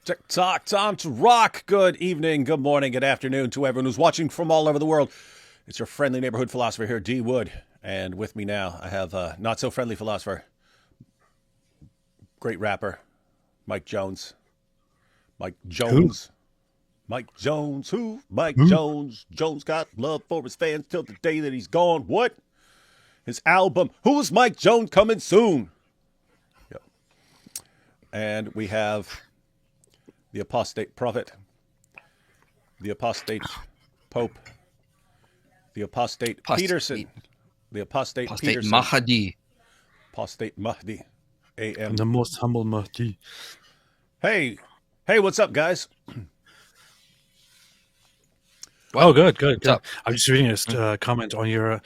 TikTok, time to rock. Good evening, good morning, good afternoon to everyone who's watching from all over the world. It's your friendly neighborhood philosopher here, D. Wood. And with me now, I have a not-so-friendly philosopher, great rapper, Mike Jones. Mike Jones. Who? Mike Jones. Who? Mike Jones. Jones got love for his fans till the day that he's gone. What? His album, Who's Mike Jones, coming soon. Yep. And we have the Apostate Prophet, the Apostate Pope, the Apostate Peterson, the Apostate Peterson. Mahdi. Apostate Mahdi. A.M. The most humble Mahdi. Hey, what's up, guys? Oh, good. I'm just reading a comment on your.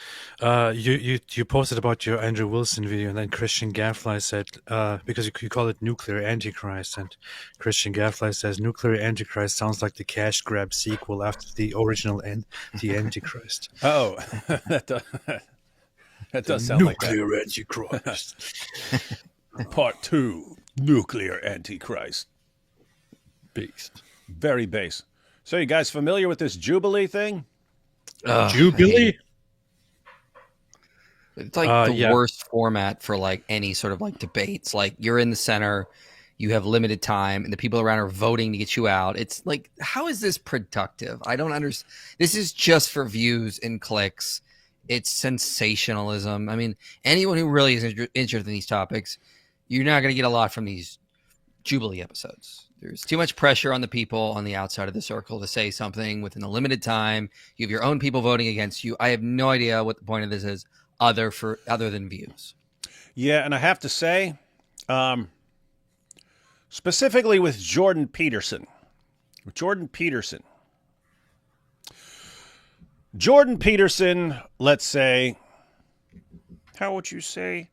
You posted about your Andrew Wilson video, and then Christian Gadfly said because you call it nuclear antichrist, and Christian Gadfly says nuclear antichrist sounds like the cash grab sequel after the original the Antichrist. Oh, that does sound like that. Nuclear Antichrist. Part 2, Nuclear Antichrist. Beast. Very base. So you guys familiar with this Jubilee thing? Jubilee? It's like the worst format for like any sort of like debates. Like you're in the center, you have limited time, and the people around are voting to get you out. It's like, how is this productive? I don't understand. This is just for views and clicks. It's sensationalism. I mean, anyone who really is interested in these topics, you're not going to get a lot from these Jubilee episodes. There's too much pressure on the people on the outside of the circle to say something within a limited time. You have your own people voting against you. I have no idea what the point of this is other than views. Yeah, and I have to say, specifically with Jordan Peterson. Jordan Peterson, let's say, how would you say?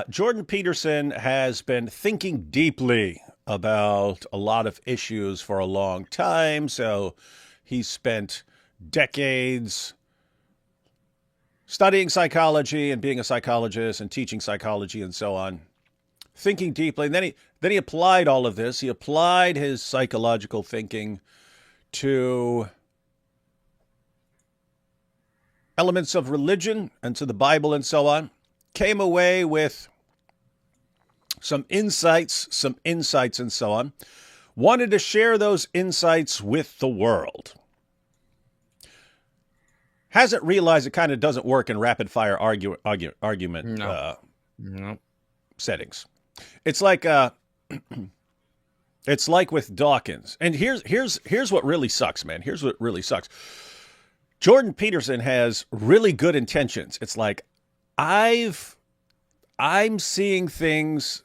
Jordan Peterson has been thinking deeply about a lot of issues for a long time. So he's spent decades studying psychology and being a psychologist and teaching psychology and so on, thinking deeply. And then he applied all of this. He applied his psychological thinking to elements of religion and to the Bible and so on. Came away with some insights and so on. Wanted to share those insights with the world. Hasn't realized it kind of doesn't work in rapid fire argument settings. It's like with Dawkins. And here's what really sucks, man. Here's what really sucks. Jordan Peterson has really good intentions. It's like I'm seeing things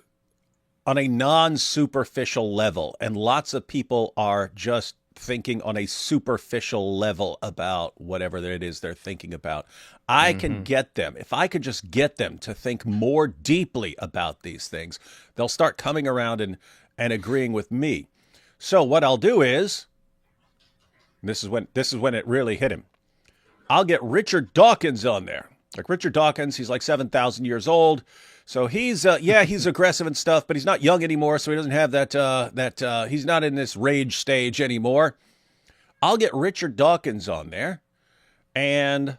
on a non-superficial level, and lots of people are just thinking on a superficial level about whatever it is they're thinking about. I can get them. If I could just get them to think more deeply about these things, they'll start coming around and agreeing with me. So what I'll do is, this is when it really hit him. I'll get Richard Dawkins on there. Like Richard Dawkins, he's like 7,000 years old. So he's aggressive and stuff, but he's not young anymore, so he doesn't have that he's not in this rage stage anymore. I'll get Richard Dawkins on there, and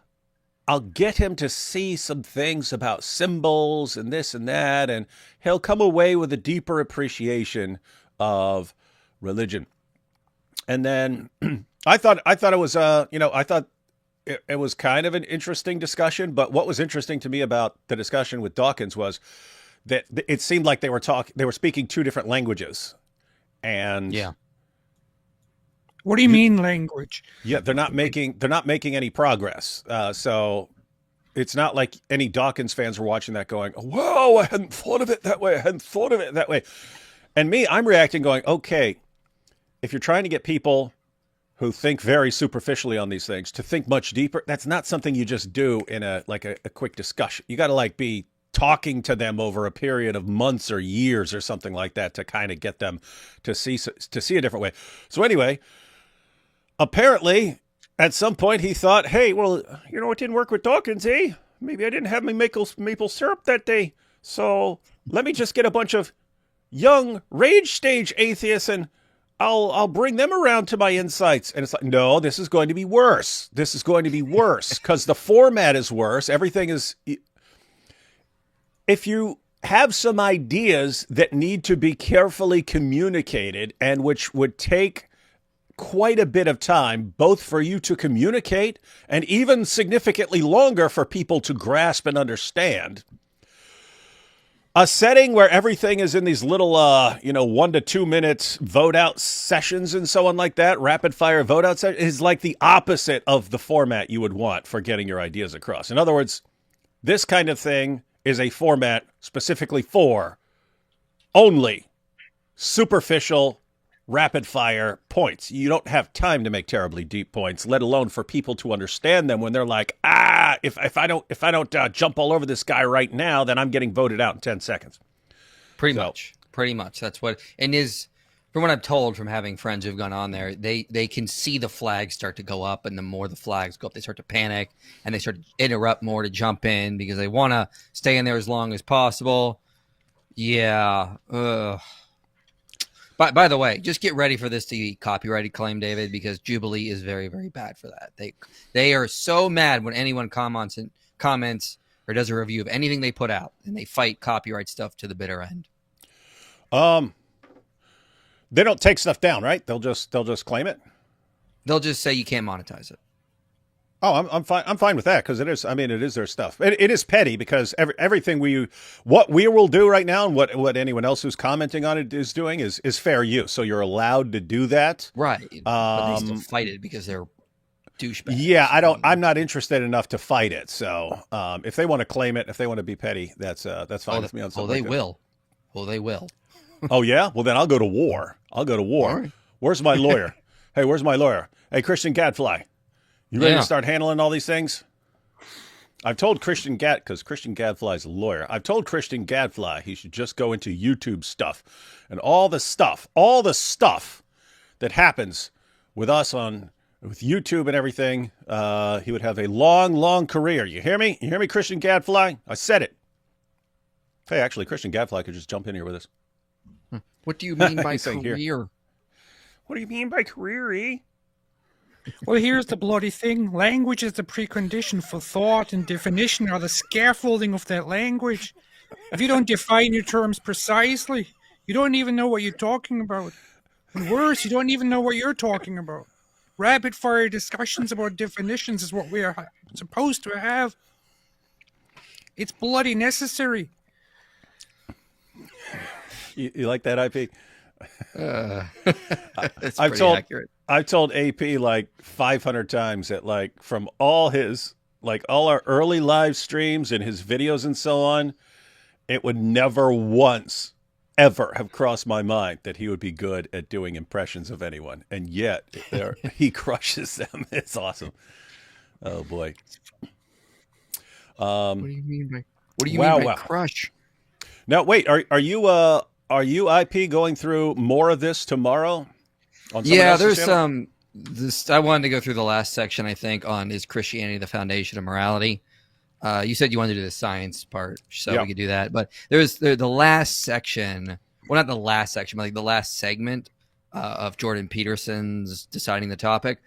I'll get him to see some things about symbols and this and that, and he'll come away with a deeper appreciation of religion. And then I thought it was it was kind of an interesting discussion, but what was interesting to me about the discussion with Dawkins was that it seemed like they were speaking two different languages. And yeah. What do you mean language? Yeah, they're not making any progress. So it's not like any Dawkins fans were watching that going, "Whoa, I hadn't thought of it that way. And me, I'm reacting going, "Okay, if you're trying to get people who think very superficially on these things to think much deeper, that's not something you just do in a quick discussion. You got to be talking to them over a period of months or years or something like that to kind of get them to see a different way. So anyway, apparently at some point he thought, hey, well, it didn't work with Dawkins, eh? Maybe I didn't have my maple syrup that day. So let me just get a bunch of young rage stage atheists and I'll bring them around to my insights. And it's like, no, this is going to be worse. This is going to be worse because the format is worse. Everything is. If you have some ideas that need to be carefully communicated and which would take quite a bit of time, both for you to communicate and even significantly longer for people to grasp and understand. A setting where everything is in these little, 1 to 2 minutes vote out sessions and so on like that, rapid fire vote out sessions, is like the opposite of the format you would want for getting your ideas across. In other words, this kind of thing is a format specifically for only superficial rapid fire points. You don't have time to make terribly deep points, let alone for people to understand them when they're like, if I don't jump all over this guy right now, then I'm getting voted out in 10 seconds. Pretty much. That's what, and is from what I'm told from having friends who've gone on there, they can see the flags start to go up, and the more the flags go up, they start to panic and they start to interrupt more to jump in because they want to stay in there as long as possible. Yeah. By the way, just get ready for this to be copyrighted claim, David, because Jubilee is very, very bad for that. They are so mad when anyone comments or does a review of anything they put out, and they fight copyright stuff to the bitter end. They don't take stuff down, right? They'll just claim it. They'll just say you can't monetize it. Oh, I'm fine. I'm fine with that because it is their stuff. It is petty because everything what we will do right now and what anyone else who's commenting on it is doing is fair use. So you're allowed to do that, right? But they still fight it because they're douchebags. Yeah, I'm not interested enough to fight it. So if they want to claim it, if they want to be petty, that's fine with me. On something they will. Oh yeah. Well then I'll go to war. Right. Where's my lawyer? Hey, where's my lawyer? Hey, Christian Gadfly. You ready to start handling all these things? I've told because Christian Gadfly's a lawyer. I've told Christian Gadfly he should just go into YouTube stuff and all the stuff that happens with us with YouTube and everything. He would have a long, long career. You hear me? You hear me, Christian Gadfly? I said it. Hey, actually, Christian Gadfly could just jump in here with us. What do you mean by career? Here. What do you mean by career, eh? Well, here's the bloody thing. Language is the precondition for thought, and definition are the scaffolding of that language. If you don't define your terms precisely, you don't even know what you're talking about. And worse, you don't even know what you're talking about. Rapid-fire discussions about definitions is what we are supposed to have. It's bloody necessary. You like that, IP? It's pretty accurate. I've told AP like 500 times that like from all our early live streams and his videos and so on, it would never once ever have crossed my mind that he would be good at doing impressions of anyone. And yet he crushes them. It's awesome. Oh boy. What do you mean by crush? Now wait, are you IP going through more of this tomorrow? There's some. I wanted to go through the last section. I think on is Christianity the foundation of morality. You said you wanted to do the science part, so we could do that. But there's the last section. Well, not the last section, but like the last segment of Jordan Peterson's deciding the topic.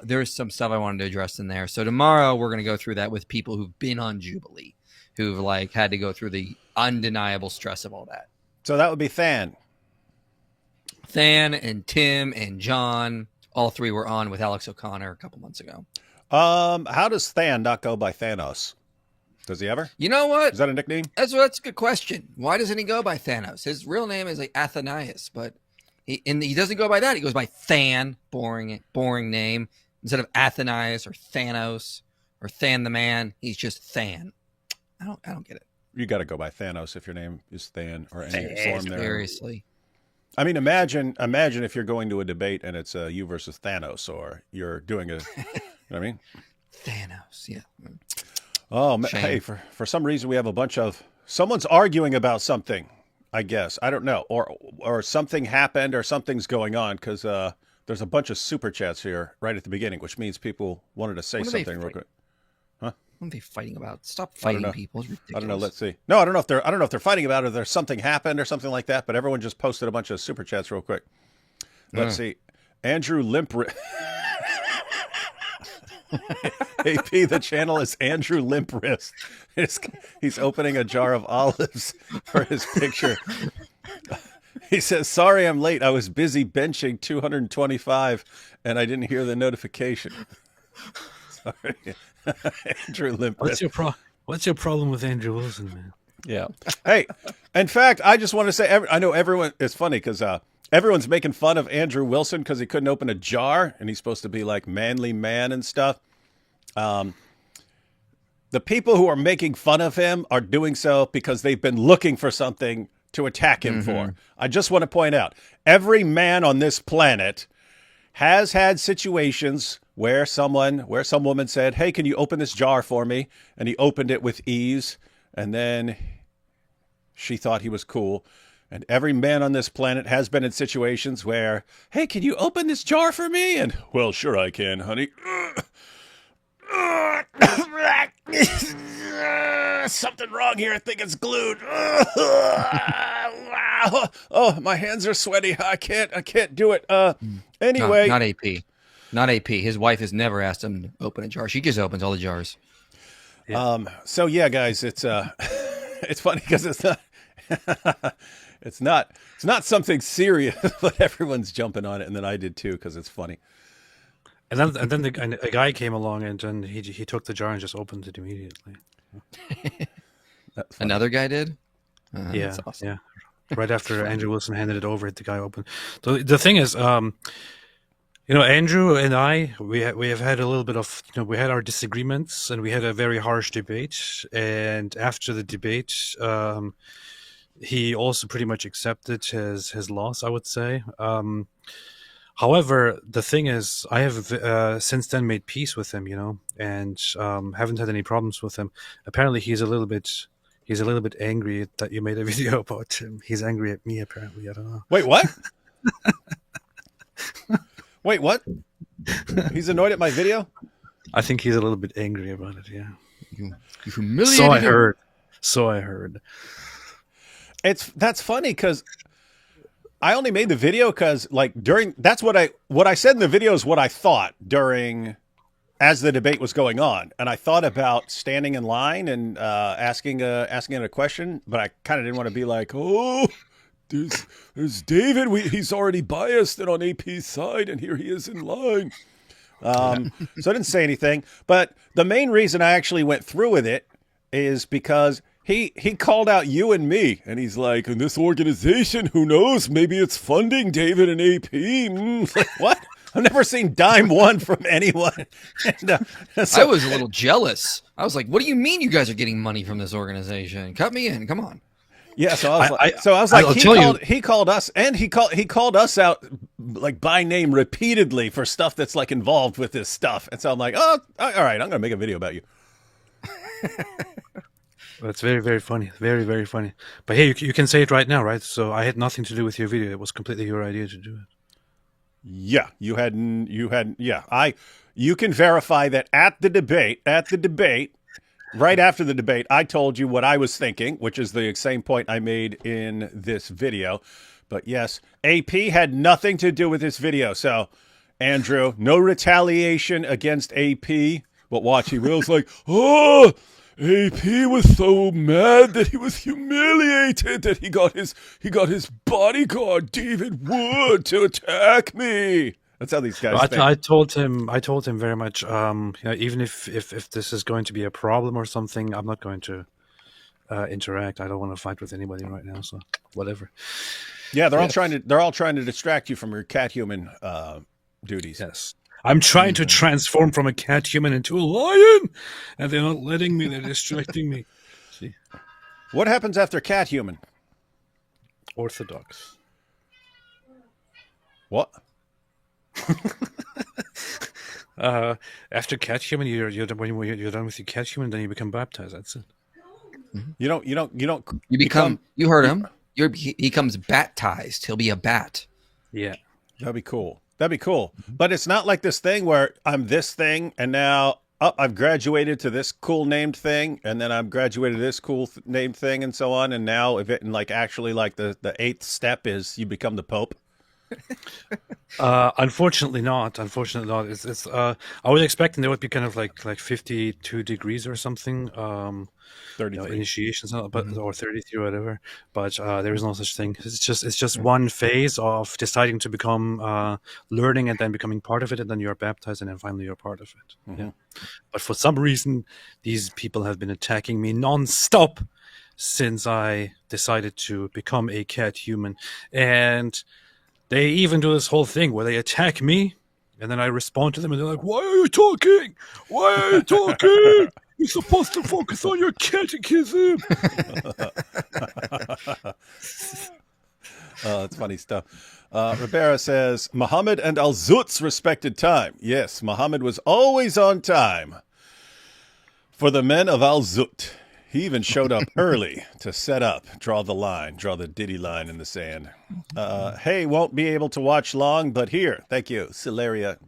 There's some stuff I wanted to address in there. So tomorrow we're going to go through that with people who've been on Jubilee, who've like had to go through the undeniable stress of all that. So that would be Than and Tim and John, all three were on with Alex O'Connor a couple months ago. How does Than not go by Thanos? Does he ever? You know what? Is that a nickname? That's a good question. Why doesn't he go by Thanos? His real name is like Athenias, but he doesn't go by that. He goes by Than, boring name. Instead of Athenias or Thanos or Than the man, he's just Than. I don't get it. You got to go by Thanos if your name is Than or any form there. Seriously. I mean, imagine if you're going to a debate and it's you versus Thanos, or you're doing you know what I mean? Thanos, yeah. Oh, hey, for some reason we have a bunch of someone's arguing about something. I guess I don't know, or something happened, or something's going on because there's a bunch of super chats here right at the beginning, which means people wanted to say something real quick. Huh? What are they fighting about? Stop I don't fighting know. people. It's ridiculous. I don't know. Let's see. No, I don't know if they're fighting about it, or there's something happened or something like that. But everyone just posted a bunch of super chats real quick. Let's see. Andrew Limpri. AP, the channel is Andrew Limprist. He's opening a jar of olives for his picture. He says, "Sorry, I'm late. I was busy benching 225, and I didn't hear the notification." Sorry, Andrew Limprist. What's your problem with Andrew Wilson, man? Yeah. Hey, in fact, I just want to say, I know everyone. It's funny because everyone's making fun of Andrew Wilson because he couldn't open a jar, and he's supposed to be like manly man and stuff. The people who are making fun of him are doing so because they've been looking for something to attack him for. I just want to point out, every man on this planet has had situations where some woman said, "Hey, can you open this jar for me?" And he opened it with ease, and then she thought he was cool. And every man on this planet has been in situations where, "Hey, can you open this jar for me?" And, "Well, sure I can, honey." Something wrong here. I think it's glued. Oh, my hands are sweaty. I can't do it. Anyway. Not AP. Not AP. His wife has never asked him to open a jar. She just opens all the jars. Yeah. So yeah, guys, it's it's funny because it's not something serious, but everyone's jumping on it, and then I did too because it's funny. And then a guy came along and he took the jar and just opened it immediately. Another guy did? Yeah, that's awesome. yeah. Right after Andrew Wilson handed it over, the guy opened. So the thing is, Andrew and I, we have had a little bit of, we had our disagreements and we had a very harsh debate. And after the debate, he also pretty much accepted his loss, I would say. However, the thing is, I have since then made peace with him, and haven't had any problems with him. Apparently, he's a little bit angry that you made a video about him. He's angry at me, apparently. I don't know. Wait, what? Wait, what? He's annoyed at my video? I think he's a little bit angry about it, yeah. You humiliated So I heard. That's funny because I only made the video because that's what I said in the video is what I thought as the debate was going on. And I thought about standing in line and asking a question, but I kind of didn't want to be like, "Oh, there's David. He's already biased and on AP's side, and here he is in line." So I didn't say anything. But the main reason I actually went through with it is because he called out you and me, and he's like, "In this organization, who knows? Maybe it's funding David and AP." Like, what? I've never seen dime one from anyone. And, I was a little jealous. I was like, "What do you mean you guys are getting money from this organization? Cut me in. Come on." Yeah, so I was like, he called us, and he called us out like by name repeatedly for stuff that's like involved with this stuff. And so I'm like, "Oh, all right, I'm gonna make a video about you." That's very, very funny. Very, very funny. But hey, you can say it right now, right? So I had nothing to do with your video. It was completely your idea to do it. Yeah, you can verify that at the debate, right after the debate, I told you what I was thinking, which is the same point I made in this video. But yes, AP had nothing to do with this video. So, Andrew, no retaliation against AP. But watch, he was like, "Oh, AP was so mad that he was humiliated that he got his bodyguard David Wood to attack me." That's how these guys think. I told him very much. Even if this is going to be a problem or something, I'm not going to interact. I don't want to fight with anybody right now. So whatever. Yeah, they're all trying to distract you from your cat human duties. Yes. I'm trying to transform from a cat human into a lion, and they're not letting me. They're distracting me. See? What happens after cat human? Orthodox. What? After cat human, you're done with your cat human, then you become baptized. That's it. You don't. You become. You heard him. He becomes baptized. He'll be a bat. Yeah, that'd be cool. But it's not like this thing where I'm this thing and now I've graduated to this cool named thing, and then I've graduated to this cool named thing, and so on. And now, if it like actually like the eighth step is you become the Pope. Unfortunately not. Unfortunately not. It's I was expecting there would be kind of like 52 degrees or something. 33 initiations, but or 33 or whatever. But there is no such thing. It's just one phase of deciding to become learning and then becoming part of it, and then you're baptized, and then finally you're part of it. Mm-hmm. Yeah. But for some reason, these people have been attacking me non-stop since I decided to become a cat human, and they even do this whole thing where they attack me, and then I respond to them, and they're like, "Why are you talking? Why are you talking? You're supposed to focus on your catechism." Oh, that's funny stuff. Ribera says, Muhammad and Al-Zutz respected time. Yes, Muhammad was always on time. For the men of Al-Zut, he even showed up early to set up, draw the Diddy line in the sand. Hey, won't be able to watch long, but here. Thank you, Celeria.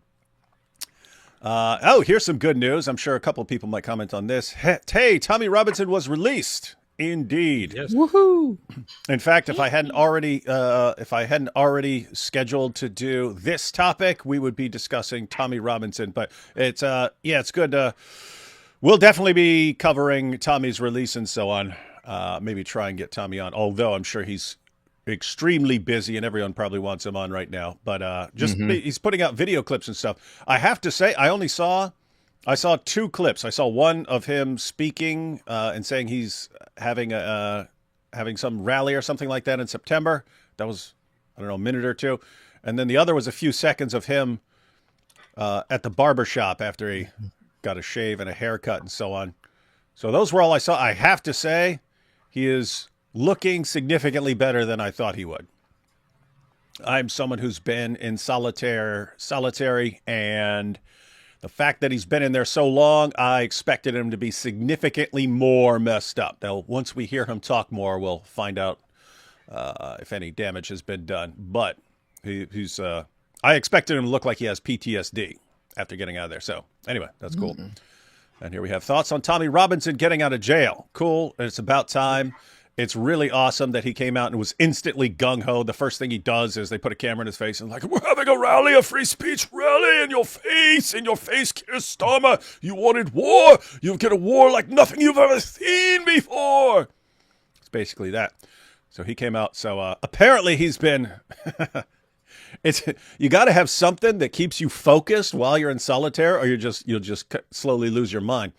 Here's some good news. I'm sure a couple of people might comment on this. Hey, Tommy Robinson was released. Indeed. Yes. Woohoo! In fact, if I hadn't already scheduled to do this topic, we would be discussing Tommy Robinson. But it's it's good. We'll definitely be covering Tommy's release and so on. Maybe try and get Tommy on, although I'm sure he's extremely busy and everyone probably wants him on right now. But he's putting out video clips and stuff. I have to say, I saw two clips. I saw one of him speaking and saying he's having some rally or something like that in September. That was, I don't know, a minute or two. And then the other was a few seconds of him at the barber shop after he got a shave and a haircut and so on. So those were all I saw. I have to say, he is looking significantly better than I thought he would. I'm someone who's been in solitary, and the fact that he's been in there so long, I expected him to be significantly more messed up. Now, once we hear him talk more, we'll find out if any damage has been done. But he's I expected him to look like he has PTSD after getting out of there. So anyway, that's cool. Mm-hmm. And here we have thoughts on Tommy Robinson getting out of jail. Cool. It's about time. It's really awesome that he came out and was instantly gung-ho. The first thing he does is they put a camera in his face and like, we're having a rally, a free speech rally in your face, Keir Starmer. You wanted war. You get a war like nothing you've ever seen before. It's basically that. So he came out. So apparently he's been... You got to have something that keeps you focused while you're in solitaire, or you'll just slowly lose your mind.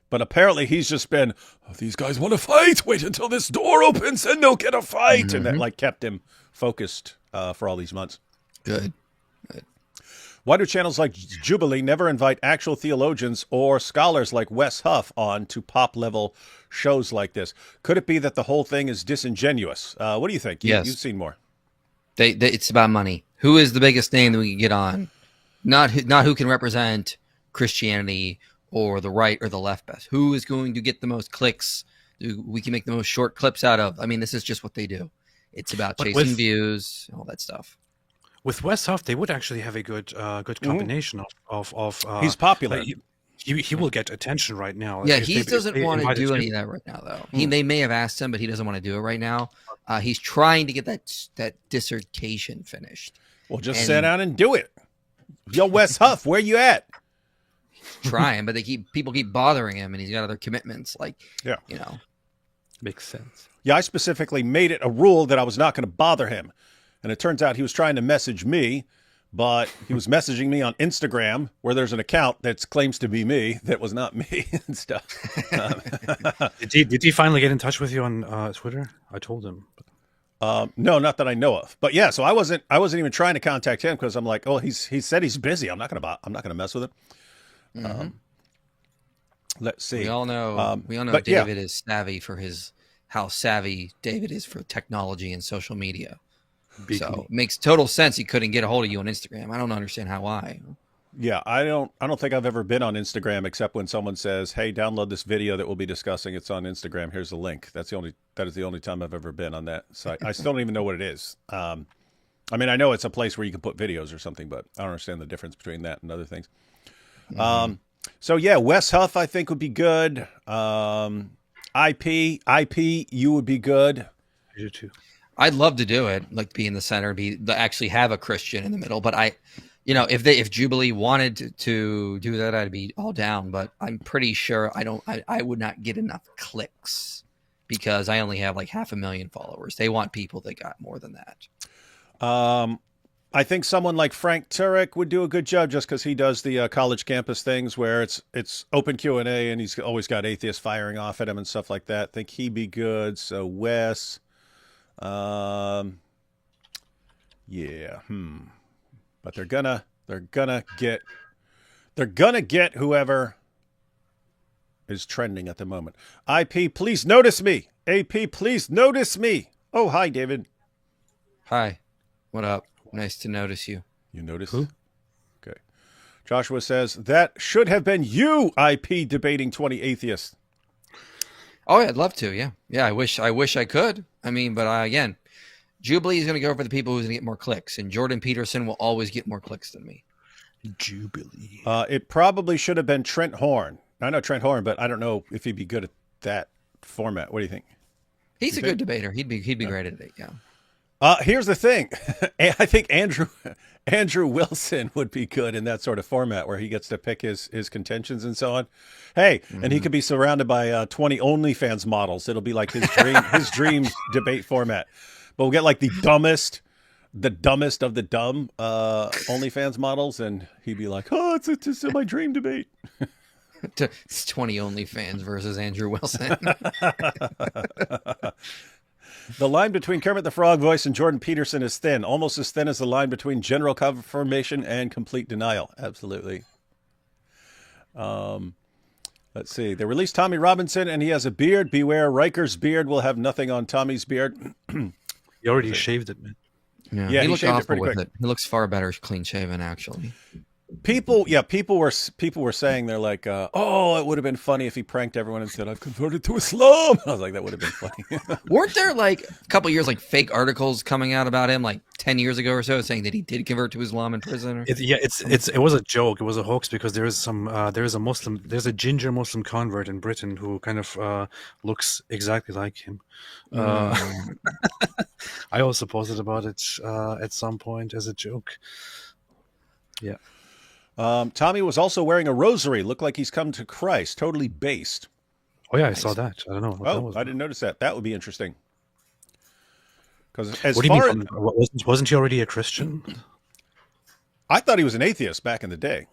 But apparently he's just been, these guys want to fight. Wait until this door opens and they'll get a fight. Mm-hmm. And that kept him focused for all these months. Good. Why do channels like Jubilee never invite actual theologians or scholars like Wes Huff on to pop-level shows like this? Could it be that the whole thing is disingenuous? What do you think? Yes. You've seen more. It's about money. Who is the biggest name that we can get on? Not who can represent Christianity or the right or the left best. Who is going to get the most clicks? We can make the most short clips out of. I mean, this is just what they do. It's about chasing views, all that stuff. With Wes Huff, they would actually have a good combination of he's popular. He will get attention right now. Yeah, he doesn't want to do any of that right now, though. They may have asked him, but he doesn't want to do it right now. He's trying to get that dissertation finished. Well, just sit down and do it. Yo, Wes Huff, where you at? Trying, but people keep bothering him, and he's got other commitments. Makes sense. Yeah, I specifically made it a rule that I was not going to bother him, and it turns out he was trying to message me, but he was messaging me on Instagram, where there's an account that claims to be me that was not me and stuff. Did he finally get in touch with you on Twitter? I told him. No, not that I know of. But yeah, so I wasn't even trying to contact him because I'm like, oh, he said he's busy. I'm not gonna mess with him. Mm-hmm. Let's see. We all know David is savvy for how savvy David is for technology and social media. So it makes total sense he couldn't get a hold of you on Instagram. I don't understand why. Yeah, I don't think I've ever been on Instagram except when someone says, "Hey, download this video that we'll be discussing. It's on Instagram. Here's the link." That is the only time I've ever been on that site. I still don't even know what it is. I mean, I know it's a place where you can put videos or something, but I don't understand the difference between that and other things. Mm-hmm. So yeah, Wes Huff I think would be good. IP, you would be good. I do too. I'd love to do it, like be in the center, actually have a Christian in the middle. But if Jubilee wanted to do that, I'd be all down. But I'm pretty sure I would not get enough clicks because I only have like 500,000 followers. They want people that got more than that. I think someone like Frank Turek would do a good job just because he does the college campus things where it's open Q&A and he's always got atheists firing off at him and stuff like that. I think he'd be good. So Wes, yeah, but they're gonna get whoever is trending at the moment. IP, please notice me. AP, please notice me. Oh, hi, David. Hi, what up? Nice to notice you. You noticed? Who? Okay. Joshua says, that should have been you, IP, debating 20 atheists. Oh, yeah, I'd love to, yeah. Yeah, I wish I could. I mean, but again, Jubilee is going to go for the people who's going to get more clicks, and Jordan Peterson will always get more clicks than me. Jubilee. It probably should have been Trent Horn. I know Trent Horn, but I don't know if he'd be good at that format. What do you think? He's a good debater. He'd be great at it, yeah. Here's the thing. I think Andrew Wilson would be good in that sort of format where he gets to pick his contentions and so on. Hey, and he could be surrounded by 20 OnlyFans models. It'll be like his dream debate format. But we'll get like the dumbest of the dumb OnlyFans models, and he'd be like, "Oh, it's my dream debate." It's 20 OnlyFans versus Andrew Wilson. The line between Kermit the Frog voice and Jordan Peterson is thin, almost as thin as the line between general confirmation and complete denial. Absolutely. Let's see. They released Tommy Robinson, and he has a beard. Beware, Riker's beard will have nothing on Tommy's beard. He already shaved it, man. Yeah, he looked awful with it. He looks far better clean shaven, actually. People were saying they're like, oh, it would have been funny if he pranked everyone and said, I've converted to Islam. I was like, that would have been funny. Weren't there like a couple years like fake articles coming out about him like 10 years ago or so saying that he did convert to Islam in prison? It was a joke. It was a hoax because there's a ginger Muslim convert in Britain who kind of looks exactly like him. I also posted about it at some point as a joke. Yeah. Tommy was also wearing a rosary. Looked like he's come to Christ. Totally based. Oh yeah, I saw that. I don't know. I didn't notice that. That would be interesting. Because wasn't he already a Christian? I thought he was an atheist back in the day.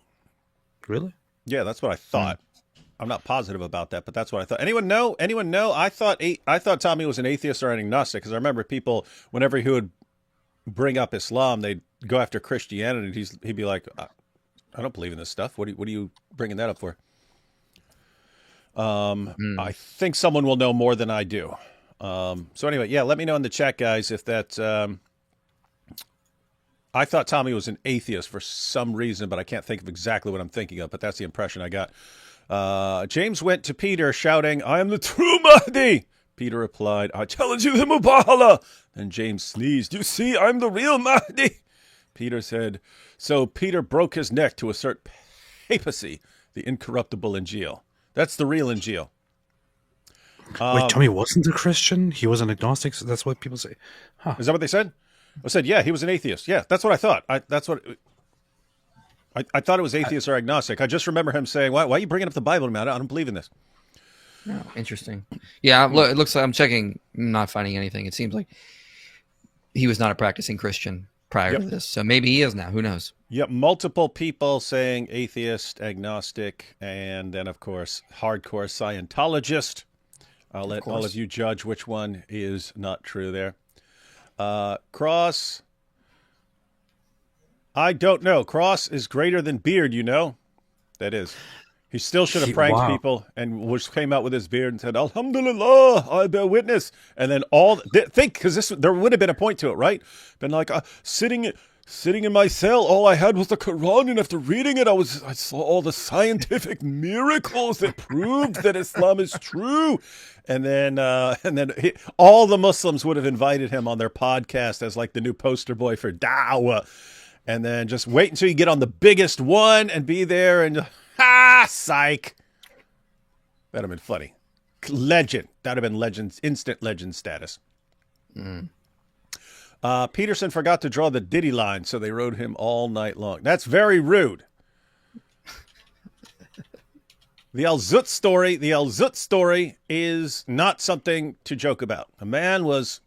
Really? Yeah, that's what I thought. I'm not positive about that, but that's what I thought. Anyone know? I thought Tommy was an atheist or an agnostic because I remember people whenever he would bring up Islam, they'd go after Christianity. He'd be like, I don't believe in this stuff. What are you bringing that up for? I think someone will know more than I do. So anyway, yeah, let me know in the chat, guys, if that. I thought Tommy was an atheist for some reason, but I can't think of exactly what I'm thinking of. But that's the impression I got. James went to Peter shouting, "I am the true Mahdi." Peter replied, "I challenge you to Mubahala." And James sneezed, "You see, I'm the real Mahdi." Peter said, so Peter broke his neck to assert papacy, the incorruptible Injil. That's the real Injil. Wait, Tommy wasn't a Christian? He was an agnostic? So that's what people say. Huh. Is that what they said? I said, yeah, he was an atheist. Yeah, that's what I thought. I thought it was atheist or agnostic. I just remember him saying, why are you bringing up the Bible, man? I don't believe in this. Oh, interesting. Yeah, look, it looks like I'm checking, not finding anything. It seems like he was not a practicing Christian prior to this. So maybe he is now. Who knows? Yep. Multiple people saying atheist, agnostic, and then, of course, hardcore Scientologist. I'll let all of you judge which one is not true there. Cross. I don't know. Cross is greater than beard, you know. That is. He still should have pranked people and came out with his beard and said, Alhamdulillah, I bear witness. And then because there would have been a point to it, right? Been like, sitting in my cell, all I had was the Quran, and after reading it, I saw all the scientific miracles that proved that Islam is true. And then all the Muslims would have invited him on their podcast as like the new poster boy for Dawah. And then just wait until you get on the biggest one and be there and Psych. That'd have been funny. Legend. That'd have been legend, instant legend status. Peterson forgot to draw the Diddy line, so they rode him all night long. That's very rude. The El Zut story is not something to joke about. A man was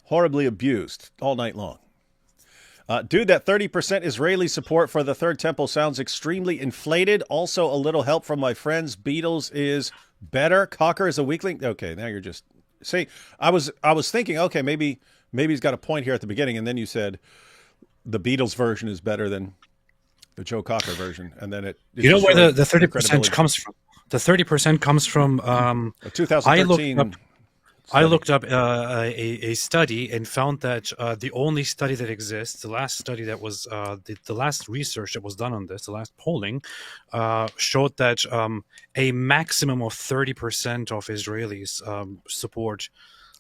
horribly abused all night long. Dude, that 30% Israeli support for the Third Temple sounds extremely inflated. Also, a little help from my friends. Beatles is better. Cocker is a weakling. Okay, now you're just... See, I was thinking, okay, maybe he's got a point here at the beginning, and then you said the Beatles version is better than the Joe Cocker version, and then it you know where the 30% comes from? The 30% comes from 2013. I looked up a study and found that the only study that exists, the last study that was the last research that was done on this, the last polling, showed that a maximum of 30% of Israelis support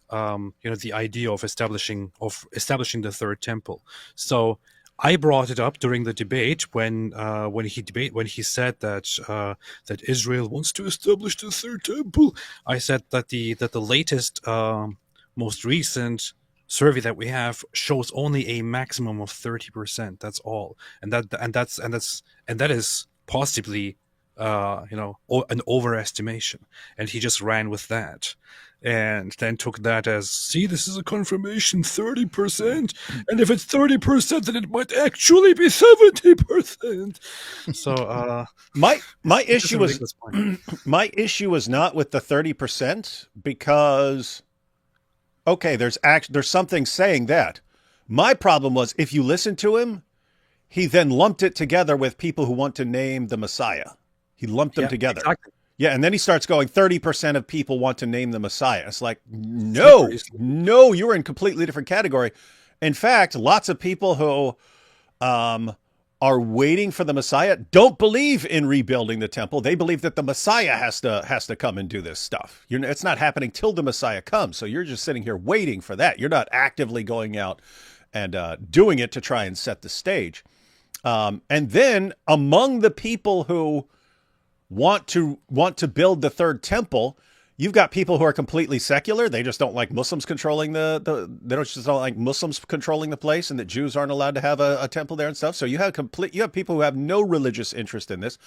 the idea of establishing the Third Temple. So I brought it up during the debate when he said that Israel wants to establish the Third Temple. I said that the latest, most recent survey that we have shows only a maximum of 30%. That's all, and that is possibly an overestimation. And he just ran with that. And then took that as, see, this is a confirmation, 30%. And if it's 30%, then it might actually be 70%. So my issue was not with the 30% because, okay, there's something saying that. My problem was if you listen to him, he then lumped it together with people who want to name the Messiah. He lumped them together. Exactly. Yeah, and then he starts going, 30% of people want to name the Messiah. It's like, no, you're in a completely different category. In fact, lots of people who are waiting for the Messiah don't believe in rebuilding the temple. They believe that the Messiah has to come and do this stuff. It's not happening till the Messiah comes. So you're just sitting here waiting for that. You're not actively going out and doing it to try and set the stage. And then among the people who want to build the Third Temple, you've got people who are completely secular. They just don't like Muslims controlling they don't like Muslims controlling the place, and that Jews aren't allowed to have a temple there and stuff. So you have people who have no religious interest in this,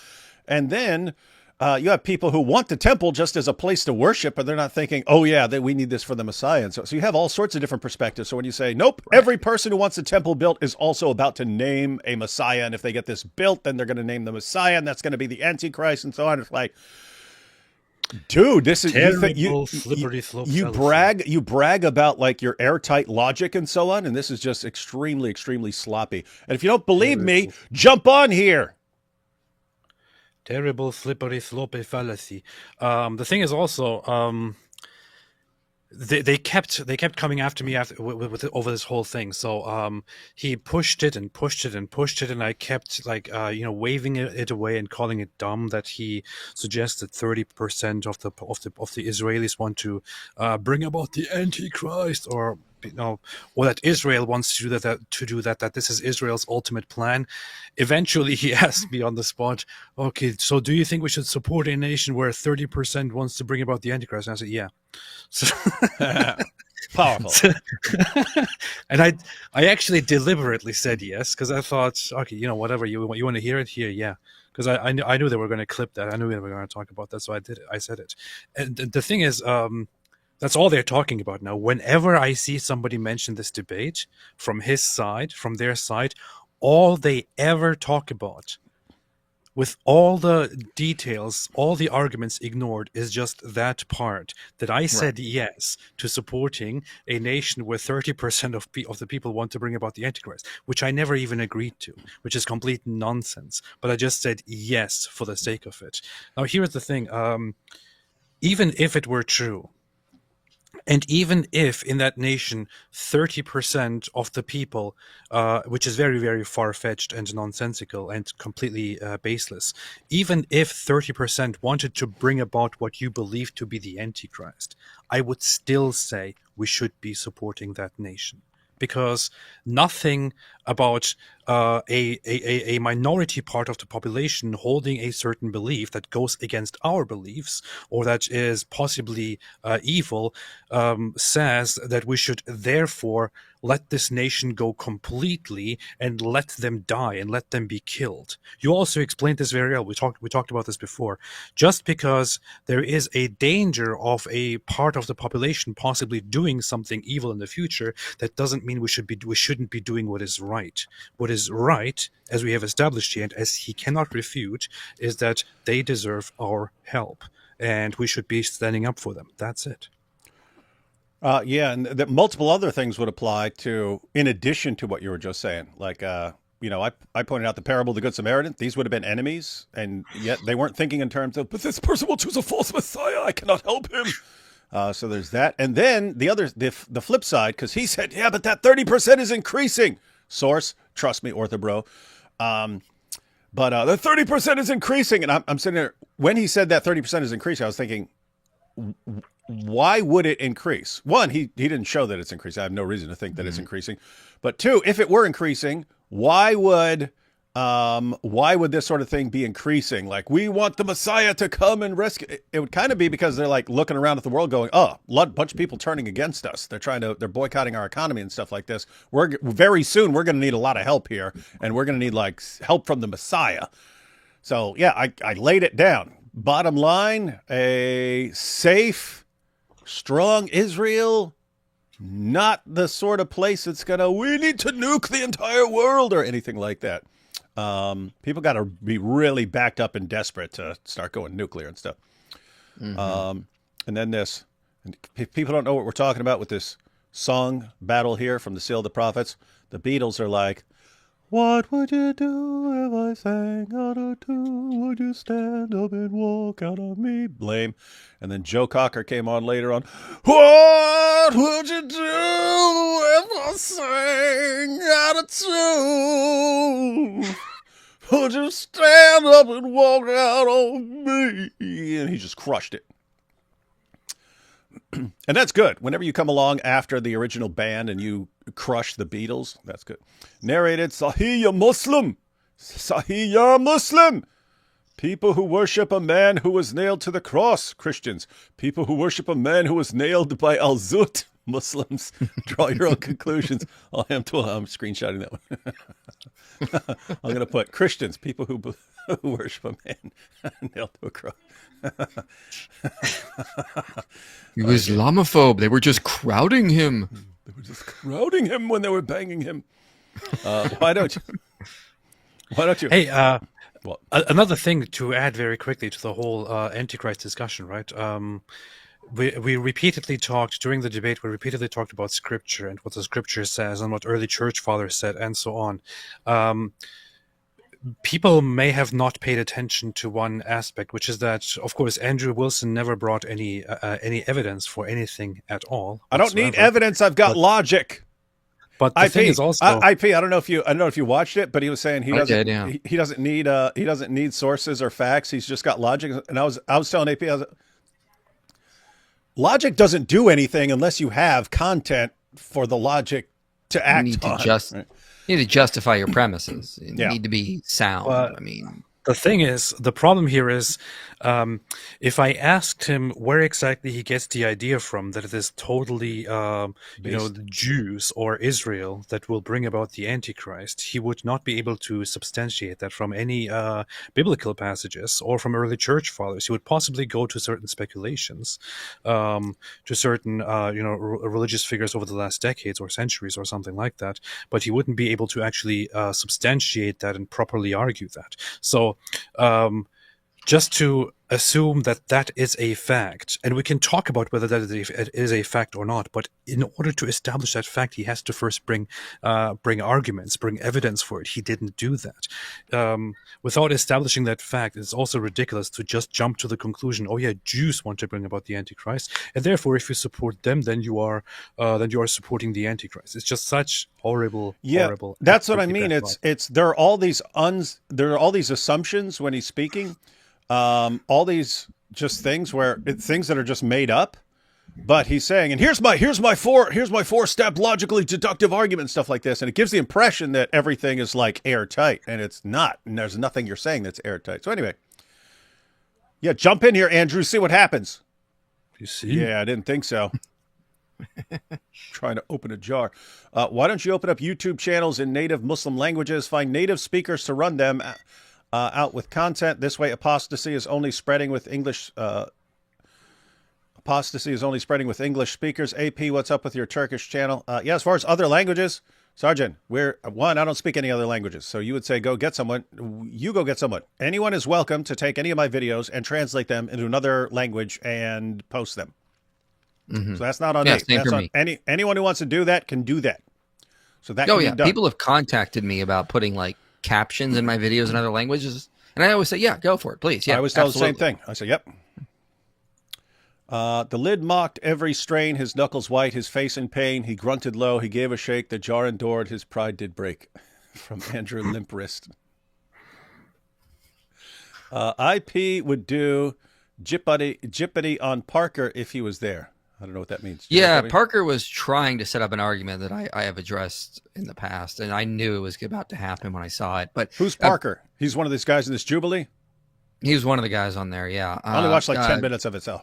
and then you have people who want the temple just as a place to worship, but they're not thinking, oh yeah, that we need this for the Messiah. And so you have all sorts of different perspectives. So when you say, nope, every person who wants a temple built is also about to name a Messiah, and if they get this built, then they're going to name the Messiah, and that's going to be the Antichrist, and so on. It's like, dude, this is you brag about like your airtight logic and so on, and this is just extremely, extremely sloppy. And if you don't believe me, jump on here. Terrible, slippery, sloppy fallacy. The thing is also, they kept coming after me over this whole thing. So he pushed it and pushed it and pushed it, and I kept waving it away and calling it dumb that he suggested 30% of the Israelis want to bring about the Antichrist, or that Israel wants to do that, that this is Israel's ultimate plan. Eventually, he asked me on the spot, okay, so do you think we should support a nation where 30% wants to bring about the Antichrist? And I said, yeah. So, powerful. And I actually deliberately said yes, because I thought, okay, whatever, you want to hear it here, yeah. Because I knew they were going to clip that. I knew they were going to talk about that, so I did it. I said it. And the thing is, that's all they're talking about now. Whenever I see somebody mention this debate from his side, from their side, all they ever talk about, with all the details, all the arguments ignored, is just that part, that I said yes to supporting a nation where 30% of the people want to bring about the Antichrist, which I never even agreed to, which is complete nonsense. But I just said yes for the sake of it. Now, here's the thing. Even if it were true, and even if in that nation 30% of the people, which is very, very far-fetched and nonsensical and completely baseless, even if 30% wanted to bring about what you believe to be the Antichrist, I would still say we should be supporting that nation. because nothing about a minority part of the population holding a certain belief that goes against our beliefs or that is possibly evil says that we should therefore let this nation go completely and let them die and let them be killed. You also explained this very well. We talked about this before. Just because there is a danger of a part of the population possibly doing something evil in the future, that doesn't mean we shouldn't be doing what is right. What is right, as we have established here, and as he cannot refute, is that they deserve our help, and we should be standing up for them. That's it. Yeah, and that multiple other things would apply to, in addition to what you were just saying. Like, I pointed out the parable of the Good Samaritan. These would have been enemies, and yet they weren't thinking in terms of, but this person will choose a false Messiah. I cannot help him. So there's that. And then the flip side, because he said, yeah, but that 30% is increasing. Source, trust me, Orthobro. But the 30% is increasing. And I'm sitting there, when he said that 30% is increasing, I was thinking, why would it increase? One, he didn't show that it's increasing. I have no reason to think that it's increasing. But two, if it were increasing, why would this sort of thing be increasing? Like, we want the Messiah to come and rescue. It would kind of be because they're like looking around at the world going, oh, a bunch of people turning against us. They're boycotting our economy and stuff like this. Very soon, we're going to need a lot of help here, and we're going to need like help from the Messiah. So yeah, I laid it down. Bottom line, a safe, strong Israel, not the sort of place that's we need to nuke the entire world or anything like that. People got to be really backed up and desperate to start going nuclear and stuff. And then this, and if people don't know what we're talking about with this song battle here from the Seal of the Prophets, the Beatles are like, what would you do if I sang out a tune? Would you stand up and walk out on me? Lame. And then Joe Cocker came on later on. What would you do if I sang out a tune? Would you stand up and walk out on me? And he just crushed it. And that's good. Whenever you come along after the original band and you crush the Beatles, that's good. Narrated, Sahih ya Muslim. Sahih ya Muslim. People who worship a man who was nailed to the cross, Christians. People who worship a man who was nailed by Al-Zut, Muslims. Draw your own conclusions. I'm screenshotting that one. I'm going to put Christians, people who worship a man nailed to a cross. He was Islamophobe. They were just crowding him. They were just crowding him when they were banging him. Why don't you? Hey, another thing to add very quickly to the whole Antichrist discussion, right? We repeatedly talked during the debate. We repeatedly talked about Scripture and what the Scripture says and what early church fathers said, and so on. People may have not paid attention to one aspect, which is that, of course, Andrew Wilson never brought any evidence for anything at all. I don't need evidence. I've got logic. But the thing is also IP. I don't know if you watched it, but he was saying he doesn't need sources or facts. He's just got logic. And I was telling AP, logic doesn't do anything unless you have content for the logic to act on. You need to justify your premises. You need to be sound. The problem here is, if I asked him where exactly he gets the idea from that it is totally, the Jews or Israel that will bring about the Antichrist, he would not be able to substantiate that from any biblical passages or from early church fathers. He would possibly go to certain speculations, to certain, religious figures over the last decades or centuries or something like that, but he wouldn't be able to actually substantiate that and properly argue that. So, just to assume that that is a fact, and we can talk about whether that is a fact or not, but in order to establish that fact, he has to first bring arguments, bring evidence for it. He didn't do that. Without establishing that fact, it's also ridiculous to just jump to the conclusion, oh yeah, Jews want to bring about the Antichrist, and therefore if you support them, then you are supporting the Antichrist. It's just such horrible. That's what I mean. There are all these assumptions when he's speaking. All these just things that are just made up, But he's saying, and here's my four-step logically deductive argument, stuff like this, and it gives the impression that everything is like airtight, and it's not. And there's nothing you're saying that's airtight. So anyway, yeah, jump in here, Andrew. See what happens. You see? Yeah, I didn't think so. Trying to open a jar. Why don't you open up YouTube channels in native Muslim languages? Find native speakers to run them out with content. This way, apostasy is only spreading with English. Apostasy is only spreading with English speakers. AP, what's up with your Turkish channel? Yeah, as far as other languages, Sergeant, I don't speak any other languages. So you would say, go get someone. You go get someone. Anyone is welcome to take any of my videos and translate them into another language and post them. Mm-hmm. So that's not on me. That's on anyone who wants to do that can do that. So that can be done. People have contacted me about putting like captions in my videos in other languages. And I always say, yeah, go for it, please. Yeah, I always tell the same thing. I say, yep. The lid mocked every strain, his knuckles white, his face in pain. He grunted low, he gave a shake, the jar endured, his pride did break. From Andrew Limprist. IP would do jippity on Parker if he was there. I don't know what that means. Yeah, Parker was trying to set up an argument that I have addressed in the past, and I knew it was about to happen when I saw it. But who's Parker? He's one of these guys in this Jubilee? He was one of the guys on there, yeah. I only watched like 10 minutes of it, so.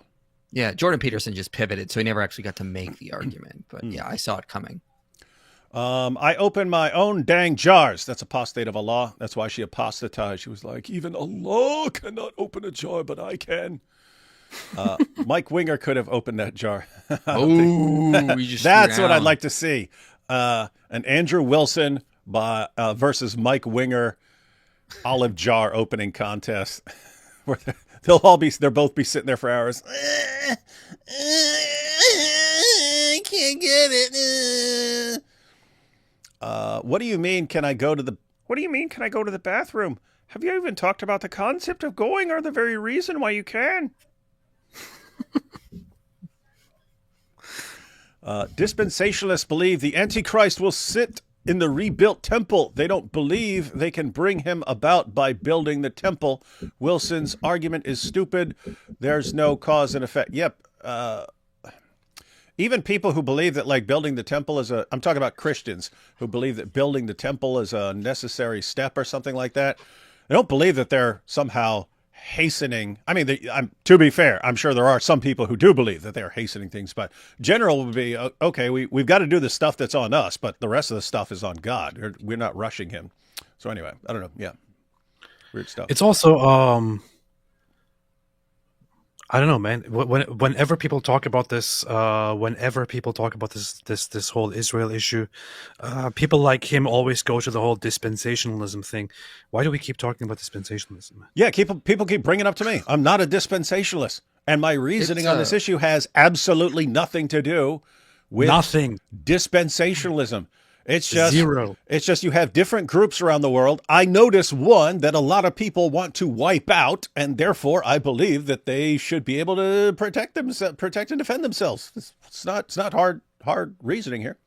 Yeah, Jordan Peterson just pivoted, so he never actually got to make the argument. But yeah, I saw it coming. I open my own dang jars. That's apostate of Allah. That's why she apostatized. She was like, even Allah cannot open a jar, but I can. Mike Winger could have opened that jar. That's what I'd like to see. An Andrew Wilson versus Mike Winger olive jar opening contest. Where they'll both be sitting there for hours. I can't get it. What do you mean? Can I go to the bathroom? Have you even talked about the concept of going or the very reason why you can? Dispensationalists believe the Antichrist will sit in the rebuilt temple. They don't believe they can bring him about by building the temple. Wilson's argument is stupid. There's no cause and effect. Yep. Even people who believe that like building the temple is I'm talking about Christians who believe that building the temple is a necessary step or something like that. They don't believe that they're somehow hastening. I mean, to be fair, I'm sure there are some people who do believe that they're hastening things, but general would be, okay, we've got to do the stuff that's on us, but the rest of the stuff is on God. We're not rushing him. So anyway, I don't know. Yeah. Weird stuff. It's also, I don't know, man. Whenever people talk about this, this whole Israel issue, people like him always go to the whole dispensationalism thing. Why do we keep talking about dispensationalism? Yeah, people keep bringing it up to me. I'm not a dispensationalist, and my reasoning on this issue has absolutely nothing to do with dispensationalism. It's just zero. It's just you have different groups around the world. I notice one that a lot of people want to wipe out, and therefore I believe that they should be able to protect and defend themselves. It's not hard reasoning here.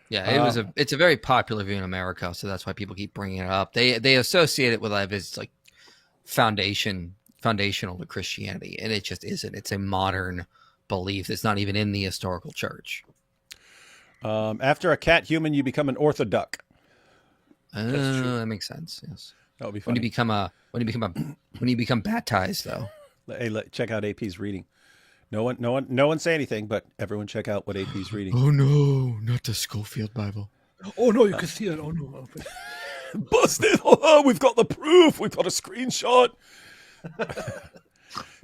Yeah, it's a very popular view in America, so that's why people keep bringing it up. They associate it with it's like foundational to Christianity, and it just isn't. It's a modern belief that's not even in the historical church. After a cat human, you become an orthodox. That makes sense. Yes, that would be funny. When you become baptized, though. Hey, check out AP's reading. No one say anything, but everyone check out what AP's reading. Oh no, not the Schofield Bible. Oh no, you can see it. Oh no, busted! Oh, we've got the proof. We've got a screenshot.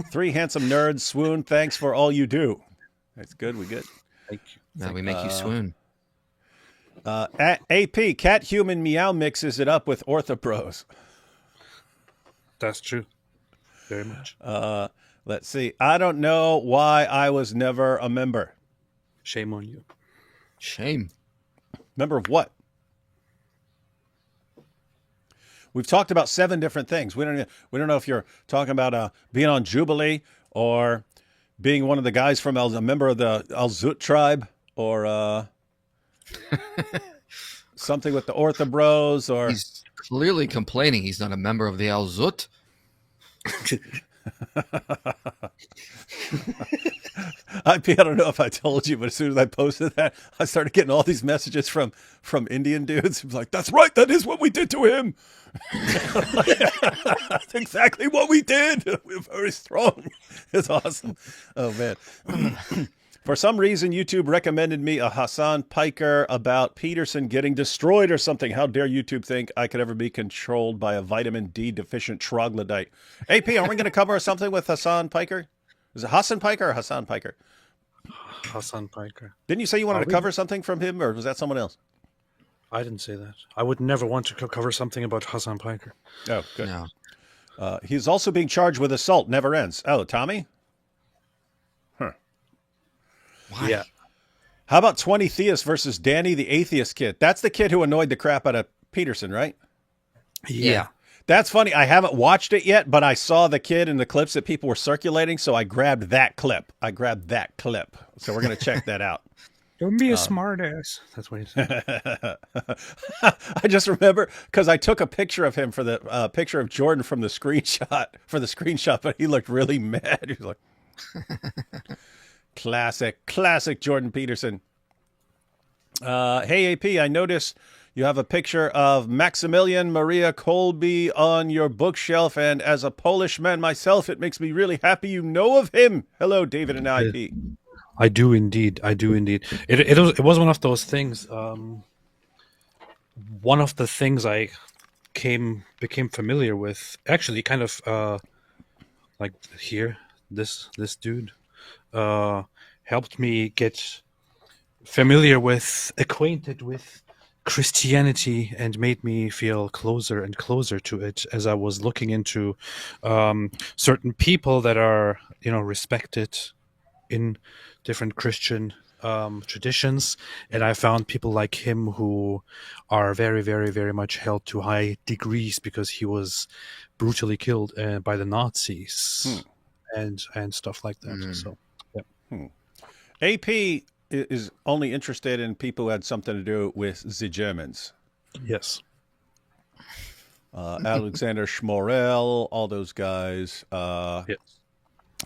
3 handsome nerds swoon. Thanks for all you do. That's good. We good. Thank you. No, we make you swoon. AP, cat human meow mixes it up with orthopros. That's true. Very much. Let's see. I don't know why I was never a member. Shame on you. Shame. Member of what? We've talked about 7 different things. We don't know if you're talking about being on Jubilee or being one of the guys from a member of the Al Zut tribe. Or something with the Orthobros, or he's clearly complaining he's not a member of the Al Zut. I don't know if I told you, but as soon as I posted that, I started getting all these messages from Indian dudes. It was like, "That's right, that is what we did to him. That's exactly what we did. We're very strong." It's awesome. Oh man. For some reason, YouTube recommended me a Hassan Piker about Peterson getting destroyed or something. How dare YouTube think I could ever be controlled by a vitamin D deficient troglodyte? AP, aren't we going to cover something with Hassan Piker? Is it Hassan Piker or Hassan Piker? Hassan Piker. Didn't you say you wanted to cover something from him, or was that someone else? I didn't say that. I would never want to cover something about Hassan Piker. Oh, good. No. He's also being charged with assault. Never ends. Oh, Tommy? Huh. Why? Yeah. How about 20 Theists versus Danny the Atheist kid? That's the kid who annoyed the crap out of Peterson, right? Yeah. That's funny. I haven't watched it yet, but I saw the kid in the clips that people were circulating, so I grabbed that clip. So we're going to check that out. Don't be a smartass. That's what he said. I just remember because I took a picture of him for the picture of Jordan from the screenshot, but he looked really mad. He was like, classic Jordan Peterson. Hey, AP, I noticed you have a picture of Maximilian Maria Kolbe on your bookshelf, and as a Polish man myself, it makes me really happy you know of him. Hello, David and IP. I do indeed. It was one of those things. One of the things I became familiar with, actually, kind of like here, this dude helped me get acquainted with Christianity, and made me feel closer and closer to it as I was looking into certain people that are, respected in different Christian traditions, and I found people like him who are very, very, very much held to high degrees because he was brutally killed by the Nazis and stuff like that. So, yeah. AP is only interested in people who had something to do with the Germans. Yes. Alexander Schmorell, all those guys. Yes.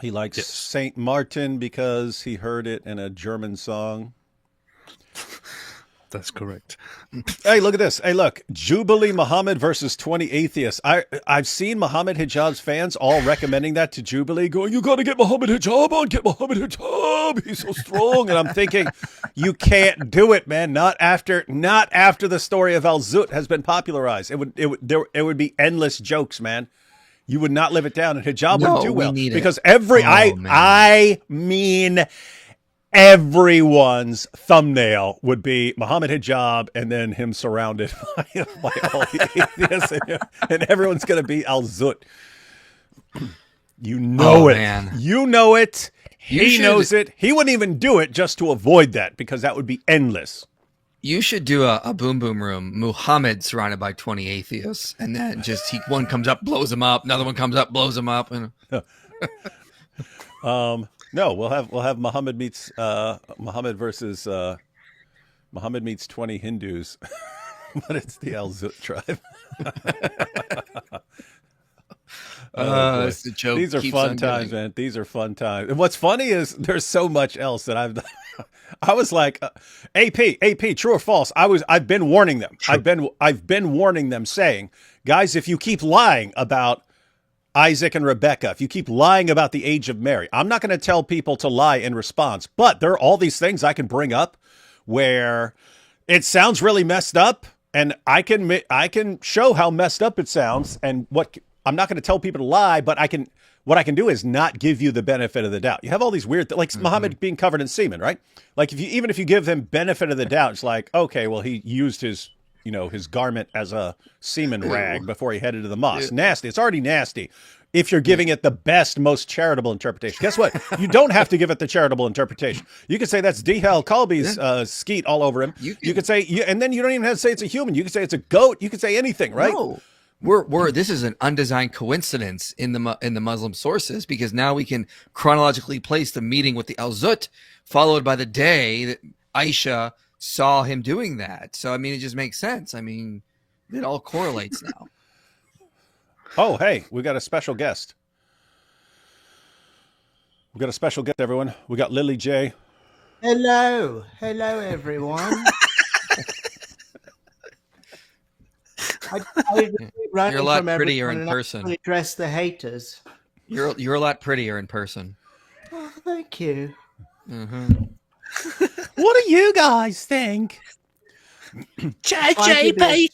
He likes Saint Martin because he heard it in a German song. That's correct. Hey, look at this. Hey, look. Jubilee Muhammad versus 20 Atheists. I've seen Muhammad Hijab's fans all recommending that to Jubilee, going, "You got to get Muhammad Hijab on. Get Muhammad Hijab. He's so strong." And I'm thinking, you can't do it, man. Not after the story of Al-Zut has been popularized. It would be endless jokes, man. You would not live it down, and Hijab wouldn't do well because I mean, everyone's thumbnail would be Muhammad Hijab and then him surrounded by all the atheists, and everyone's going to be Al-Zut. You know it. Man. You know it. He knows it. He wouldn't even do it just to avoid that because that would be endless. You should do a boom boom room. Muhammad surrounded by 20 atheists, and then just one comes up, blows him up. Another one comes up, blows him up. And no, we'll have Muhammad meets Muhammad versus Muhammad meets 20 Hindus, but it's the Al-Zut tribe. It's the joke. These are fun times, man. These are fun times. And what's funny is there's so much else that I was like, AP, true or false? I've been warning them. True. I've been warning them, saying, guys, if you keep lying about Isaac and Rebecca, if you keep lying about the age of Mary, I'm not going to tell people to lie in response. But there are all these things I can bring up where it sounds really messed up, and I can show how messed up it sounds, and what. I'm not going to tell people to lie, but what I can do is not give you the benefit of the doubt. You have all these weird, like Muhammad being covered in semen, right? Like even if you give him benefit of the doubt, it's like, okay, well, he used his garment as a semen rag before he headed to the mosque. Nasty. It's already nasty. If you're giving it the best, most charitable interpretation. Guess what? You don't have to give it the charitable interpretation. You could say that's D.Hell Colby's skeet all over him. You could say, and then you don't even have to say it's a human. You could say it's a goat. You could say anything, right? No. This is an undesigned coincidence in the Muslim sources, because now we can chronologically place the meeting with the Al-Zut followed by the day that Aisha saw him doing that. So, I mean, it just makes sense. I mean, it all correlates now. Oh, hey, we got a special guest. We got a special guest, everyone. We got Lily J. Hello, everyone. You're a lot prettier in person. Address the haters. You're a lot prettier in person. Oh, thank you. Mm-hmm. What do you guys think? JJP.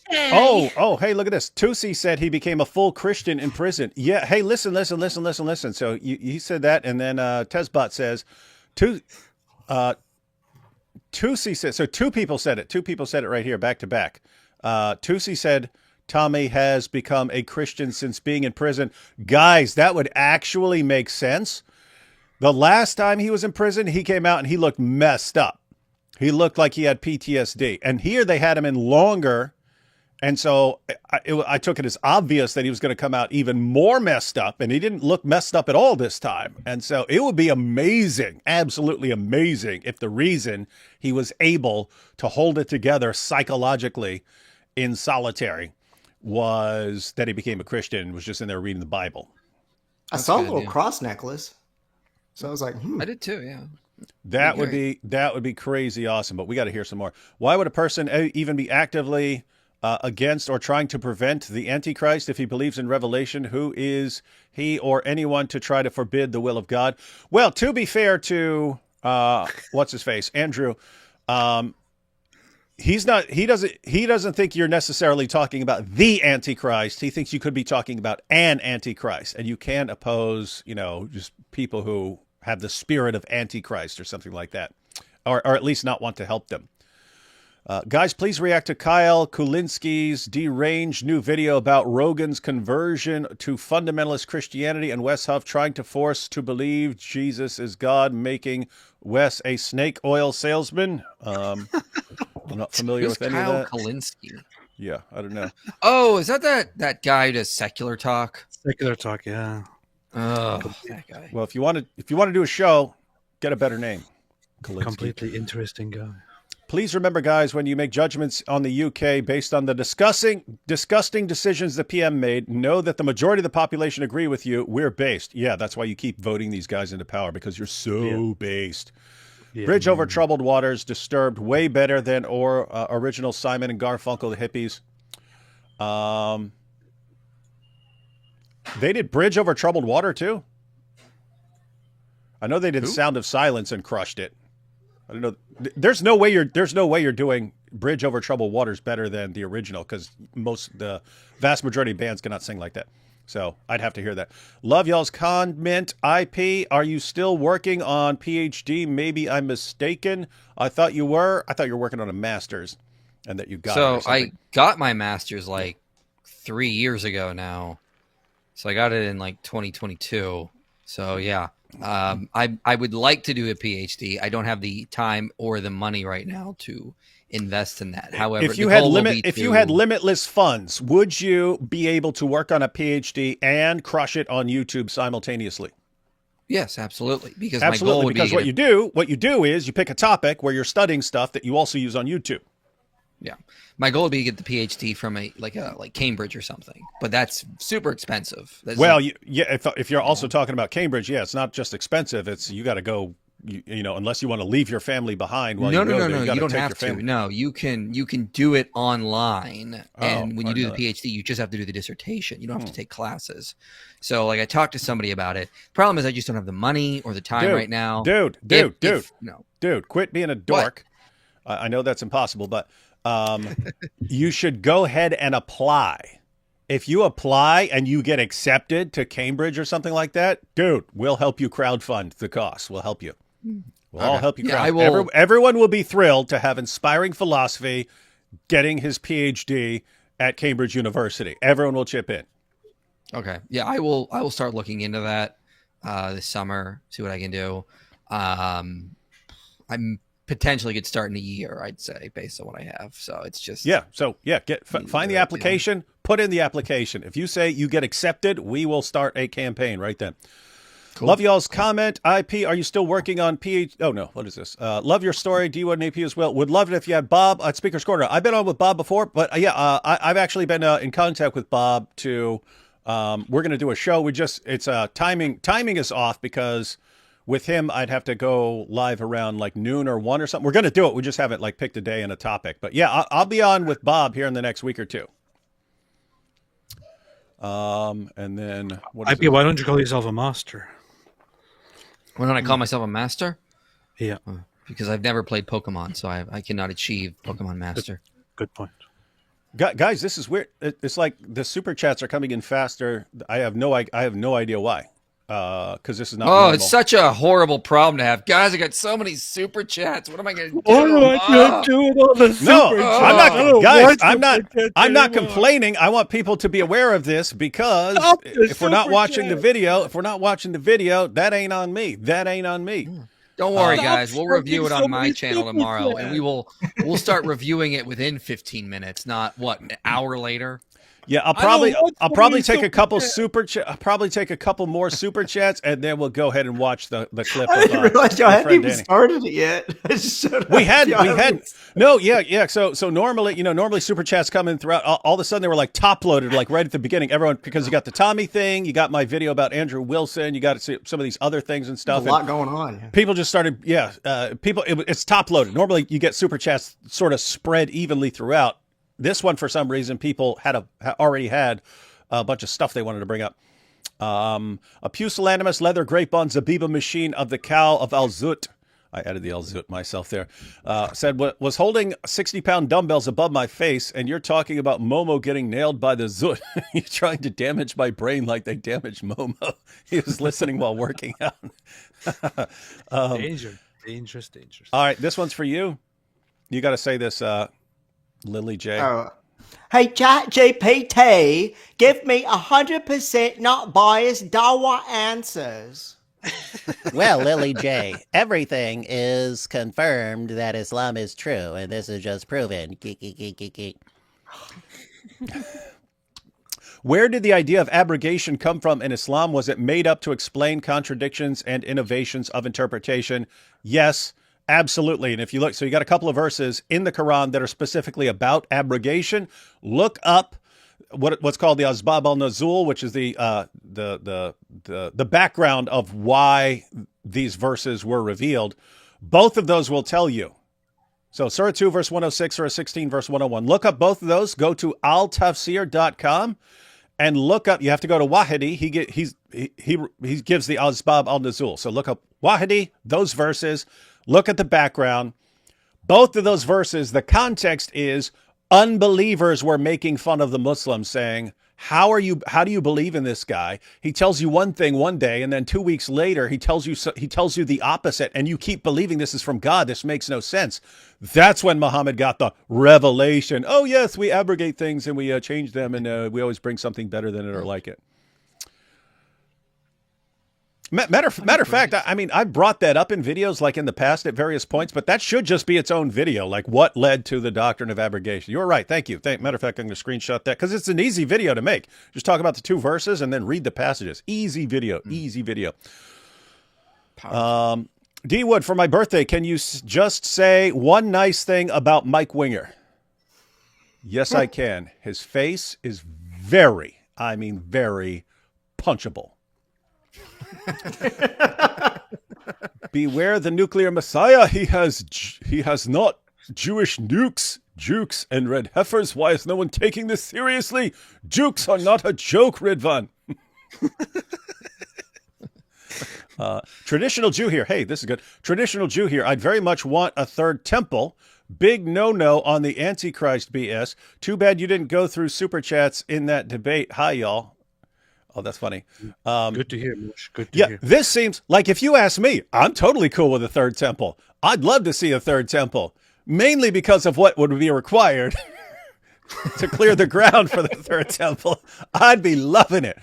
Oh, hey, look at this. Tusi said he became a full Christian in prison. Yeah, hey, listen. So he said that, and then Tesbot says, Tusi said, so two people said it. Two people said it right here, back to back. Tusi said, Tommy has become a Christian since being in prison. Guys, that would actually make sense. The last time he was in prison, he came out and he looked messed up. He looked like he had PTSD. And here they had him in longer. And so I took it as obvious that he was going to come out even more messed up. And he didn't look messed up at all this time. And so it would be amazing, absolutely amazing, if the reason he was able to hold it together psychologically in solitary was that he became a Christian and was just in there reading the Bible. I saw a little cross necklace. So I was like, I did too, yeah. That would be crazy awesome, but we got to hear some more. Why would a person even be actively against or trying to prevent the Antichrist if he believes in revelation? Who is he or anyone to try to forbid the will of God? Well, to be fair to what's his face, Andrew, he doesn't think you're necessarily talking about the Antichrist. He thinks you could be talking about an Antichrist, and you can't oppose, just people who have the spirit of Antichrist or something like that, or at least not want to help them. Guys, please react to Kyle Kulinski's deranged new video about Rogan's conversion to fundamentalist Christianity and Wes Huff trying to force to believe Jesus is God, making Wes a snake oil salesman. I'm not familiar with any Kyle of that. Kulinski? Yeah, I don't know. Oh, is that guy who does secular talk? Secular talk, yeah. Oh, that guy. Well, if you want to do a show, get a better name. Kulinski. Completely interesting guy. Please remember, guys, when you make judgments on the UK based on the disgusting decisions the PM made, know that the majority of the population agree with you. We're based. Yeah, that's why you keep voting these guys into power, because you're so based. Yeah. Bridge over troubled waters, Disturbed, way better than original Simon and Garfunkel, the hippies. They did Bridge Over Troubled Water too. I know they did Sound of Silence and crushed it. I don't know. There's no way you're doing Bridge Over Troubled Waters better than the original, because the vast majority of bands cannot sing like that. So I'd have to hear that. Love y'all's comment. IP, are you still working on PhD? Maybe I'm mistaken. I thought you were. I thought you were working on a master's, and that you got. So I got my master's like 3 years ago now. So I got it in like 2022. So yeah. I would like to do a PhD. I don't have the time or the money right now to invest in that. However, if you had limitless funds, would you be able to work on a PhD and crush it on YouTube simultaneously? Yes, absolutely. Because my goal would be what you do is you pick a topic where you're studying stuff that you also use on YouTube. Yeah, my goal would be to get the PhD from like Cambridge or something, but that's super expensive. If you're also talking about Cambridge, it's not just expensive. It's you got to go. Unless you want to leave your family behind. No, you don't have to. No, you can do it online, and when you do the PhD, you just have to do the dissertation. You don't have to take classes. So, I talked to somebody about it. Problem is, I just don't have the money or the time right now. Dude, quit being a dork. I know that's impossible, but. You should go ahead and apply. If you apply and you get accepted to Cambridge or something like that, dude, we'll help you crowdfund the cost. We'll help you. We'll all help you. Everyone will be thrilled to have Inspiring Philosophy getting his PhD at Cambridge University. Everyone will chip in. Okay. Yeah, I will start looking into that this summer, see what I can do. I'm potentially could start in a year, I'd say, based on what I have. So it's just find the application, put in the application. If you say you get accepted, we will start a campaign right then. Cool. Love y'all's comment. IP, are you still working on PhD? Oh no, what is this? Love your story. D1 and AP as well. Would love it if you had Bob at Speaker's Corner. I've been on with Bob before, but I've actually been in contact with Bob to. We're going to do a show. Timing is off because With him, I'd have to go live around like noon or 1 or something. We're going to do it. We just haven't like picked a day and a topic. But yeah, I'll be on with Bob here in the next week or two. And then why don't you call yourself a master? Why don't I call myself a master? Yeah. Because I've never played Pokemon, so I cannot achieve Pokemon Master. Good point. Guys, this is weird. It's like the super chats are coming in faster. I have no idea why. Because this is not. Normal. It's such a horrible problem to have, guys. I got so many super chats. What am I going to do? What am I going to do with all the super chats? I'm not, guys. I'm not complaining. I want people to be aware of this because if we're not watching the video, that ain't on me. That ain't on me. Don't worry, guys. We'll review it on my channel tomorrow, and we'll start reviewing it within 15 minutes, not an hour later. Yeah, I'll probably take a couple I'll probably take a couple more super chats, and then we'll go ahead and watch the clip. I didn't realize y'all hadn't even started it yet. We had. No, yeah. So normally super chats come in throughout. All of a sudden they were like top loaded, like right at the beginning. Everyone, because you got the Tommy thing, you got my video about Andrew Wilson, you got some of these other things and stuff. There's a lot going on. People just started. It's top loaded. Normally you get super chats sort of spread evenly throughout. This one, for some reason, people already had a bunch of stuff they wanted to bring up. A pusillanimous leather grape on Zabiba machine of the cow of Al-Zut. I added the Al-Zut myself there. Said, was holding 60-pound dumbbells above my face, and you're talking about Momo getting nailed by the Zut. You're trying to damage my brain like they damaged Momo. He was listening while working out. Dangerous. All right, this one's for you. You got to say this, Lily J. Hey, ChatGPT, give me 100% not biased Dawa answers. Well, Lily J, everything is confirmed that Islam is true, and this is just proven. Where did the idea of abrogation come from in Islam? Was it made up to explain contradictions and innovations of interpretation? Yes. Absolutely. And if you look, so you got a couple of verses in the Quran that are specifically about abrogation. Look up what's called the Asbab al-Nuzul, which is the background of why these verses were revealed. Both of those will tell you. So Surah 2, verse 106, Surah 16, verse 101. Look up both of those. Go to altafsir.com and look up. You have to go to Wahidi. He gives the Asbab al-Nuzul. So look up Wahidi, those verses. Look at the background. Both of those verses, the context is unbelievers were making fun of the Muslims, saying, how do you believe in this guy? He tells you one thing one day, and then 2 weeks later, he tells you the opposite, and you keep believing this is from God. This makes no sense. That's when Muhammad got the revelation. Oh, yes, we abrogate things, and we change them, and we always bring something better than it or like it. Matter of fact, I mean, I've brought that up in videos like in the past at various points, but that should just be its own video, like what led to the doctrine of abrogation. You're right. Thank you. Matter of fact, I'm going to screenshot that because it's an easy video to make. Just talk about the two verses and then read the passages. Easy video. Easy video. D Wood, for my birthday, can you just say one nice thing about Mike Winger? Yes, I can. His face is very punchable. Beware the nuclear messiah. He has not Jewish nukes, jukes, and red heifers. Why is no one taking this seriously? Jukes are not a joke, Ridvan. Traditional Jew here. Hey, this is good. Traditional Jew here. I'd very much want a third temple. Big no-no on the Antichrist BS. Too bad you didn't go through super chats in that debate. Hi, y'all. Oh, that's funny. Good to hear, Moosh. Good to hear. This seems like, if you ask me, I'm totally cool with a third temple. I'd love to see a third temple, mainly because of what would be required to clear the ground for the third temple. I'd be loving it.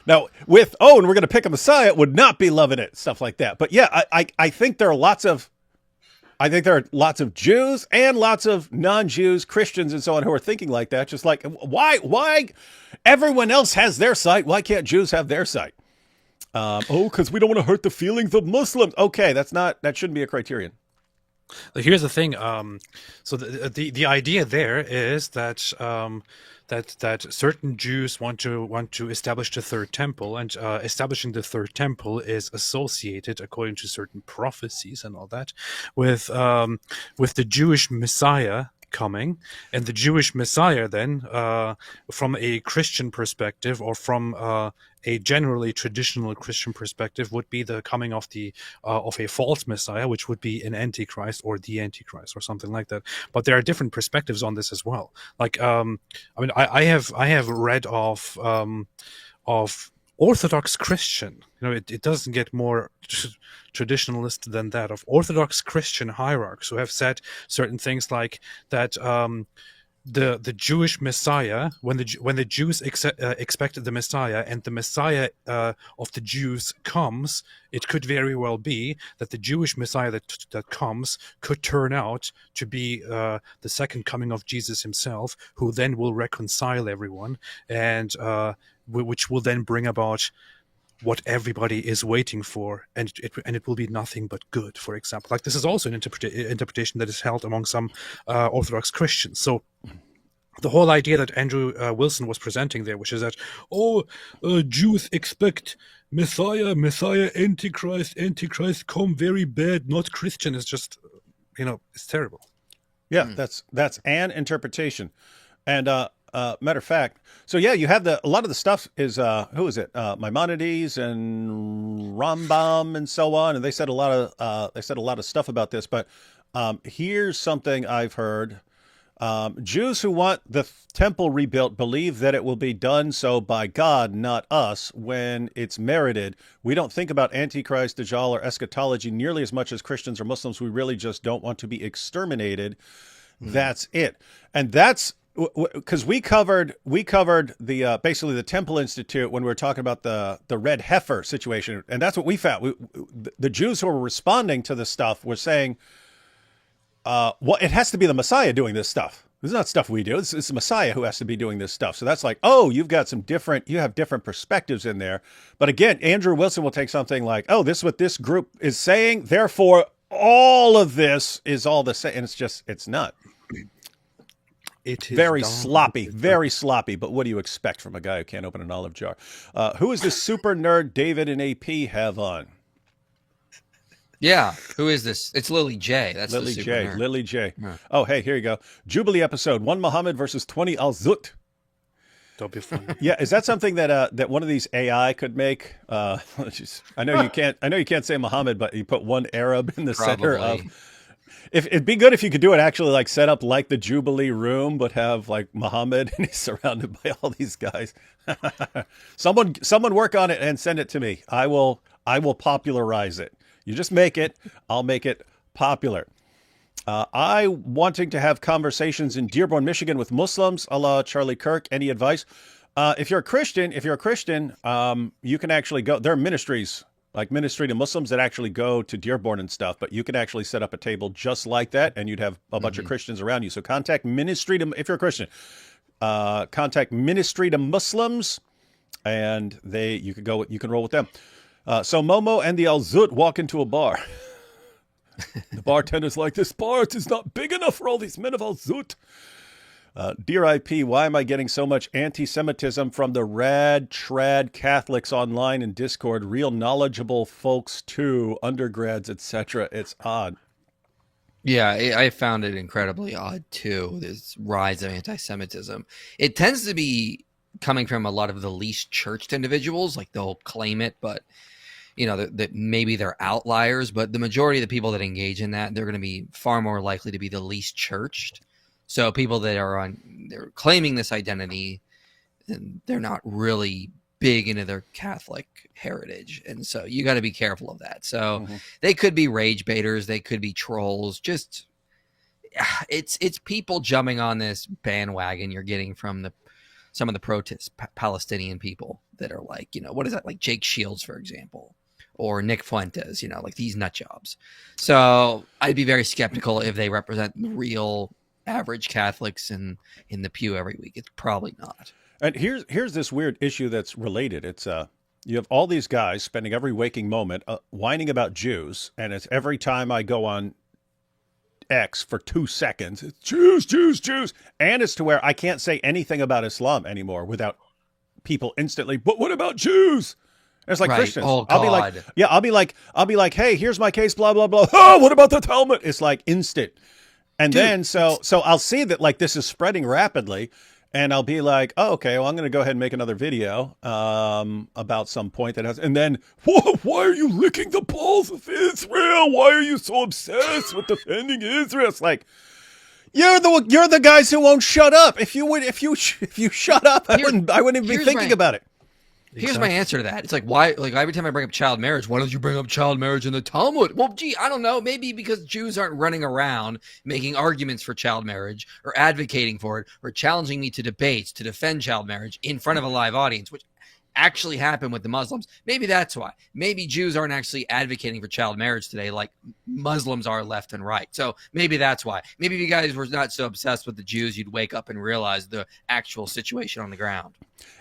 Now, with, and we're going to pick a Messiah, would not be loving it, stuff like that. But yeah, I think there are lots of Jews and lots of non-Jews, Christians, and so on who are thinking like that. Just like, why everyone else has their site? Why can't Jews have their site? Because we don't want to hurt the feelings of Muslims. Okay, that shouldn't be a criterion. Here's the thing. So the idea there is that that certain Jews want to establish the third temple, and establishing the third temple is associated, according to certain prophecies and all that, with the Jewish Messiah coming. And the Jewish Messiah then, from a Christian perspective, or from a generally traditional Christian perspective, would be the coming of a false Messiah, which would be an Antichrist or the Antichrist or something like that. But there are different perspectives on this as well. Like, I mean, I have read of Orthodox Christian. It doesn't get more traditionalist than that, of Orthodox Christian hierarchs who have said certain things like that. The Jewish Messiah, when the Jews expected the Messiah, and the Messiah of the Jews comes, it could very well be that the Jewish Messiah that comes could turn out to be the second coming of Jesus himself, who then will reconcile everyone, and which will then bring about what everybody is waiting for, and it will be nothing but good. For example, like, this is also an interpretation that is held among some Orthodox Christians. So the whole idea that Andrew Wilson was presenting there, which is that Jews expect Messiah, Antichrist come very bad, not Christian, is just it's terrible. Yeah, that's an interpretation. And matter of fact, so yeah, you have a lot of the stuff is who is it? Maimonides and Rambam and so on, and they said a lot of stuff about this. But here's something I've heard. Jews who want the temple rebuilt believe that it will be done so by God, not us, when it's merited. We don't think about Antichrist, Dajjal, or eschatology nearly as much as Christians or Muslims. We really just don't want to be exterminated. That's it. And that's because we covered the basically the Temple Institute when we were talking about the red heifer situation. And that's what we found. The Jews who were responding to this stuff were saying, well, it has to be the Messiah doing this stuff. This is not stuff we do. It's the Messiah who has to be doing this stuff. So that's like, oh, you have different perspectives in there. But again, Andrew Wilson will take something like, oh, this is what this group is saying, therefore all of this is all the same. And it's not. It is very sloppy. But what do you expect from a guy who can't open an olive jar? Who is this super nerd David and AP have on? Yeah, who is this? It's Lily J. That's Lily the super J. nerd. Lily J. Yeah. Oh, hey, here you go. Jubilee episode 1 Muhammad versus 20 Al Zut. Don't be funny. Yeah, is that something that one of these AI could make? I know you can't say Muhammad, but you put one Arab in the center of. If it'd be good if you could do it actually like set up like the Jubilee room, but have like Muhammad and he's surrounded by all these guys. Someone work on it and send it to me. I will popularize it. You just make it. I'll make it popular. I wanting to have conversations in Dearborn, Michigan with Muslims, a la Charlie Kirk. Any advice? If you're a Christian, you can actually go. There are ministries like Ministry to Muslims that actually go to Dearborn and stuff, but you could actually set up a table just like that, and you'd have a bunch of Christians around you. So contact Ministry to, if you're a Christian, contact Ministry to Muslims, and you can roll with them. So Momo and the Al Zut walk into a bar. The bartender's like, this bar is not big enough for all these men of Al Zut. Dear IP, why am I getting so much anti-Semitism from the rad trad Catholics online and Discord? Real knowledgeable folks too, undergrads, etc. It's odd. Yeah, I found it incredibly odd too, this rise of anti-Semitism. It tends to be coming from a lot of the least churched individuals. Like, they'll claim it, but that maybe they're outliers, but the majority of the people that engage in that, they're going to be far more likely to be the least churched. So people that they're claiming this identity, and they're not really big into their Catholic heritage. And so you got to be careful of that. So they could be rage baiters. They could be trolls. Just it's people jumping on this bandwagon you're getting from some of the protest Palestinian people that are like, what is that? Like Jake Shields, for example, or Nick Fuentes, like these nut jobs. So I'd be very skeptical if they represent the real average Catholics in the pew every week. It's probably not. And here's this weird issue that's related. It's you have all these guys spending every waking moment whining about Jews, and it's every time I go on X for 2 seconds. It's Jews, Jews, Jews. And it's to where I can't say anything about Islam anymore without people instantly, but what about Jews? And it's like Christians. Oh, I'll be like, yeah, I'll be like, hey, here's my case, blah, blah, blah. Oh, what about the Talmud? It's like instant. And then, so I'll see that like this is spreading rapidly. And I'll be like, oh, okay, well, I'm going to go ahead and make another video about some point that has, and then, why are you licking the balls of Israel? Why are you so obsessed with defending Israel? It's like, you're the guys who won't shut up. If you shut up, I wouldn't even be thinking about it. Here's my answer to that. It's like, why, like every time I bring up child marriage, why don't you bring up child marriage in the Talmud? Well, gee, I don't know. Maybe because Jews aren't running around making arguments for child marriage or advocating for it or challenging me to debates to defend child marriage in front of a live audience, which actually happened with the Muslims. Maybe that's why. Maybe Jews aren't actually advocating for child marriage today like Muslims are left and right. So maybe that's why. Maybe if you guys were not so obsessed with the Jews, you'd wake up and realize the actual situation on the ground.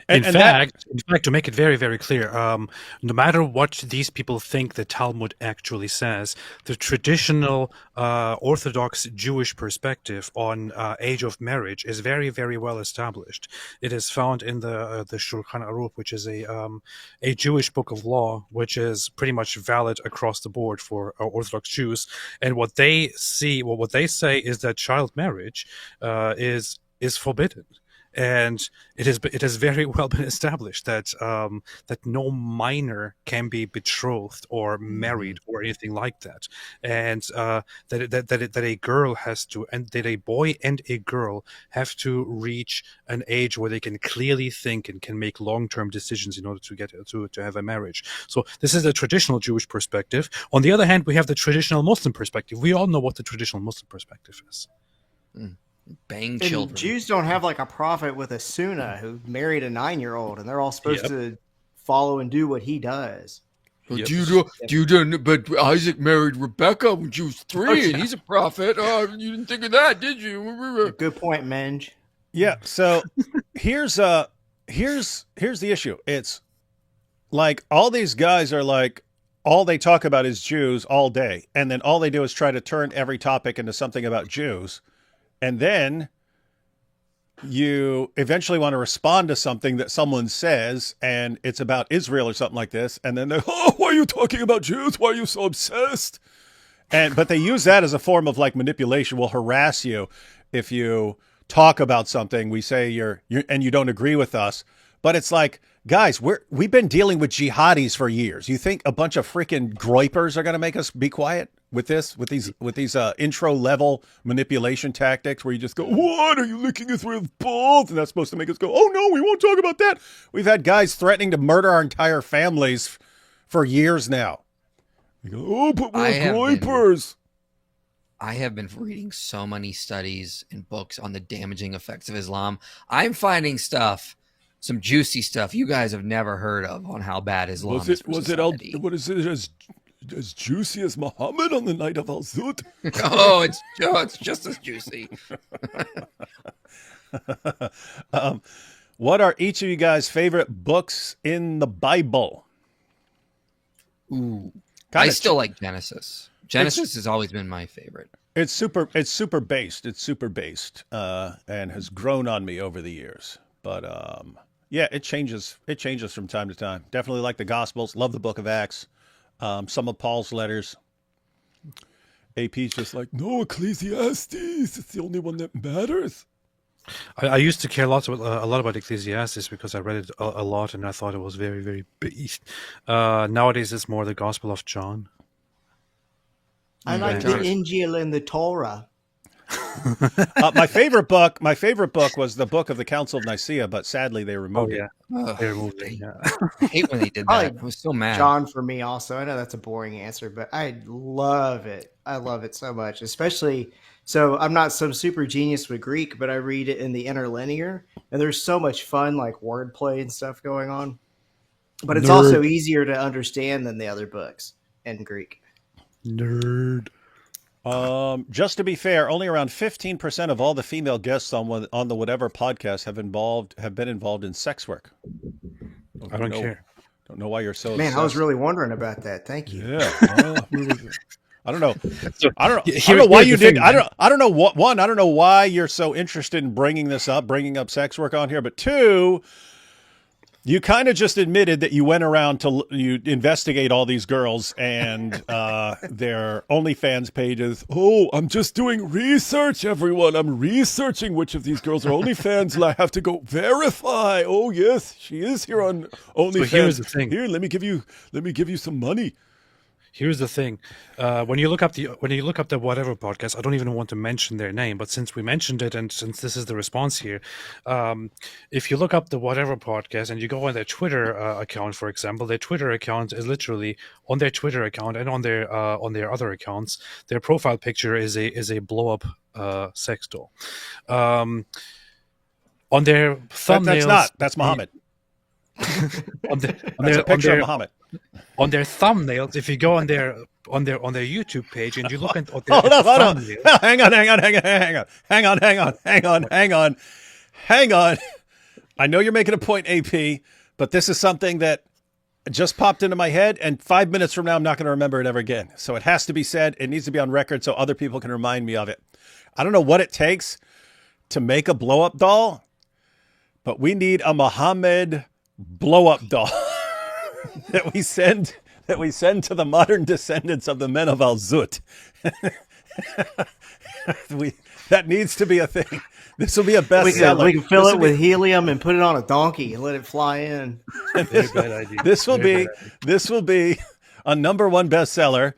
In fact, to make it very, very clear, no matter what these people think the Talmud actually says, the traditional Orthodox Jewish perspective on age of marriage is very, very well established. It is found in the Shulchan Aruch, which is a Jewish book of law, which is pretty much valid across the board for Orthodox Jews. And what they say is that child marriage is forbidden. And it has very well been established that that no minor can be betrothed or married or anything like that, and that a girl has to, and that a boy and a girl have to reach an age where they can clearly think and can make long-term decisions in order to get to have a marriage. So this is the traditional Jewish perspective. On the other hand, we have the traditional Muslim perspective. We all know what the traditional Muslim perspective is. Bang children. And Jews don't have like a prophet with a sunnah who married a 9-year-old, and they're all supposed to follow and do what he does. But Isaac married Rebecca when she was 3, and he's a prophet. Oh, you didn't think of that, did you? Good point, Menge. Yeah. So here's the issue. It's like all these guys are like, all they talk about is Jews all day, and then all they do is try to turn every topic into something about Jews. And then you eventually want to respond to something that someone says, and it's about Israel or something like this. And then they're, oh, why are you talking about Jews? Why are you so obsessed? But they use that as a form of like manipulation. We'll harass you if you talk about something. We say you're and you don't agree with us. But it's like, guys, we've been dealing with jihadis for years. You think a bunch of freaking groypers are going to make us be quiet with these intro level manipulation tactics where you just go, what are you licking Israel's balls? And that's supposed to make us go, oh no, we won't talk about that. We've had guys threatening to murder our entire families for years now. You go, oh, but we're groypers. I have been reading so many studies and books on the damaging effects of Islam. I'm finding some juicy stuff you guys have never heard of on how bad Islam is for society. What is it as juicy as Muhammad on the night of Al-Zut? Oh, it's just as juicy. What are each of you guys' favorite books in the Bible? Ooh, I still like Genesis. Genesis has always been my favorite. It's super based. It's super based, and has grown on me over the years. But yeah, it changes. It changes from time to time. Definitely like the Gospels. Love the Book of Acts. Some of Paul's letters. AP's just like, no, Ecclesiastes. It's the only one that matters. I used to care a lot about Ecclesiastes because I read it a lot and I thought it was very, very based. Nowadays, it's more the Gospel of John. I like the Injil and the Torah. My favorite book was the Book of the Council of Nicaea, but sadly they removed it. They removed it. Yeah. I hate when they did that. I was so mad. John for me also. I know that's a boring answer, but I love it. I love it so much, especially. So I'm not some super genius with Greek, but I read it in the interlinear, and there's so much fun, like wordplay and stuff going on. But it's also easier to understand than the other books in Greek. Nerd. Just to be fair, only around 15% of all the female guests on the whatever podcast have been involved in sex work. I don't care. Don't know why you're so Man, obsessed. I was really wondering about that. Thank you. Yeah. I don't know. So, I don't know. here- I don't know why here's you the did. thing, I man. don't know one. I don't know why you're so interested in bringing up sex work on here. But two, you kind of just admitted that you went around you investigate all these girls and their OnlyFans pages. Oh, I'm just doing research, everyone. I'm researching which of these girls are OnlyFans, and I have to go verify. Oh yes, she is here on OnlyFans. here's the thing. Here, let me give you some money. Here's the thing: when you look up the Whatever podcast, I don't even want to mention their name, but since we mentioned it, and since this is the response here, if you look up the Whatever podcast and you go on their Twitter account, for example, their Twitter account is literally on their Twitter account and on their other accounts. Their profile picture is a blow up sex doll. On their thumbnails, That's Muhammad. on That's a picture of Muhammad. On their thumbnails, if you go on their YouTube page and you look at their Hold on. thumbnails, Hang on. I know you're making a point, AP, but this is something that just popped into my head, and 5 minutes from now, I'm not going to remember it ever again. So it has to be said. It needs to be on record so other people can remind me of it. I don't know what it takes to make a blow-up doll, but we need a Muhammad blow-up doll that we send to the modern descendants of the men of Al-Zut. That needs to be a thing. This will be a bestseller. We can fill it with helium and put it on a donkey and let it fly in. very bad idea. This will be a #1 bestseller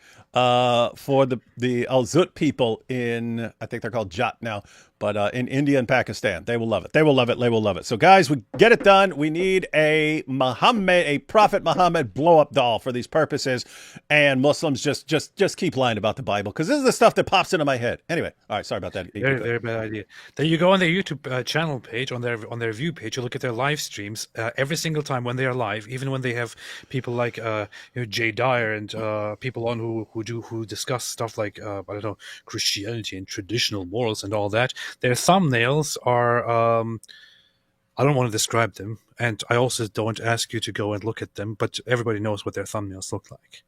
for the Al-Zut people in, I think they're called Jat now, but in India and Pakistan. They will love it. They will love it. They will love it. So guys, we get it done. We need a Prophet Muhammad blow-up doll for these purposes. And Muslims just keep lying about the Bible, because this is the stuff that pops into my head. Anyway, all right, sorry about that. Very, very bad idea. Then you go on their YouTube channel page, on their view page. You look at their live streams every single time when they are live, even when they have people like Jay Dyer and people on who discuss stuff like I don't know, Christianity and traditional morals and all that. Their thumbnails are I don't want to describe them, and I also don't ask you to go and look at them, but everybody knows what their thumbnails look like.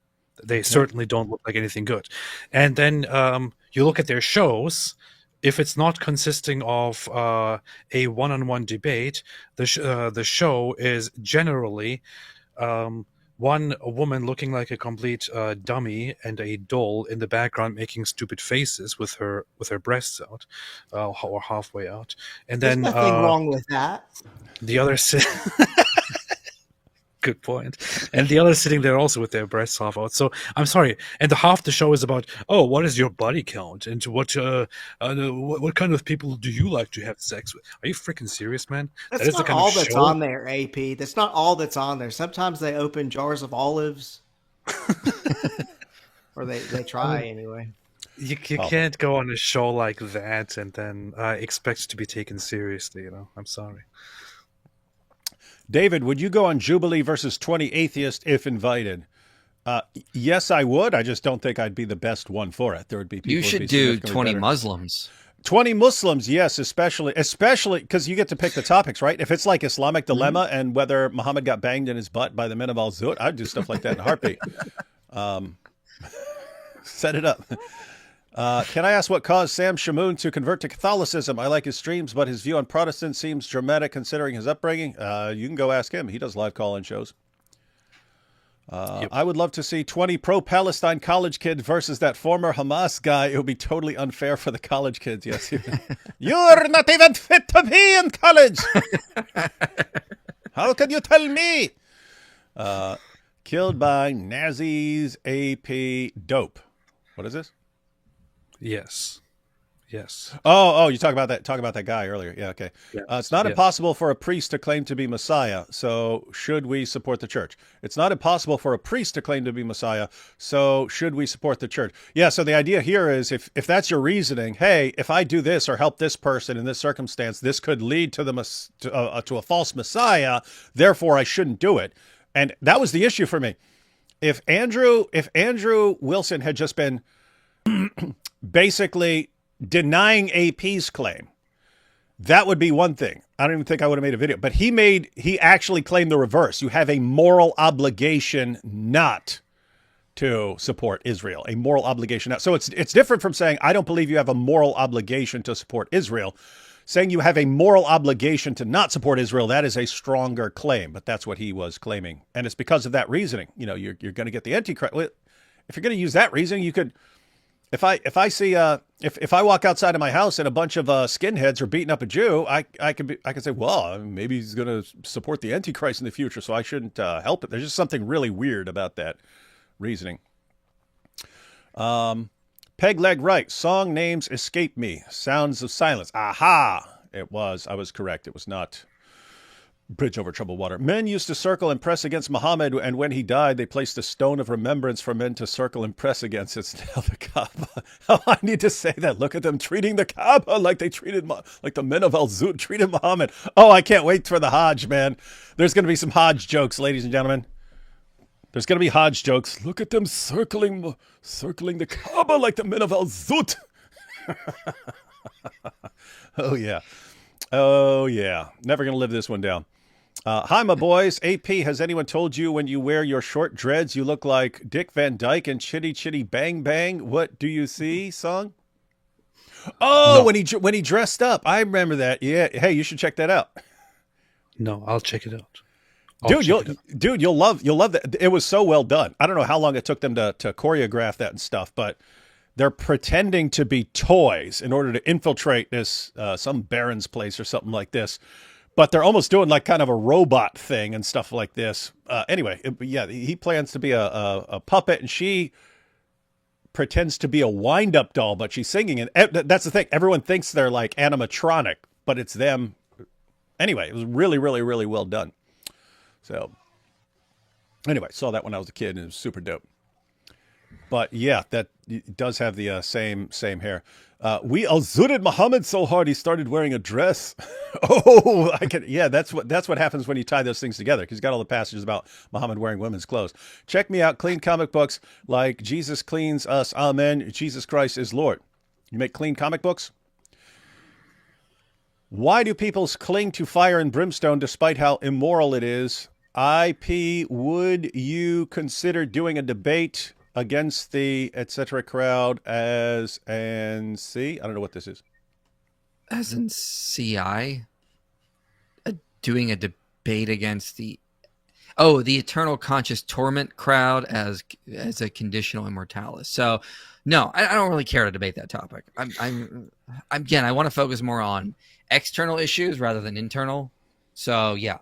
They certainly don't look like anything good. And then you look at their shows. If it's not consisting of a one-on-one debate, the show is generally one woman looking like a complete dummy and a doll in the background making stupid faces with her breasts out or halfway out. And There's then nothing wrong with that. the other good point. And the other sitting there also with their breasts half out. So I'm sorry. And half the show is about, oh, what is your body count? And what kind of people do you like to have sex with? Are you freaking serious, man? That's that is not the kind all of that's show. on there, AP. That's not all that's on there. Sometimes they open jars of olives. Or they try anyway. You can't go on a show like that and then expect to be taken seriously, I'm sorry. David, would you go on Jubilee versus 20 Atheist if invited? Yes, I would. I just don't think I'd be the best one for it. There would be people. You should do 20 Muslims. 20 Muslims, yes, especially because you get to pick the topics, right? If it's like Islamic dilemma and whether Muhammad got banged in his butt by the men of Al-Zut, I'd do stuff like that in a heartbeat. Set it up. Can I ask what caused Sam Shamoon to convert to Catholicism? I like his streams, but his view on Protestant seems dramatic considering his upbringing. You can go ask him. He does live call-in shows. I would love to see 20 pro-Palestine college kids versus that former Hamas guy. It would be totally unfair for the college kids. Yes. You're not even fit to be in college. How can you tell me? Killed by Nazis, AP, dope. What is this? Yes. Oh, you talk about that guy earlier. Yeah, okay. Yeah. It's not impossible for a priest to claim to be Messiah, so should we support the church? It's not impossible for a priest to claim to be Messiah, so should we support the church? Yeah, so the idea here is if that's your reasoning, hey, if I do this or help this person in this circumstance, this could lead to to a false Messiah, therefore I shouldn't do it. And that was the issue for me. If Andrew Wilson had just been basically denying AP's claim, that would be one thing. I don't even think I would have made a video, but he actually claimed the reverse. You have a moral obligation not to support Israel, a moral obligation. So it's different from saying, I don't believe you have a moral obligation to support Israel. Saying you have a moral obligation to not support Israel, that is a stronger claim, but that's what he was claiming. And it's because of that reasoning. You know, you're going to get the Antichrist. If you're going to use that reasoning, you could, if I see, if I walk outside of my house and a bunch of skinheads are beating up a Jew, I can say, well, maybe he's going to support the Antichrist in the future, so I shouldn't help it. There's just something really weird about that reasoning. Peg leg right. Song names escape me. Sounds of silence. Aha! It was. I was correct. It was not Bridge Over Troubled Water. Men used to circle and press against Muhammad, and when he died, they placed a stone of remembrance for men to circle and press against. It's now the Kaaba. Oh, I need to say that. Look at them treating the Kaaba like they treated, like the men of Al-Zut treated Muhammad. Oh, I can't wait for the Hajj, man. There's going to be some Hajj jokes, ladies and gentlemen. There's going to be Hajj jokes. Look at them circling the Kaaba like the men of Al-Zut. Oh, yeah. Oh, yeah. Never going to live this one down. Hi, my boys. AP, has anyone told you when you wear your short dreads, you look like Dick Van Dyke and Chitty Chitty Bang Bang? What do you see, song? Oh, no. when he dressed up. I remember that. Yeah. Hey, you should check that out. No, I'll check it out. You'll love that. It was so well done. I don't know how long it took them to choreograph that and stuff, but they're pretending to be toys in order to infiltrate this some baron's place or something like this. But they're almost doing like kind of a robot thing and stuff like this. Anyway, he plans to be a puppet, and she pretends to be a wind-up doll, but she's singing. And that's the thing. Everyone thinks they're like animatronic, but it's them. Anyway, it was really, really, really well done. So, anyway, saw that when I was a kid, and it was super dope. But yeah, that does have the same hair. We al-zutted Muhammad so hard he started wearing a dress. Oh, that's what happens when you tie those things together, because he's got all the passages about Muhammad wearing women's clothes. Check me out, clean comic books like Jesus cleans us, amen, Jesus Christ is Lord. You make clean comic books? Why do people cling to fire and brimstone despite how immoral it is? IP, would you consider doing a debate against the etc. crowd as and C? I don't know what this is. As in CI? Doing a debate against the eternal conscious torment crowd as a conditional immortalis. So, no, I don't really care to debate that topic. Again, I want to focus more on external issues rather than internal. So yeah,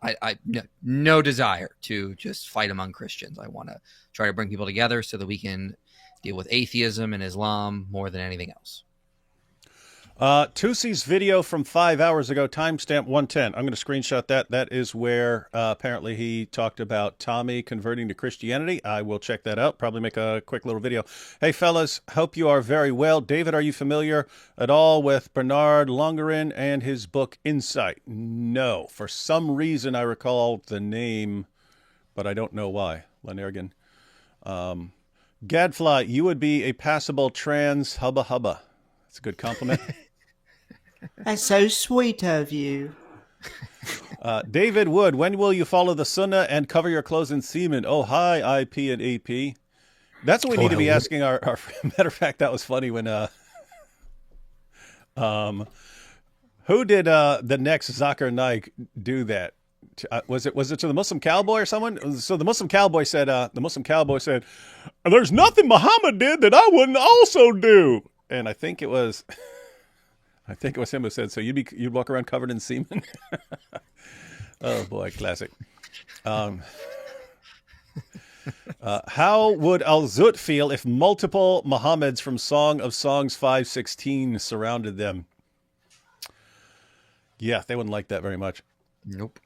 no desire to just fight among Christians. I want to try to bring people together so that we can deal with atheism and Islam more than anything else. Tusi's video from 5 hours ago, timestamp 110. I'm going to screenshot that. That is where apparently he talked about Tommy converting to Christianity. I will check that out. Probably make a quick little video. Hey, fellas, hope you are very well. David, are you familiar at all with Bernard Longerin and his book Insight? No. For some reason, I recall the name, but I don't know why. Lonergan. Gadfly, you would be a passable trans hubba hubba. That's a good compliment. That's so sweet of you. David Wood, when will you follow the Sunnah and cover your clothes in semen? Oh, hi, IP and AP. That's what we need to be asking our matter of fact, that was funny when who did the next Zakir Naik do that? Was it to the Muslim cowboy or someone? So the Muslim cowboy said, there's nothing Muhammad did that I wouldn't also do. And I think it was him who said, so you'd walk around covered in semen? Oh boy, classic. How would Al-Zut feel if multiple Muhammads from Song of Songs 5:16 surrounded them? Yeah, they wouldn't like that very much. Nope.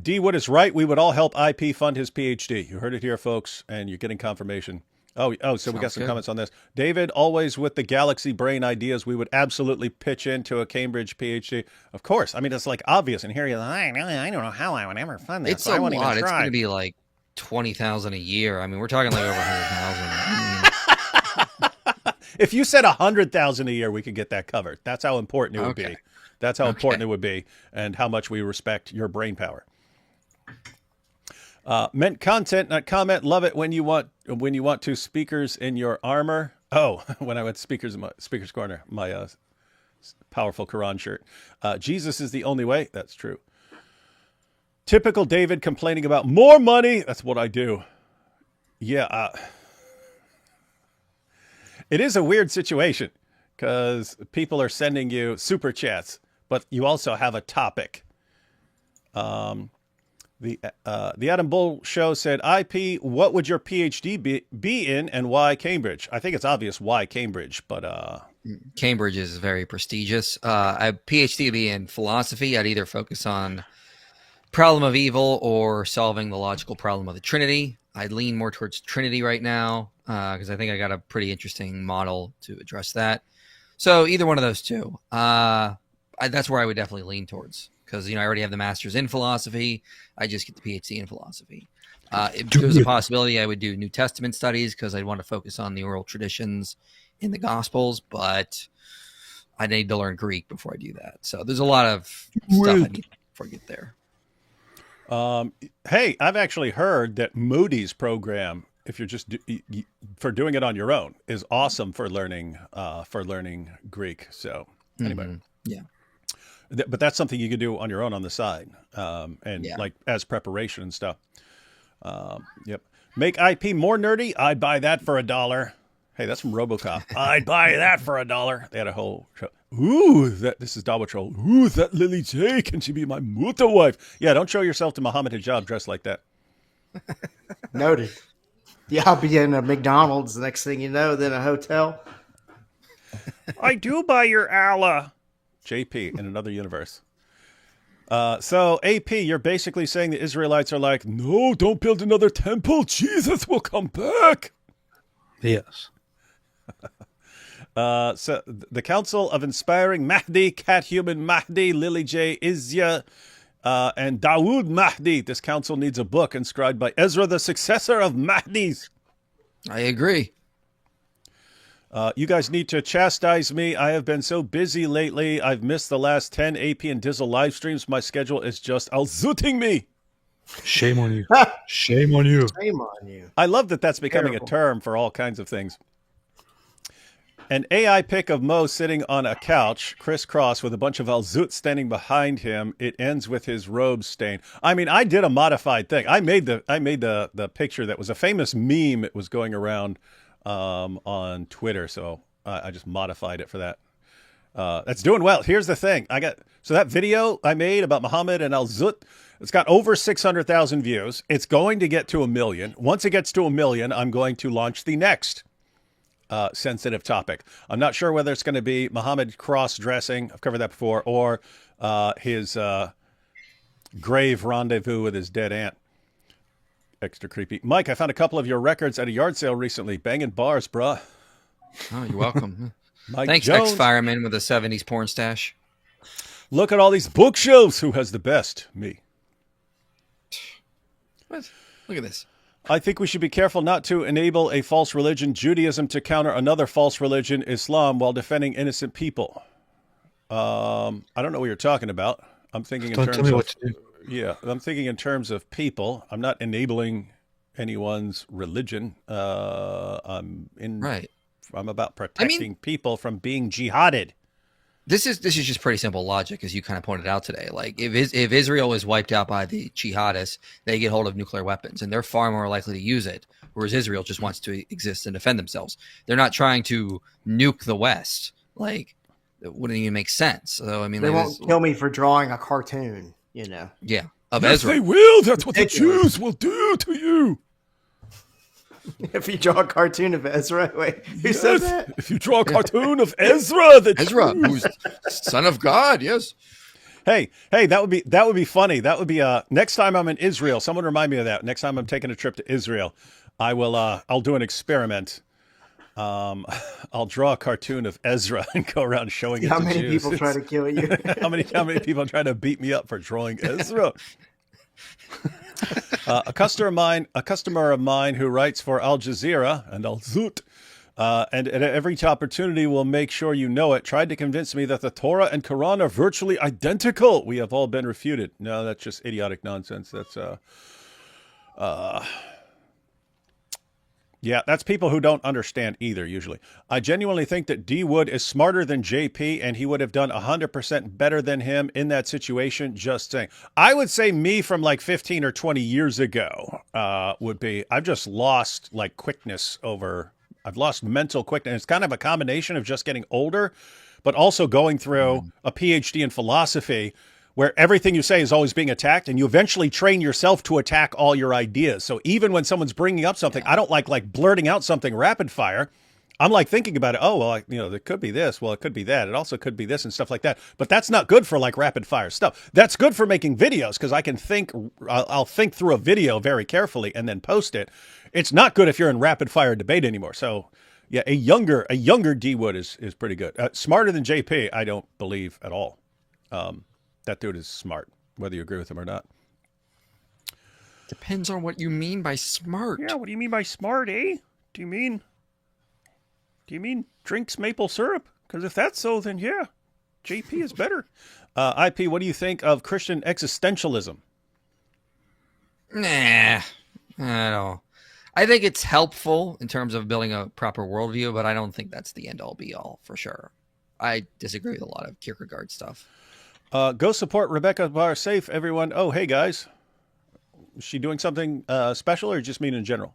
D Wood is right. We would all help IP fund his PhD. You heard it here, folks, and you're getting confirmation. So we got some comments on this. David, always with the galaxy brain ideas, we would absolutely pitch into a Cambridge PhD. Of course. I mean, it's like obvious. And here you're like, I don't know how I would ever fund this. It's a lot. It's going to be like 20,000 a year. I mean, we're talking like over 100,000. If you said 100,000 a year, we could get that covered. That's how important it would be. That's how important it would be, and how much we respect your brain power. Meant content, not comment. Love it when you want to. Speakers in your armor. Oh, when I went speakers in my speakers corner, my powerful Quran shirt. Jesus is the only way. That's true. Typical David complaining about more money. That's what I do. Yeah. It is a weird situation because people are sending you super chats, but you also have a topic. The Adam Bull Show said, IP, what would your PhD be in and why Cambridge? I think it's obvious why Cambridge, but... Cambridge is very prestigious. A PhD would be in philosophy. I'd either focus on problem of evil or solving the logical problem of the Trinity. I'd lean more towards Trinity right now because I think I got a pretty interesting model to address that. So either one of those two. That's where I would definitely lean towards. Because, I already have the master's in philosophy. I just get the PhD in philosophy. If there's a possibility, I would do New Testament studies because I'd want to focus on the oral traditions in the Gospels. But I need to learn Greek before I do that. So there's a lot of stuff I need before I get there. Hey, I've actually heard that Moody's program, if you're just for doing it on your own, is awesome for learning Greek. So anyway, yeah. But that's something you could do on your own on the side, and like as preparation and stuff. Yep. Make IP more nerdy. I'd buy that for $1. Hey, that's from RoboCop. I'd buy that for $1. They had a whole show. Ooh, this is Dawa Troll. Ooh, that Lily J. Can she be my muta wife? Yeah, don't show yourself to Muhammad Hijab dressed like that. Noted. Yeah, I'll be in a McDonald's the next thing you know, then a hotel. I do buy your Allah. JP in another universe. So AP, you're basically saying the Israelites are like, no, don't build another temple. Jesus will come back. Yes. So the Council of Inspiring Mahdi, Cathuman Mahdi, Lily J. Izya, and Dawood Mahdi. This council needs a book inscribed by Ezra, the successor of Mahdi's. I agree. You guys need to chastise me. I have been so busy lately. I've missed the last 10 AP and Dizzle live streams. My schedule is just al-zooting me. Shame on you. Shame on you. Shame on you. I love that that's becoming a term for all kinds of things. An AI pic of Mo sitting on a couch, crisscross, with a bunch of al-zoot standing behind him. It ends with his robe stain. I mean, I did a modified thing. I made the picture that was a famous meme. It was going around on Twitter, so I just modified it for that. That's doing well. Here's the thing. So that video I made about Muhammad and al-Zut, it's got over 600,000 views. It's going to get to 1 million. Once it gets to 1 million, I'm going to launch the next sensitive topic. I'm not sure whether it's going to be Muhammad cross-dressing, I've covered that before, or his grave rendezvous with his dead aunt. Extra creepy. Mike, I found a couple of your records at a yard sale recently. Banging bars, bruh. Oh, you're welcome. Mike Thanks, Jones. ex-fireman with a 70s porn stash. Look at all these bookshelves. Who has the best? Me. What? Look at this. I think we should be careful not to enable a false religion, Judaism, to counter another false religion, Islam, while defending innocent people. I don't know what you're talking about. I'm thinking in terms of... Yeah, I'm thinking in terms of people. I'm not enabling anyone's religion. I'm about protecting people from being jihaded. This is just pretty simple logic, as you kind of pointed out today. Like, if Israel is wiped out by the jihadists, they get hold of nuclear weapons, and they're far more likely to use it, whereas Israel just wants to exist and defend themselves. They're not trying to nuke the West. Like, it wouldn't even make sense. So, I mean, they won't kill me for drawing a cartoon, you know. Yeah, of yes, Ezra. They will. That's what the Jews will do to you. If you draw a cartoon of Ezra, wait, who said that? If you draw a cartoon of Ezra, Ezra, who's son of God, yes. Hey, that would be funny. That would be next time I'm in Israel. Someone remind me of that. Next time I'm taking a trip to Israel, I'll do an experiment. I'll draw a cartoon of Ezra and go around showing it to Jews. How many people try to kill you? how many people try to beat me up for drawing Ezra? A customer of mine who writes for Al Jazeera and Al Zut, and at every opportunity will make sure you know it, tried to convince me that the Torah and Quran are virtually identical. We have all been refuted. No, that's just idiotic nonsense. That's Yeah, that's people who don't understand either, usually. I genuinely think that D. Wood is smarter than JP, and he would have done 100% better than him in that situation, just saying. I would say me from like 15 or 20 years ago would be, I've just lost like quickness over, I've lost mental quickness. It's kind of a combination of just getting older, but also going through a PhD in philosophy, where everything you say is always being attacked, and you eventually train yourself to attack all your ideas. So even when someone's bringing up something, I don't like blurting out something rapid fire. I'm like thinking about it. Oh, well, there could be this. Well, it could be that. It also could be this and stuff like that. But that's not good for like rapid fire stuff. That's good for making videos because I can think, I'll think through a video very carefully and then post it. It's not good if you're in rapid fire debate anymore. So yeah, a younger D. Wood is pretty good. Smarter than JP, I don't believe at all. That dude is smart, whether you agree with him or not. Depends on what you mean by smart. Yeah, what do you mean by smart, eh? Do you mean drinks maple syrup? Because if that's so, then yeah, JP is better. IP, what do you think of Christian existentialism? Nah, I don't. I think it's helpful in terms of building a proper worldview, but I don't think that's the end-all be-all for sure. I disagree with a lot of Kierkegaard stuff. Go support Rebecca Bar Safe, everyone. Oh, hey, guys. Is she doing something special or just mean in general?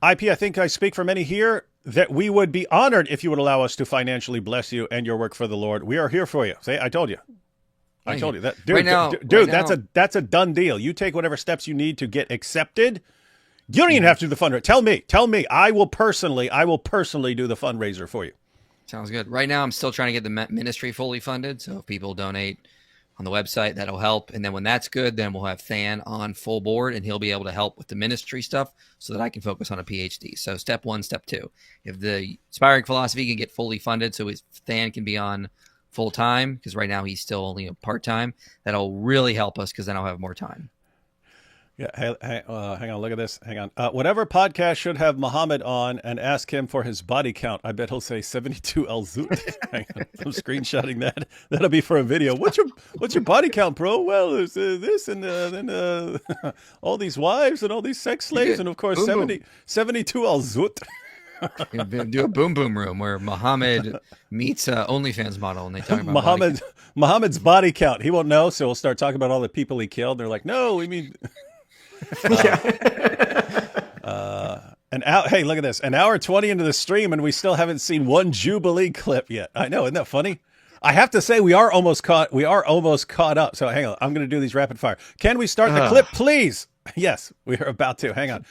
IP, I think I speak for many here that we would be honored if you would allow us to financially bless you and your work for the Lord. We are here for you. See, I told you. I told you that. Dude, that's a done deal. You take whatever steps you need to get accepted. You don't even have to do the fundraiser. Tell me. I will personally do the fundraiser for you. Sounds good. Right now, I'm still trying to get the ministry fully funded. So if people donate on the website, that'll help. And then when that's good, then we'll have Than on full board, and he'll be able to help with the ministry stuff so that I can focus on a PhD. So step 1, step 2. If the Inspiring Philosophy can get fully funded so Than can be on full time, because right now he's still only part-time, that'll really help us because then I'll have more time. Yeah, hang on, look at this. Hang on. Whatever podcast should have Muhammad on and ask him for his body count. I bet he'll say 72 al-Zut. Hang on, I'm screenshotting that. That'll be for a video. What's your body count, bro? Well, there's this and then all these wives and all these sex slaves and of course 72 al-Zut. Do a boom boom room where Muhammad meets OnlyFans model and they talk about Muhammad's body count. He won't know, so we'll start talking about all the people he killed. And they're like, no, we mean... Hey, look at this. An hour 20 into the stream and we still haven't seen one Jubilee clip yet. I know, isn't that funny? I have to say we are almost caught up. So hang on, I'm going to do these rapid fire. Can we start the clip, please? Yes, we are about to. Hang on.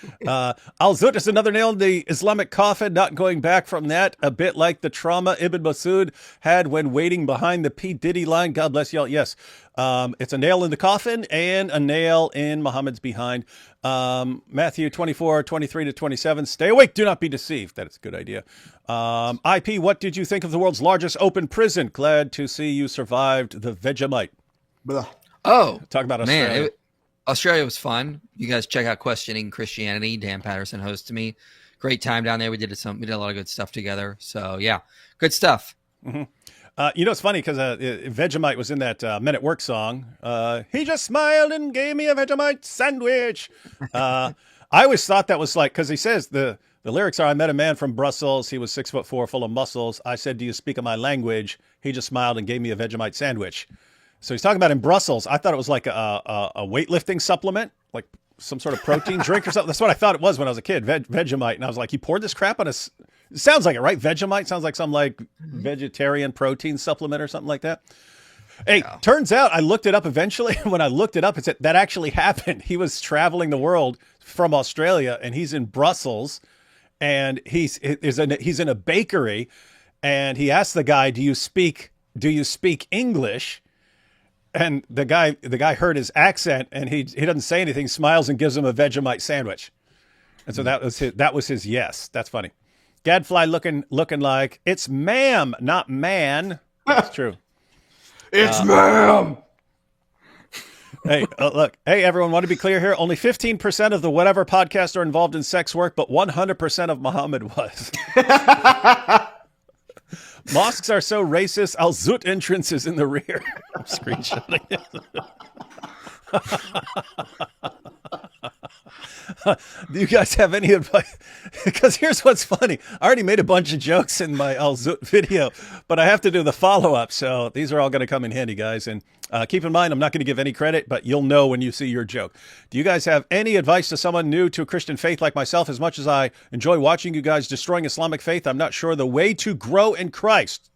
Al-Zut is another nail in the Islamic coffin, not going back from that, a bit like the trauma Ibn Masud had when waiting behind the P. Diddy line. God bless y'all. Yes, it's a nail in the coffin and a nail in Muhammad's behind. Matthew 24, 23 to 27. Stay awake. Do not be deceived. That is a good idea. IP, what did you think of the world's largest open prison? Glad to see you survived the Vegemite. Blah. Oh, talk about Australia. Man, Australia was fun. You guys check out Questioning Christianity. Dan Patterson hosted me. Great time down there. We did a lot of good stuff together. So yeah, good stuff. Mm-hmm. It's funny because Vegemite was in that Men at Work song. He just smiled and gave me a Vegemite sandwich. I always thought that was like, because he says the lyrics are, I met a man from Brussels. He was 6'4", full of muscles. I said, do you speak my language? He just smiled and gave me a Vegemite sandwich. So he's talking about in Brussels. I thought it was like a weightlifting supplement, like some sort of protein drink or something. That's what I thought it was when I was a kid, Vegemite. And I was like, he poured this crap on it sounds like it, right? Vegemite sounds like some like vegetarian protein supplement or something like that. Hey, Turns out I looked it up eventually. When I looked it up, it said that actually happened. He was traveling the world from Australia and he's in Brussels and he's in a bakery and he asked the guy, do you speak English? And the guy heard his accent and he doesn't say anything, smiles and gives him a Vegemite sandwich. And so that was his yes. That's funny. Gadfly looking like it's ma'am, not man. That's true. It's ma'am. Hey, look. Hey, everyone, want to be clear here? Only 15% of the whatever podcast are involved in sex work, but 100% of Muhammad was. Mosques are so racist. Al-Zut entrance is in the rear. I'm screenshotting it. Do you guys have any advice? Because here's what's funny. I already made a bunch of jokes in my Al Zut video, but I have to do the follow-up. So these are all going to come in handy, guys. And keep in mind, I'm not going to give any credit, but you'll know when you see your joke. Do you guys have any advice to someone new to a Christian faith like myself? As much as I enjoy watching you guys destroying Islamic faith, I'm not sure the way to grow in Christ.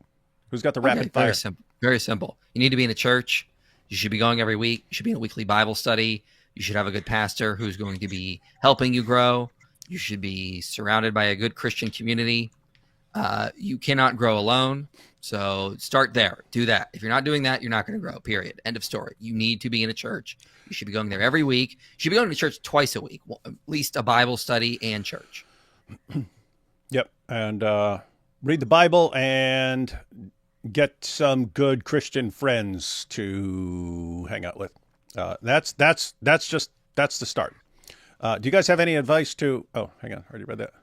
Who's got the rapid fire? Very simple. Very simple. You need to be in a church. You should be going every week. You should be in a weekly Bible study. You should have a good pastor who's going to be helping you grow. You should be surrounded by a good Christian community. You cannot grow alone. So start there. Do that. If you're not doing that, you're not going to grow, period. End of story. You need to be in a church. You should be going there every week. You should be going to church twice a week, well, at least a Bible study and church. Yep. And read the Bible and get some good Christian friends to hang out with. That's the start. Do you guys have any advice to? Oh, hang on, I already read that.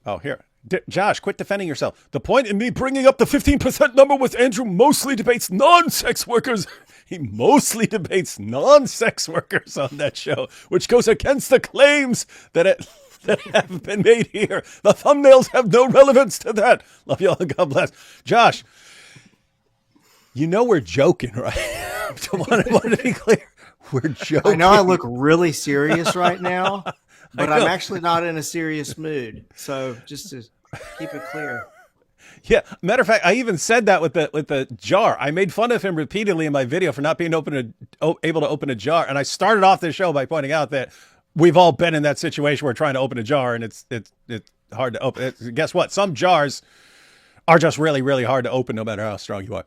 Oh, here, Josh, quit defending yourself. The point in me bringing up the 15% number was Andrew mostly debates non-sex workers. He mostly debates non-sex workers on that show, which goes against the claims that have been made here. The thumbnails have no relevance to that. Love y'all. God bless. Josh, you know we're joking, right? I want to be clear. We're joking. I know I look really serious right now, but I'm actually not in a serious mood. So just to keep it clear. Yeah. Matter of fact, I even said that with the jar. I made fun of him repeatedly in my video for not being able to open a jar. And I started off the show by pointing out that we've all been in that situation where we're trying to open a jar and it's hard to open. Guess what? Some jars are just really, really hard to open no matter how strong you are.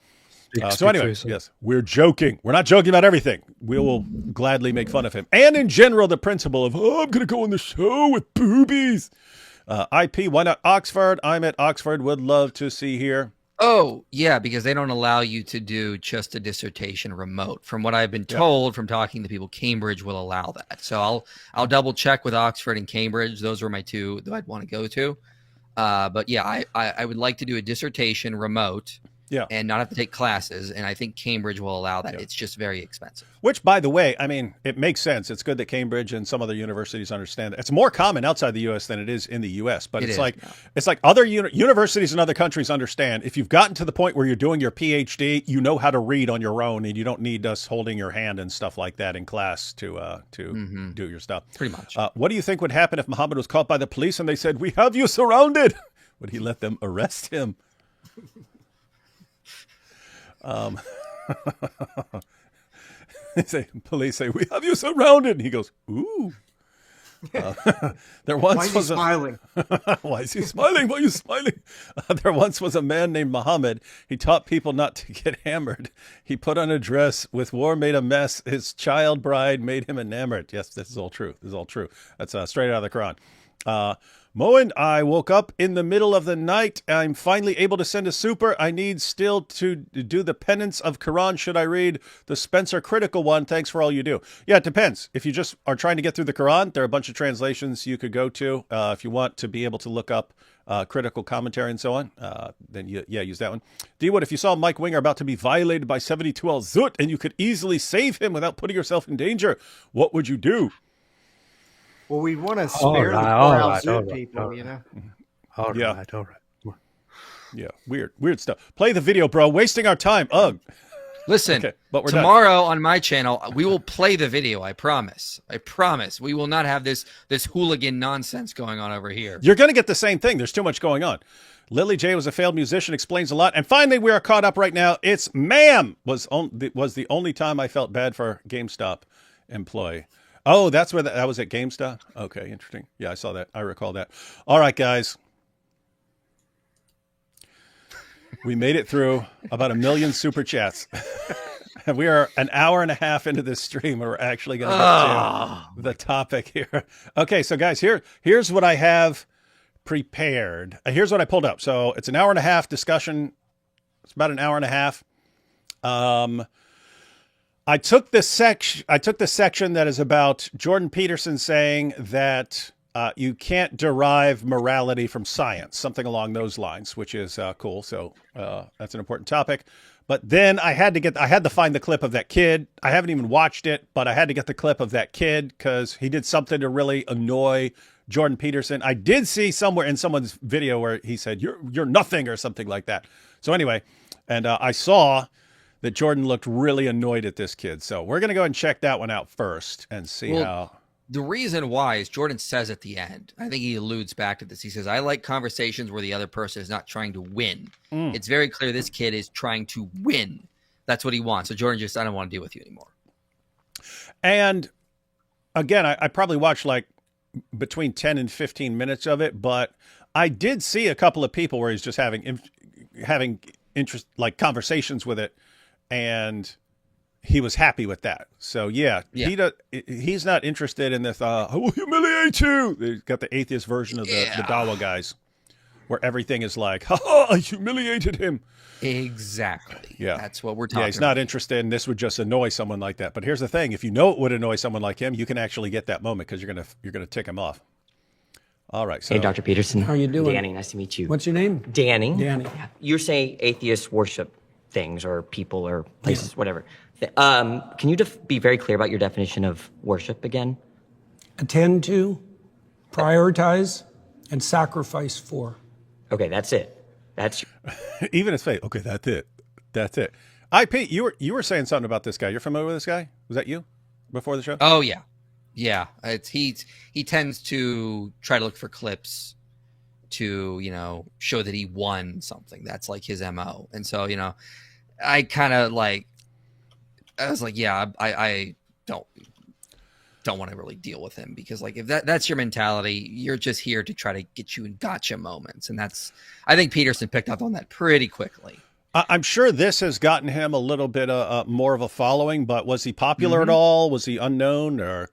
So anyway, yes, we're joking. We're not joking about everything. We will gladly make fun of him. And in general, the principle of, oh, I'm going to go on the show with boobies. IP, why not Oxford? I'm at Oxford. Would love to see here. Oh, yeah, because they don't allow you to do just a dissertation remote. From what I've been told from talking to people, Cambridge will allow that. So I'll double check with Oxford and Cambridge. Those are my two that I'd want to go to. But yeah, I would like to do a dissertation remote. Yeah, and not have to take classes, and I think Cambridge will allow that. Yeah. It's just very expensive. Which, by the way, I mean, it makes sense. It's good that Cambridge and some other universities understand that. It's more common outside the U.S. than it is in the U.S., but it's like other universities in other countries understand. If you've gotten to the point where you're doing your PhD, you know how to read on your own, and you don't need us holding your hand and stuff like that in class to do your stuff. Pretty much. What do you think would happen if Muhammad was caught by the police and they said, "We have you surrounded"? Would he let them arrest him? Police say, "We have you surrounded." And he goes, "Ooh." There once Why is he smiling? Why is he smiling? Why are you smiling? There once was a man named Muhammad. He taught people not to get hammered. He put on a dress. With war made a mess. His child bride made him enamored. Yes, this is all true. This is all true. That's straight out of the Quran. Moen, I woke up in the middle of the night. I'm finally able to send a super. I need still to do the penance of Quran. Should I read the Spencer Critical one? Thanks for all you do. Yeah, it depends. If you just are trying to get through the Quran, there are a bunch of translations you could go to. If you want to be able to look up critical commentary and so on, then use that one. D-Wood, if you saw Mike Winger about to be violated by 72 Al Zut and you could easily save him without putting yourself in danger, what would you do? Well, we want to spare the poor Al Zut people, you know? All right. Yeah, weird stuff. Play the video, bro. Wasting our time. Ugh. Listen, okay, but tomorrow on my channel, we will play the video. I promise. We will not have this hooligan nonsense going on over here. You're going to get the same thing. There's too much going on. Lily J was a failed musician, explains a lot. And finally, we are caught up right now. It's ma'am was the only time I felt bad for GameStop employee. Oh, that's where that was at GameStop? Okay, interesting. Yeah, I saw that. I recall that. All right, guys. We made it through about 1 million super chats. And we are an hour and a half into this stream. We're actually going to get to the topic here. Okay, so guys, here's what I have prepared. Here's what I pulled up. So it's an hour and a half discussion. It's about an hour and a half. I took the section that is about Jordan Peterson saying that you can't derive morality from science, something along those lines, which is cool. So that's an important topic. But then I had to find the clip of that kid. I haven't even watched it, but I had to get the clip of that kid because he did something to really annoy Jordan Peterson. I did see somewhere in someone's video where he said, you're nothing or something like that. So anyway, and I saw that Jordan looked really annoyed at this kid. So we're going to go ahead and check that one out first and see how. The reason why is Jordan says at the end, I think he alludes back to this. He says, I like conversations where the other person is not trying to win. It's very clear this kid is trying to win. That's what he wants. So Jordan just, I don't want to deal with you anymore. And again, I probably watched like between 10 and 15 minutes of it, but I did see a couple of people where he's just having interest, like conversations with it. And he was happy with that. So yeah. He's not interested in this. I will humiliate you. They've got the atheist version of the Dawa guys, where everything is like, I humiliated him. Exactly. Yeah, that's what we're talking. Yeah, he's not interested, and this would just annoy someone like that. But here's the thing: if you know it would annoy someone like him, you can actually get that moment because you're gonna tick him off. All right. So, hey, Dr. Peterson. How are you doing? Danny, nice to meet you. What's your name? Danny. Danny. You're saying atheists worship things or people or places, whatever. Can you be very clear about your definition of worship again? Attend to, prioritize, and sacrifice for. Okay, that's it. That's even his face. Okay, that's it. That's it. IP, you were saying something about this guy. You're familiar with this guy? Was that you before the show? Oh yeah, yeah. He tends to try to look for clips to show that he won something. That's like his MO. And so I kind of like. I was like, yeah, I don't want to really deal with him because like if that's your mentality, you're just here to try to get you in gotcha moments, and I think Peterson picked up on that pretty quickly. I'm sure this has gotten him a little bit more of a following, but was he popular at all? Was he unknown or?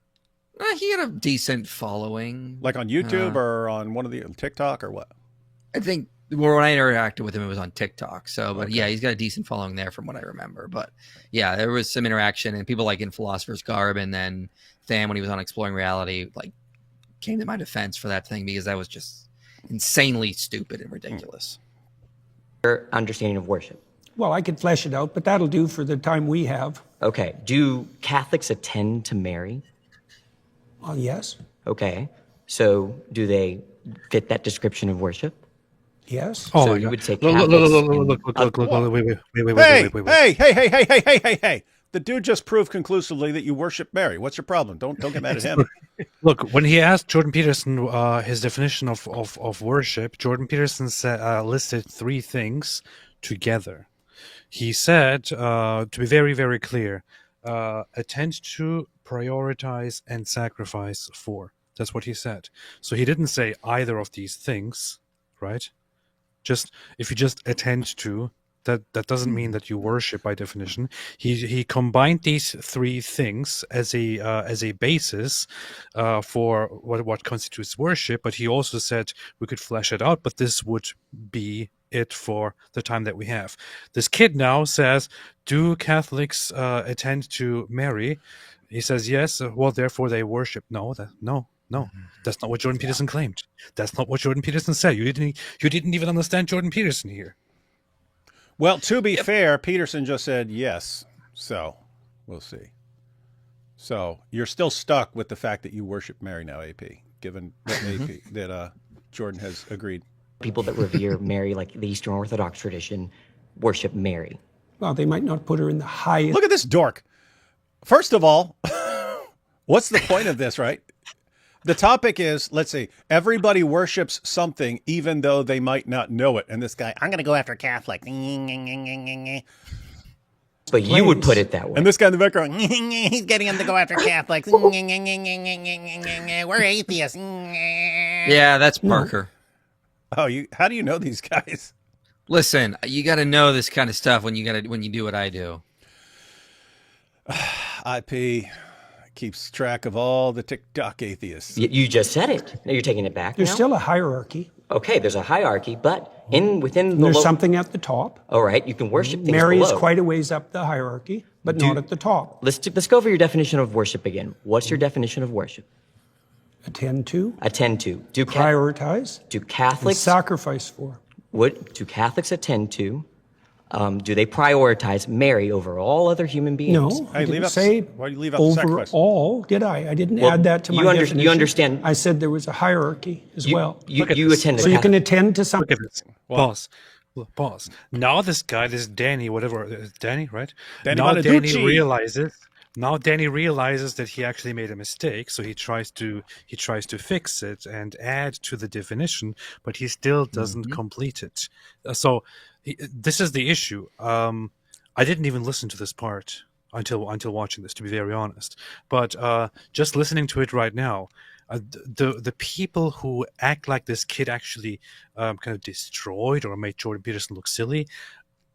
He had a decent following, like on YouTube or on one of the TikTok or what? I think. Well, when I interacted with him, it was on TikTok. So, but yeah, he's got a decent following there from what I remember. But yeah, there was some interaction, and people like in Philosopher's Garb, and then Tham, when he was on Exploring Reality, like came to my defense for that thing because that was just insanely stupid and ridiculous. your understanding of worship. Well, I could flesh it out, but that'll do for the time we have. Okay. Do Catholics attend to Mary? Well, yes. Okay. So do they fit that description of worship? Yes. So you would say Catholics. Hey. The dude just proved conclusively that you worship Mary. What's your problem? Don't get mad at him. Look, when he asked Jordan Peterson his definition of worship, Jordan Peterson listed three things together. He said, to be very, very clear, attend to, prioritize, and sacrifice for. That's what he said. So he didn't say either of these things, right? Just if you just attend to, that doesn't mean that you worship by definition. He combined these three things as a basis for what constitutes worship, but he also said we could flesh it out, but this would be it for the time that we have. This kid now says, do Catholics attend to Mary? He says yes, well therefore they worship. No, that's not what Jordan Peterson claimed. That's not what Jordan Peterson said. You didn't even understand Jordan Peterson here. Well, to be fair, Peterson just said yes, so we'll see. So you're still stuck with the fact that you worship Mary now, AP, given that Jordan has agreed. People that revere Mary, like the Eastern Orthodox tradition, worship Mary. Well, they might not put her in the highest. Look at this dork. First of all, what's the point of this, right? The topic is, let's see, everybody worships something even though they might not know it. And this guy, I'm going to go after Catholic. But you would put it that way. And this guy in the background, He's getting him to go after Catholics. We're atheists. Yeah, that's Parker. oh, how do you know these guys? Listen, you got to know this kind of stuff when you do what I do. IP keeps track of all the TikTok atheists. You just said it. Now you're taking it back. There's now? still a hierarchy. Okay, there's a hierarchy, but within the There's something at the top. All right, you can worship things Mary below. is quite a ways up the hierarchy, but not at the top. Let's go over your definition of worship again. What's your definition of worship? Attend to, Attend to. prioritize, Do and Catholics sacrifice for. do Catholics attend to? Do they prioritize Mary over all other human beings? No, I didn't say why do you leave out the sacrifice? overall, did I? I didn't add that to my definition. You understand? I said there was a hierarchy as well. You attend. So you can attend to Look something. at this. Pause. Now this guy, this Danny, whatever, Danny, right? Danny Now Danny Bonaducci. realizes that he actually made a mistake, so he tries to fix it and add to the definition, but he still doesn't complete it. This is the issue. I didn't even listen to this part until watching this, to be very honest. But just listening to it right now, the people who act like this kid actually kind of destroyed or made Jordan Peterson look silly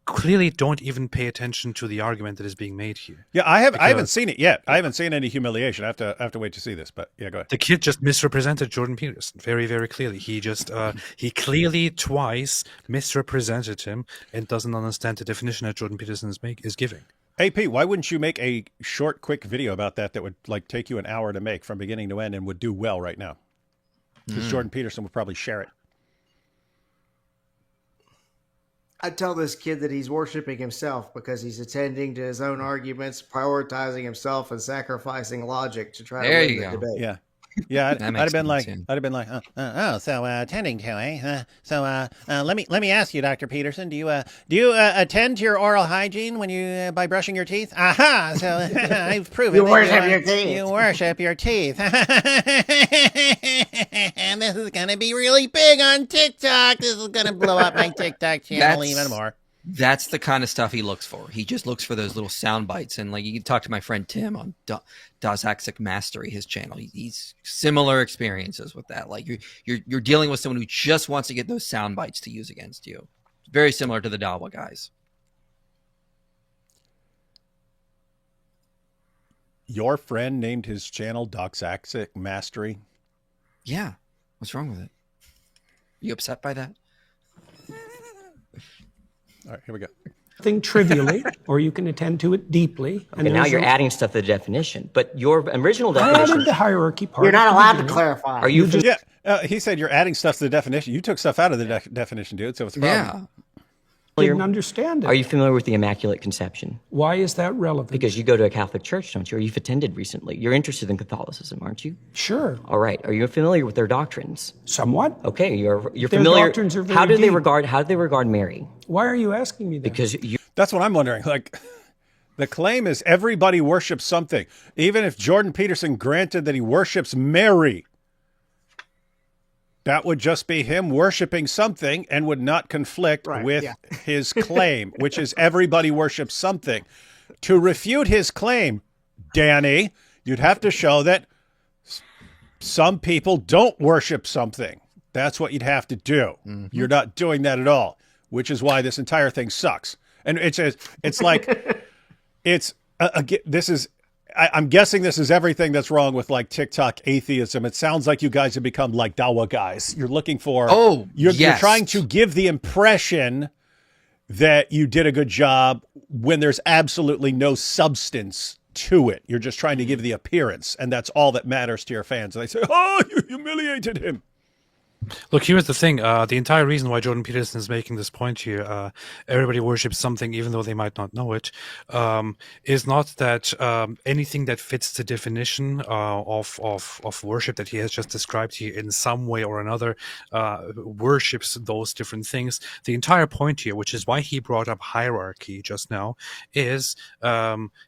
clearly don't even pay attention to the argument that is being made here. Yeah, I haven't seen it yet. I haven't seen any humiliation. I have to wait to see this. But yeah, go ahead. The kid just misrepresented Jordan Peterson very, very clearly. He just he clearly twice misrepresented him and doesn't understand the definition that Jordan Peterson is giving. AP, why wouldn't you make a short, quick video about that would like take you an hour to make from beginning to end and would do well right now? Because Jordan Peterson would probably share it. I tell this kid that he's worshiping himself because he's attending to his own arguments, prioritizing himself, and sacrificing logic to try to win the debate. Yeah. Yeah, I'd have been like, so attending to, eh? Let me ask you, Dr. Peterson, do you attend to your oral hygiene when you by brushing your teeth? Aha! So I've proven You worship your teeth. You worship your teeth. And this is gonna be really big on TikTok. This is gonna blow up my TikTok channel even more. That's the kind of stuff he looks for. He just looks for those little sound bites. And like you can talk to my friend Tim on Doxaxic Mastery, his channel. He's similar experiences with that. Like you're dealing with someone who just wants to get those sound bites to use against you. Very similar to the Dawa guys. your friend named his channel Doxaxic Mastery? Yeah. What's wrong with it? You upset by that? All right, here we go. Thing trivially, or you can attend to it deeply. Okay, now you're adding stuff to the definition, but your original I definition. added the hierarchy part. You're not at the allowed to beginning. clarify. Are you? Yeah, he said you're adding stuff to the definition. You took stuff out of the definition, dude. So it's a problem. Didn't understand it. Are you familiar with the Immaculate Conception? Why is that relevant? Because you go to a Catholic church, don't you? Or you've attended recently. You're interested in Catholicism, aren't you? Sure. All right. Are you familiar with their doctrines? Somewhat. Okay, you're Their familiar. doctrines are very how do they deep. regard Mary? Why are you asking me that? Because you. That's what I'm wondering. Like, the claim is everybody worships something. Even if Jordan Peterson granted that he worships Mary, that would just be him worshiping something and would not conflict with his claim, which is everybody worships something. To refute his claim, Danny, you'd have to show that some people don't worship something. That's what you'd have to do. Mm-hmm. You're not doing that at all, which is why this entire thing sucks. And it's like, this is, I'm guessing this is everything that's wrong with like TikTok atheism. It sounds like you guys have become like Dawa guys. You're looking for, you're trying to give the impression that you did a good job when there's absolutely no substance to it. You're just trying to give the appearance, and that's all that matters to your fans. And they say, oh, you humiliated him. Look, here's the thing. The entire reason why Jordan Peterson is making this point here, everybody worships something even though they might not know it, is not that anything that fits the definition of worship that he has just described here in some way or another worships those different things. The entire point here, which is why he brought up hierarchy just now, is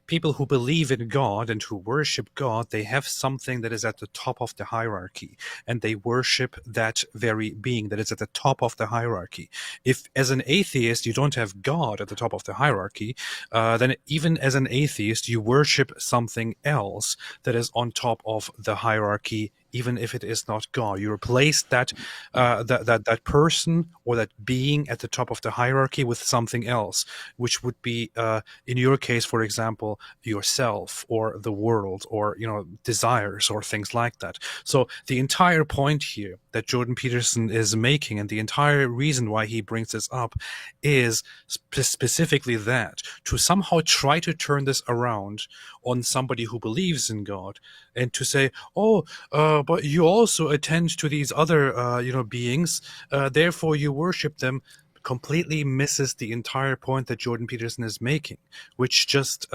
people who believe in God and who worship God, they have something that is at the top of the hierarchy, and they worship that very being that is at the top of the hierarchy. If as an atheist you don't have God at the top of the hierarchy, then even as an atheist you worship something else that is on top of the hierarchy, even if it is not God. You replace that that person or that being at the top of the hierarchy with something else, which would be, in your case, for example, yourself or the world or desires or things like that. So the entire point here that Jordan Peterson is making, and the entire reason why he brings this up, is specifically that to somehow try to turn this around on somebody who believes in God and to say, but you also attend to these other, beings. Therefore, you worship them. Completely misses the entire point that Jordan Peterson is making, which just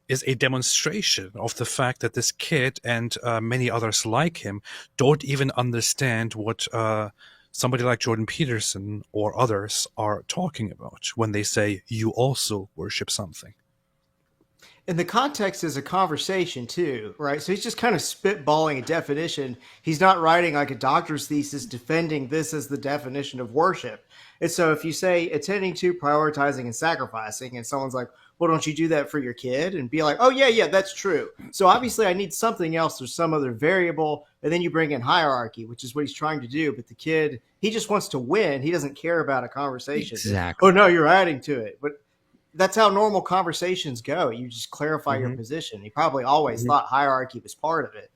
is a demonstration of the fact that this kid and many others like him don't even understand what somebody like Jordan Peterson or others are talking about when they say you also worship something. And the context is a conversation too, right? So he's just kind of spitballing a definition. He's not writing like a doctor's thesis defending this as the definition of worship. And so if you say attending to, prioritizing, and sacrificing, and someone's like, well, don't you do that for your kid? And be like, oh, yeah, that's true. So obviously I need something else or some other variable. And then you bring in hierarchy, which is what he's trying to do. But the kid, he just wants to win. He doesn't care about a conversation. Exactly. Oh, no, you're adding to it. But that's how normal conversations go. You just clarify your position. He probably always thought hierarchy was part of it.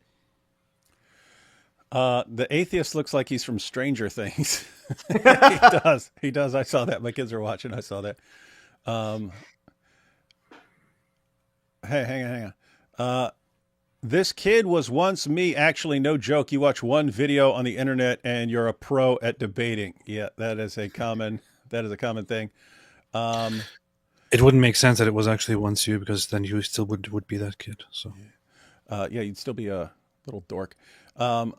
The atheist looks like he's from Stranger Things. He does. I saw that. My kids are watching. I saw that. Hey, hang on. This kid was once me. Actually, no joke. You watch one video on the internet and you're a pro at debating. Yeah, that is a common thing. It wouldn't make sense that it was actually once you, because then you still would be that kid. So, yeah, you'd still be a little dork. How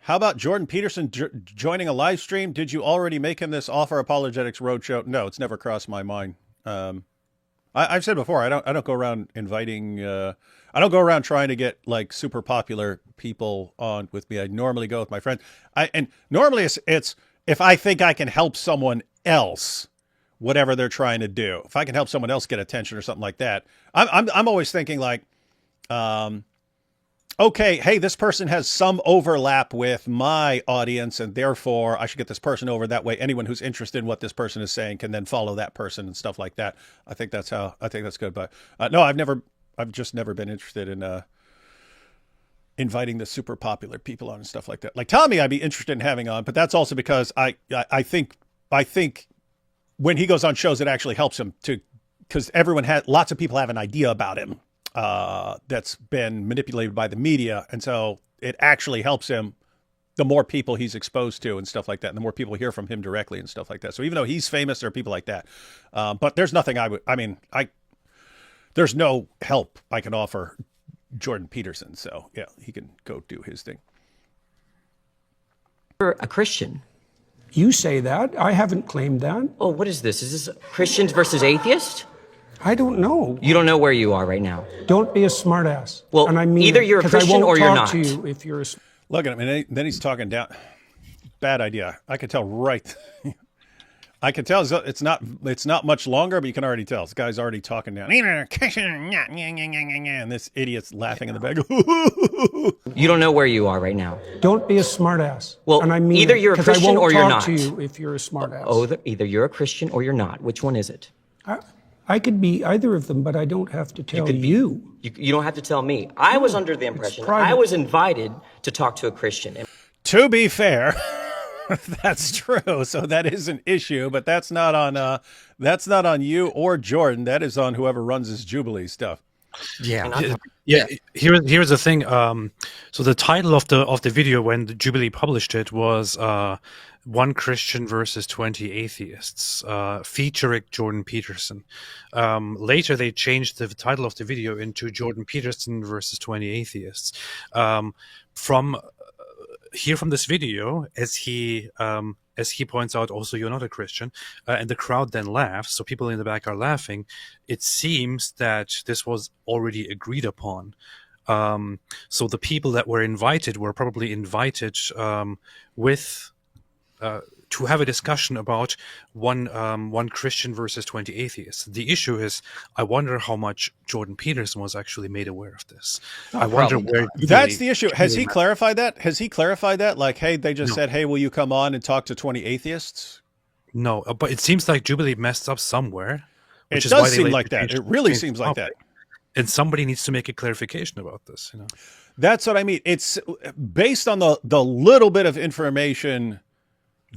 about Jordan Peterson joining a live stream? Did you already make him this offer? Apologetics Roadshow? No, it's never crossed my mind. I've said before, I don't go around inviting. I don't go around trying to get like super popular people on with me. I normally go with my friends. And normally it's if I think I can help someone else, whatever they're trying to do. If I can help someone else get attention or something like that, I'm always thinking like, okay, hey, this person has some overlap with my audience, and therefore I should get this person over. That way, anyone who's interested in what this person is saying can then follow that person and stuff like that. I think that's good. But no, I've just never been interested in inviting the super popular people on and stuff like that. Like Tommy, I'd be interested in having on, but that's also because I think when he goes on shows, it actually helps him because lots of people have an idea about him that's been manipulated by the media. And so it actually helps him the more people he's exposed to and stuff like that. And the more people hear from him directly and stuff like that. So even though he's famous, there are people like that. But there's nothing there's no help I can offer Jordan Peterson. So yeah, he can go do his thing. You're a Christian. You say that. I haven't claimed that. Oh, what is this? Is this Christians versus atheists? I don't know. You don't know where you are right now. Don't be a smartass. Well, and I mean either you're a Christian or you're not. I won't talk to you if you're a... Look at him, and then he's talking down. Bad idea. I could tell right. I can tell it's not much longer, but you can already tell. This guy's already talking down. And this idiot's laughing in the back. You don't know where you are right now. Don't be a smartass. Well, and I mean either you're a Christian or you're not. I won't talk to you if you're a smartass. Oh, either you're a Christian or you're not. Which one is it? I could be either of them, but I don't have to tell you. You don't have to tell me. I was under the impression I was invited to talk to a Christian. To be fair, that's true. So that is an issue, but that's not on you or Jordan. That is on whoever runs his Jubilee stuff. Yeah. Here's the thing. So the title of the video when the Jubilee published it was One Christian versus 20 Atheists, featuring Jordan Peterson. Later they changed the title of the video into Jordan Peterson versus 20 Atheists. From this video, as he points out, also you're not a Christian, and the crowd then laughs. So people in the back are laughing. It seems that this was already agreed upon. So the people that were invited were probably invited to have a discussion about one Christian versus 20 atheists. The issue is, I wonder how much Jordan Peterson was actually made aware of this. I wonder where... That's the issue. Has he clarified that? Like, hey, they just said, hey, will you come on and talk to 20 atheists? No, but it seems like Jubilee messed up somewhere. It does seem like that. It really seems like that. And somebody needs to make a clarification about this. That's what I mean. It's based on the little bit of information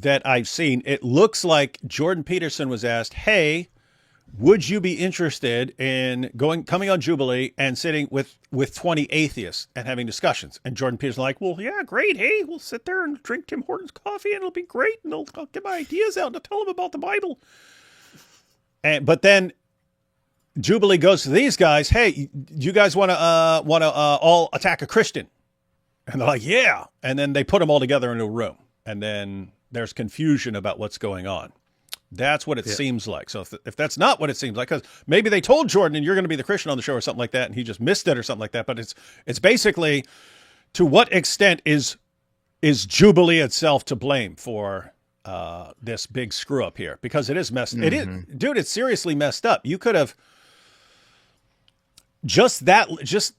that I've seen. It looks like Jordan Peterson was asked, hey, would you be interested in coming on Jubilee and sitting with 20 atheists and having discussions? And Jordan Peterson's like, well, yeah, great. Hey, we'll sit there and drink Tim Hortons coffee and it'll be great. And I'll get my ideas out and I'll tell them about the Bible. But then Jubilee goes to these guys, hey, you guys want to all attack a Christian? And they're like, yeah. And then they put them all together in a room. And then there's confusion about what's going on. That's what it seems like. So if that's not what it seems like, because maybe they told Jordan, and you're going to be the Christian on the show or something like that, and he just missed it or something like that. But it's basically, to what extent is Jubilee itself to blame for this big screw up here? Because it is messed. It is, dude. It's seriously messed up. You could have just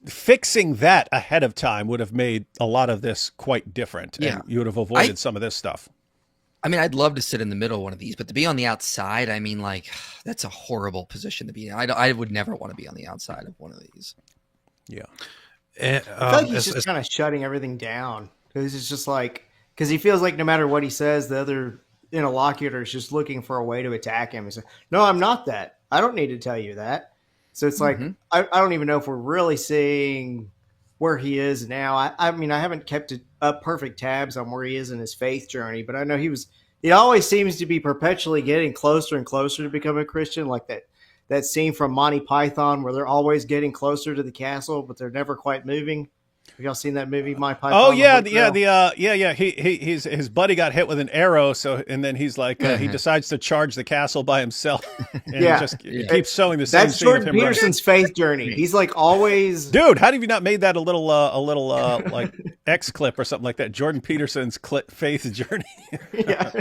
fixing that ahead of time would have made a lot of this quite different, and you would have avoided some of this stuff. I mean, I'd love to sit in the middle of one of these, but to be on the outside, I mean, like, that's a horrible position to be in. I would never want to be on the outside of one of these. Yeah. I feel like he's just kind of shutting everything down. Because it's just like, because he feels like no matter what he says, the other interlocutor is just looking for a way to attack him. He's like, no, I'm not that. I don't need to tell you that. So it's like, I don't even know if we're really seeing where he is now. I mean, I haven't kept up perfect tabs on where he is in his faith journey, but I know he always seems to be perpetually getting closer and closer to becoming a Christian, like that scene from Monty Python where they're always getting closer to the castle, but they're never quite moving. Have y'all seen that movie, Monty Python? Oh yeah, his buddy got hit with an arrow, and then he's like, he decides to charge the castle by himself, and he keeps showing the same. That's scene of Jordan him Peterson's faith journey. He's like always, dude. How have you not made that a little like X clip or something like that? Jordan Peterson's faith journey. Yeah.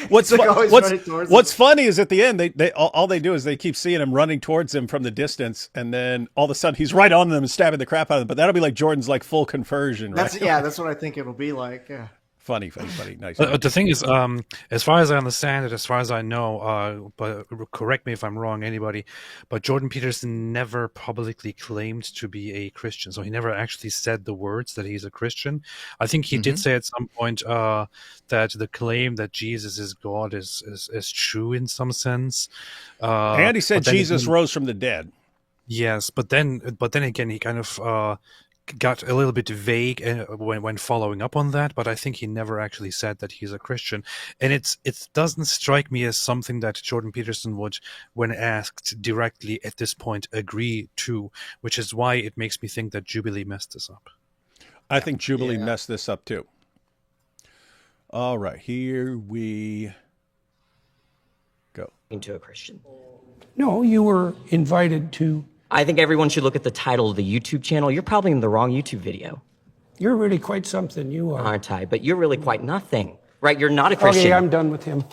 What's funny is at the end they all they do is they keep seeing him running towards him from the distance, and then all of a sudden he's right on them and stabbing the crap out of them. But that'll be like Jordan's like full conversion, right? That's what I think it'll be like. Yeah. Funny, nice. The thing is, as far as I understand it, as far as I know, but correct me if I'm wrong, anybody, but Jordan Peterson never publicly claimed to be a Christian. So he never actually said the words that he's a Christian. I think he did say at some point that the claim that Jesus is God is true in some sense. And he said Jesus rose from the dead. Yes, but then again, he kind of got a little bit vague when following up on that, but I think he never actually said that he's a Christian. And it doesn't strike me as something that Jordan Peterson would, when asked directly at this point, agree to, which is why it makes me think that Jubilee messed this up. I think Jubilee messed this up too. All right, here we go. Into a Christian. No, you were invited to. I think everyone should look at the title of the YouTube channel. You're probably in the wrong YouTube video. You're really quite something, you are. Aren't I? But you're really quite nothing. Right? You're not a Christian. Okay, I'm done with him.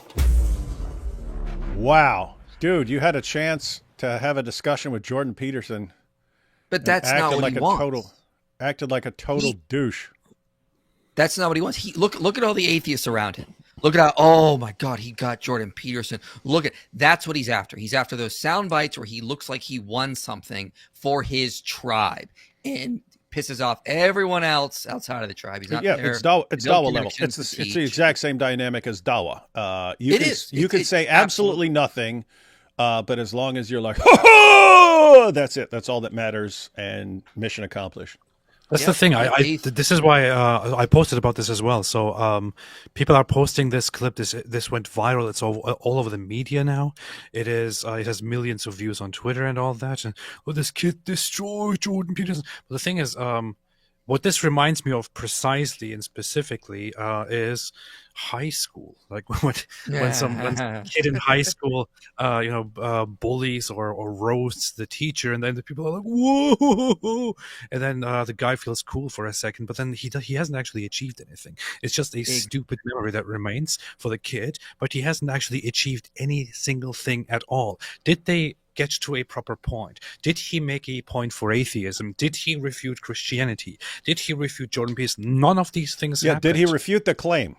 Wow. Dude, you had a chance to have a discussion with Jordan Peterson. But that's not what he wants. Acted like a total douche. That's not what he wants. Look at all the atheists around him. Look at how, oh my God, he got Jordan Peterson. That's what he's after. He's after those sound bites where he looks like he won something for his tribe and pisses off everyone else outside of the tribe. He's not there. It's Dawa level. It's the exact same dynamic as Dawa. You can say absolutely nothing, but as long as you're like, oh, that's it. That's all that matters, and mission accomplished. That's the thing. This is why I posted about this as well. So people are posting this clip. This went viral. It's all over the media now. It has millions of views on Twitter and all that. And this kid destroyed Jordan Peterson. But the thing is, what this reminds me of precisely and specifically is high school. Like when some kid in high school, bullies or roasts the teacher, and then the people are like, whoa, and then the guy feels cool for a second, but then he hasn't actually achieved anything. It's just a stupid memory that remains for the kid, but he hasn't actually achieved any single thing at all. Did they get to a proper point? Did he make a point for atheism? Did he refute Christianity? Did he refute Jordan Peterson? None of these things happened. Did he refute the claim?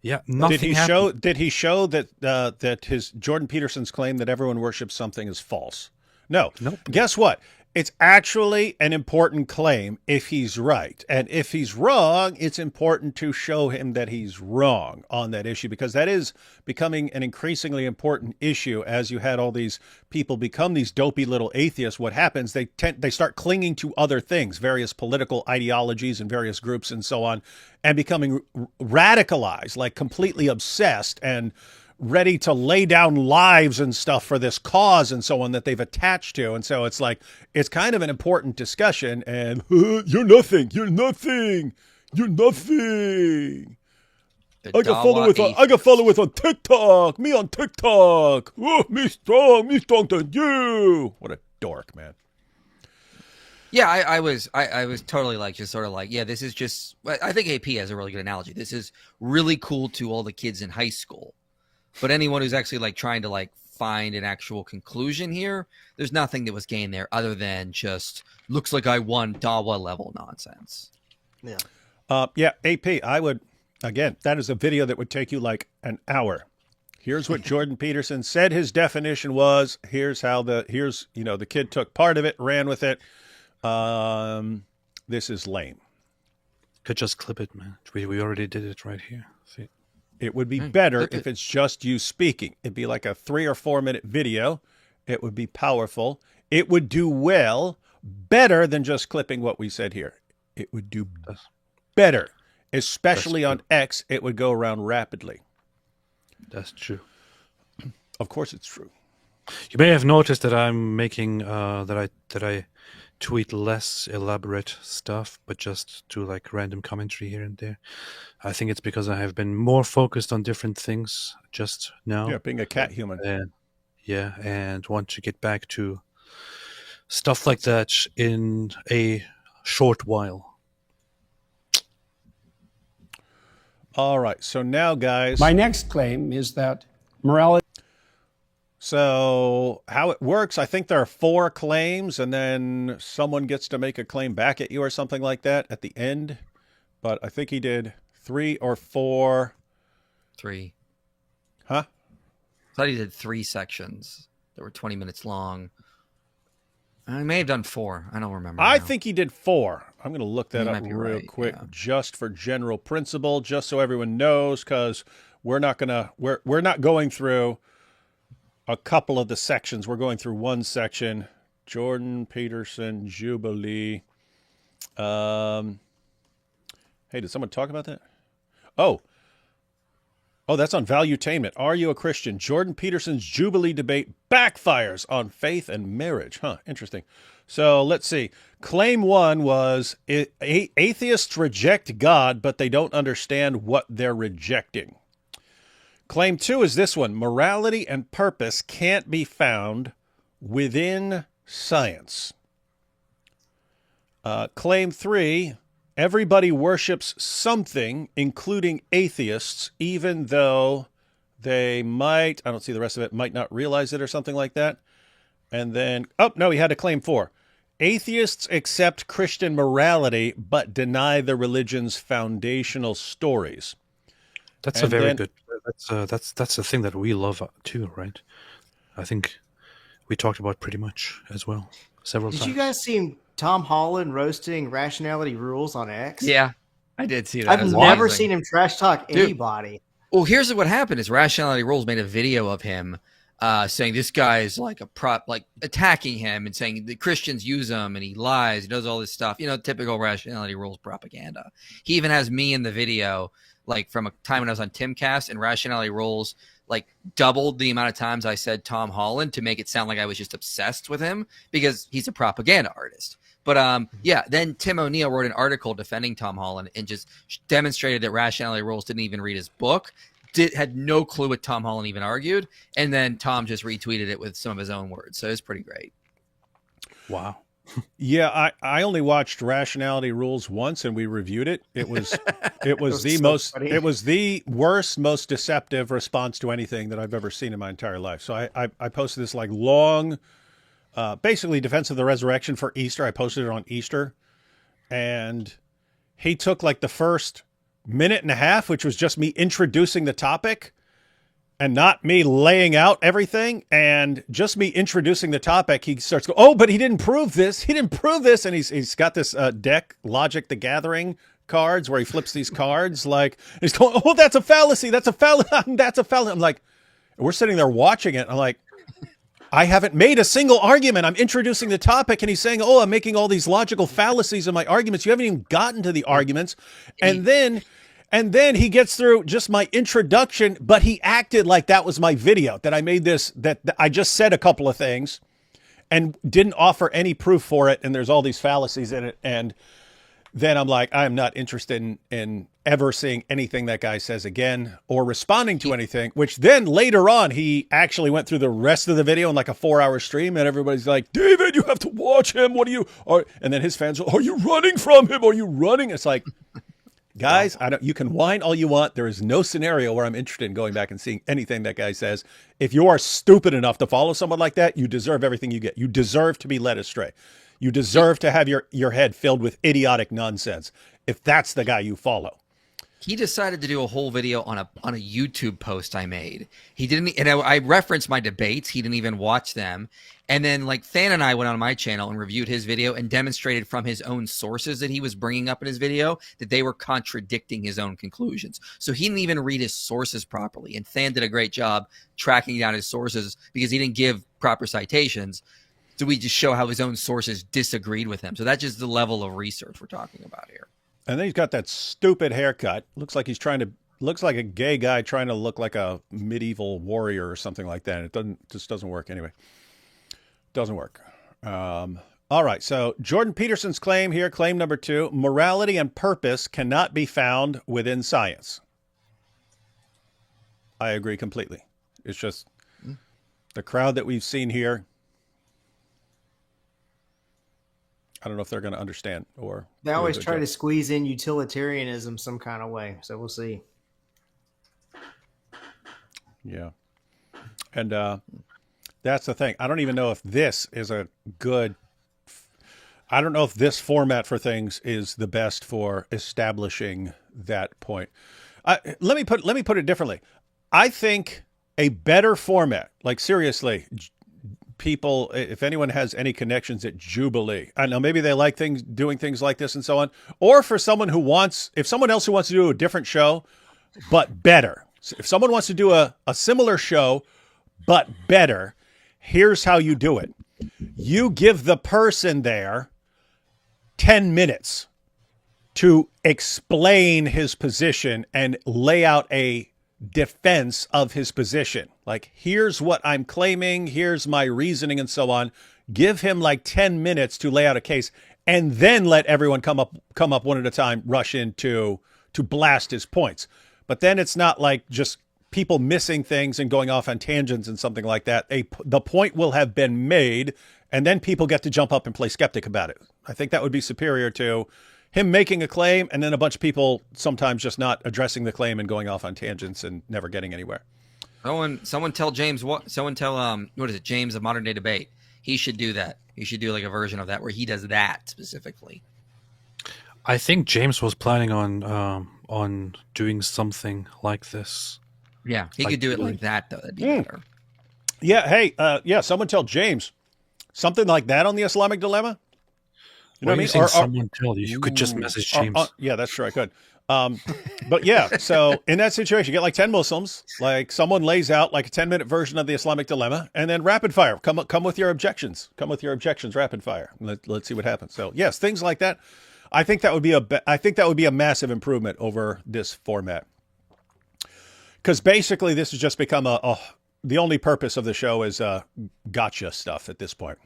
Yeah, nothing Did he show that his Jordan Peterson's claim that everyone worships something is false? No. Nope. Guess what? it's actually an important claim if he's right. And if he's wrong, it's important to show him that he's wrong on that issue, because that is becoming an increasingly important issue as you had all these people become these dopey little atheists. What happens, they start clinging to other things, various political ideologies and various groups and so on, and becoming radicalized, like completely obsessed and ready to lay down lives and stuff for this cause and so on that they've attached to. And so it's like, it's kind of an important discussion, and you're nothing. I got followers on TikTok. Me on TikTok. Oh, me strong than you. What a dork, man. Yeah, I was totally like, just sort of like, yeah, this is just, I think AP has a really good analogy. This is really cool to all the kids in high school. But anyone who's actually like trying to like find an actual conclusion here, there's nothing that was gained there other than just looks like I won Dawa level nonsense. Yeah. Yeah, AP, I would, again, that is a video that would take you like an hour. Here's what Jordan Peterson said his definition was. Here's how the kid took part of it, ran with it. This is lame. Could just clip it, man. We already did it right here. See? It would be better if it's just you speaking. It'd be like a 3 or 4 minute video. It would be powerful. It would do well, better than just clipping what we said here. It would do better, especially on X. It would go around rapidly. That's true. Of course it's true. You may have noticed that I'm making that I tweet less elaborate stuff, but just do like random commentary here and there. I think it's because I have been more focused on different things just now. Yeah, being a cat human. And want to get back to stuff like that in a short while. All right, so now, guys. My next claim is that morality. So how it works, I think there are 4 claims, and then someone gets to make a claim back at you or something like that at the end. But I think he did 3 or 4. 3. Huh? I thought he did 3 sections that were 20 minutes long. I may have done 4. I don't remember. I now. think he did 4. I'm going to look that up real right, quick, yeah. just for general principle, just so everyone knows, because we're not going through a couple of the sections. We're going through one section. Jordan Peterson, Jubilee. Hey, did someone talk about that? Oh, that's on Valuetainment. Are you a Christian? Jordan Peterson's Jubilee debate backfires on faith and marriage. Huh, interesting. So let's see. Claim 1 was atheists reject God, but they don't understand what they're rejecting. Claim 2 is this one. Morality and purpose can't be found within science. Claim 3, everybody worships something, including atheists, even though they might, I don't see the rest of it, might not realize it or something like that. And then, he had a claim 4. Atheists accept Christian morality, but deny the religion's foundational stories. That's a very good. That's a thing that we love too, right? I think we talked about pretty much as well several times. Did you guys see Tom Holland roasting Rationality Rules on X? Yeah, I did see that. I've never seen him trash talk anybody. Well, here's what happened: is Rationality Rules made a video of him saying this guy is like a prop, like attacking him and saying the Christians use him and he lies, he does all this stuff. Typical Rationality Rules propaganda. He even has me in the video. Like from a time when I was on Timcast, and Rationality Rules like doubled the amount of times I said Tom Holland to make it sound like I was just obsessed with him because he's a propaganda artist. But then Tim O'Neill wrote an article defending Tom Holland and just demonstrated that Rationality Rules didn't even read his book, had no clue what Tom Holland even argued, and then Tom just retweeted it with some of his own words. So it was pretty great. Wow. Yeah, I only watched Rationality Rules once, and we reviewed it. It was the worst, most deceptive response to anything that I've ever seen in my entire life. So I posted this like long, basically Defense of the Resurrection for Easter. I posted it on Easter, and he took like the first minute and a half, which was just me introducing the topic, and not me laying out everything and just me introducing the topic, he starts going, oh, but he didn't prove this. He didn't prove this. And he's got this deck, Logic the Gathering cards, where he flips these cards like, he's going, oh, that's a fallacy. That's a fallacy. That's a fallacy. I'm like, we're sitting there watching it. I'm like, I haven't made a single argument. I'm introducing the topic and he's saying, oh, I'm making all these logical fallacies in my arguments. You haven't even gotten to the arguments. And then he gets through just my introduction, but he acted like that was my video, that I made this, that I just said a couple of things and didn't offer any proof for it. And there's all these fallacies in it. And then I'm like, I'm not interested in ever seeing anything that guy says again or responding to anything, which then later on, he actually went through the rest of the video in like a 4-hour stream and everybody's like, David, you have to watch him. What are you, and then his fans are you running from him? Are you running? It's like, guys, you can whine all you want. There is no scenario where I'm interested in going back and seeing anything that guy says. If you are stupid enough to follow someone like that, you deserve everything you get. You deserve to be led astray. You deserve to have your head filled with idiotic nonsense if that's the guy you follow. He decided to do a whole video on a YouTube post I made. He didn't, and I referenced my debates. He didn't even watch them. And then like Than and I went on my channel and reviewed his video and demonstrated from his own sources that he was bringing up in his video that they were contradicting his own conclusions. So he didn't even read his sources properly. And Than did a great job tracking down his sources because he didn't give proper citations. So we just show how his own sources disagreed with him. So that's just the level of research we're talking about here. And then he's got that stupid haircut. Looks like looks like a gay guy trying to look like a medieval warrior or something like that. It just doesn't work anyway. Doesn't work. All right. So Jordan Peterson's claim here, claim number 2, morality and purpose cannot be found within science. I agree completely. It's just the crowd that we've seen here. I don't know if they're going to understand or they always try to squeeze in utilitarianism some kind of way. So we'll see. Yeah. And that's the thing. I don't even know if this is I don't know if this format for things is the best for establishing that point. Let me put it differently. I think a better format, like seriously, people, if anyone has any connections at Jubilee, I know maybe they like doing things like this and so on, or for someone if someone else who wants to do a different show, but better. So if someone wants to do a similar show, but better, here's how you do it. You give the person there 10 minutes to explain his position and lay out a defense of his position. Like, here's what I'm claiming, here's my reasoning, and so on. Give him like 10 minutes to lay out a case, and then let everyone come up one at a time, rush in to blast his points. But then it's not like just people missing things and going off on tangents and something like that. The point will have been made, and then people get to jump up and play skeptic about it. I think that would be superior to him making a claim and then a bunch of people sometimes just not addressing the claim and going off on tangents and never getting anywhere. Someone tell James what is it? James of Modern Day Debate. He should do that. He should do like a version of that where he does that specifically. I think James was planning on doing something like this. Yeah, he could do it like that though. That'd be better. Yeah. Hey, someone tell James something like that on the Islamic dilemma. You know what I mean? Or someone tell you. You could just message James. Yeah, that's true. I could. But yeah, so in that situation, you get like 10 Muslims, like someone lays out like a 10-minute version of the Islamic dilemma, and then rapid fire. Come with your objections. Come with your objections, rapid fire. Let's see what happens. So yes, things like that. I think that would be a massive improvement over this format. Because basically, this has just become the only purpose of the show is gotcha stuff at this point.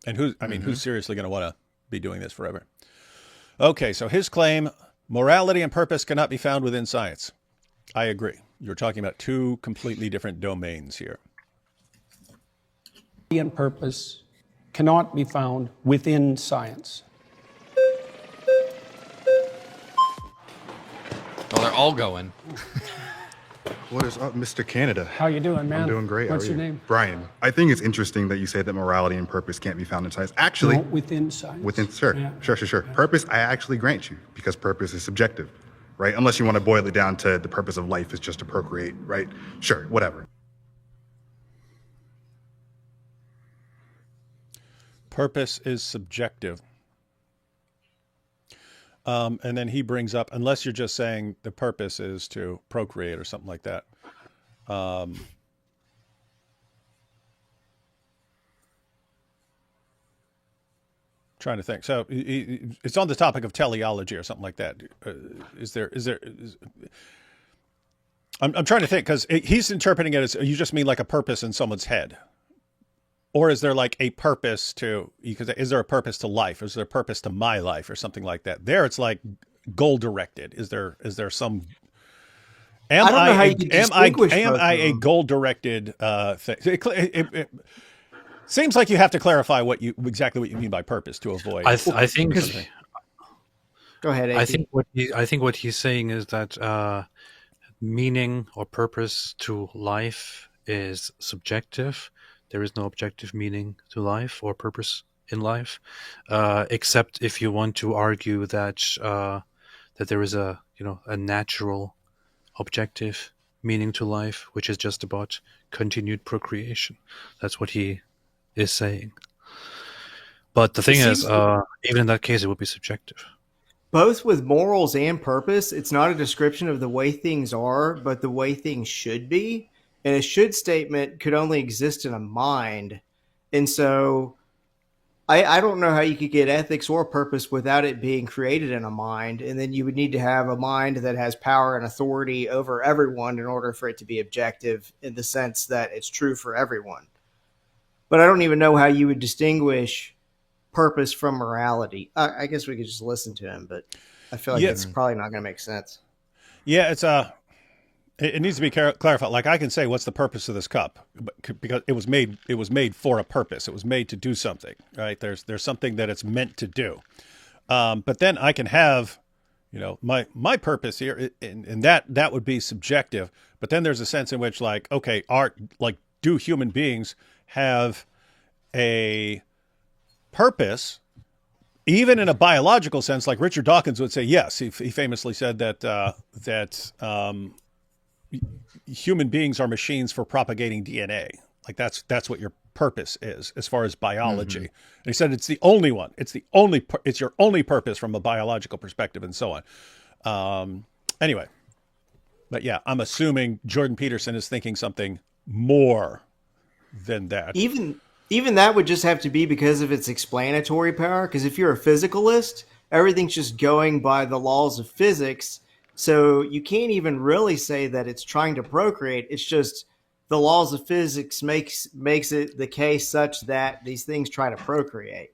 And who's seriously going to want to be doing this forever? Okay, so his claim, morality and purpose cannot be found within science. I agree. You're talking about two completely different domains here. And purpose cannot be found within science. Well, they're all going. What is up, Mr. Canada? How you doing, man? I'm doing great. What's How are your you? name? Brian. I think it's interesting that you say that morality and purpose can't be found in science. Actually, No, within science. sure. Purpose, I actually grant you, because purpose is subjective, right? Unless you want to boil it down to the purpose of life is just to procreate, right? Sure, whatever. Purpose is subjective. And then he brings up, unless you're just saying the purpose is to procreate or something like that. Trying to think. So it's on the topic of teleology or something like that. I'm trying to think, because he's interpreting it as, you just mean like a purpose in someone's head. Or is there like a purpose to, is there a purpose to life? Is there a purpose to my life or something like that? There it's like goal directed. Is there some, am I a goal directed thing? It seems like you have to clarify exactly what you mean by purpose to avoid. I think. Go ahead. I think what he's saying is that meaning or purpose to life is subjective. There is no objective meaning to life or purpose in life, except if you want to argue that that there is a natural objective meaning to life, which is just about continued procreation. That's what he is saying. But the thing is, even in that case, it would be subjective. Both with morals and purpose, it's not a description of the way things are, but the way things should be. And a should statement could only exist in a mind. And so I don't know how you could get ethics or purpose without it being created in a mind. And then you would need to have a mind that has power and authority over everyone in order for it to be objective in the sense that it's true for everyone. But I don't even know how you would distinguish purpose from morality. I guess we could just listen to him, but I feel like it's probably not going to make sense. Yeah, it needs to be clarified. Like, I can say, what's the purpose of this cup? Because it was made for a purpose. It was made to do something, right? There's something that it's meant to do. But then I can have, my purpose here, and that would be subjective. But then there's a sense in which, like, okay, do human beings have a purpose, even in a biological sense? Like Richard Dawkins would say, yes. He famously said that human beings are machines for propagating DNA. Like that's what your purpose is as far as biology. And he said it's the only one. It's your only purpose from a biological perspective, and so on. Anyway, but yeah, I'm assuming Jordan Peterson is thinking something more than that. Even that would just have to be because of its explanatory power. Because if you're a physicalist, everything's just going by the laws of physics. So you can't even really say that it's trying to procreate. It's just the laws of physics makes it the case such that these things try to procreate.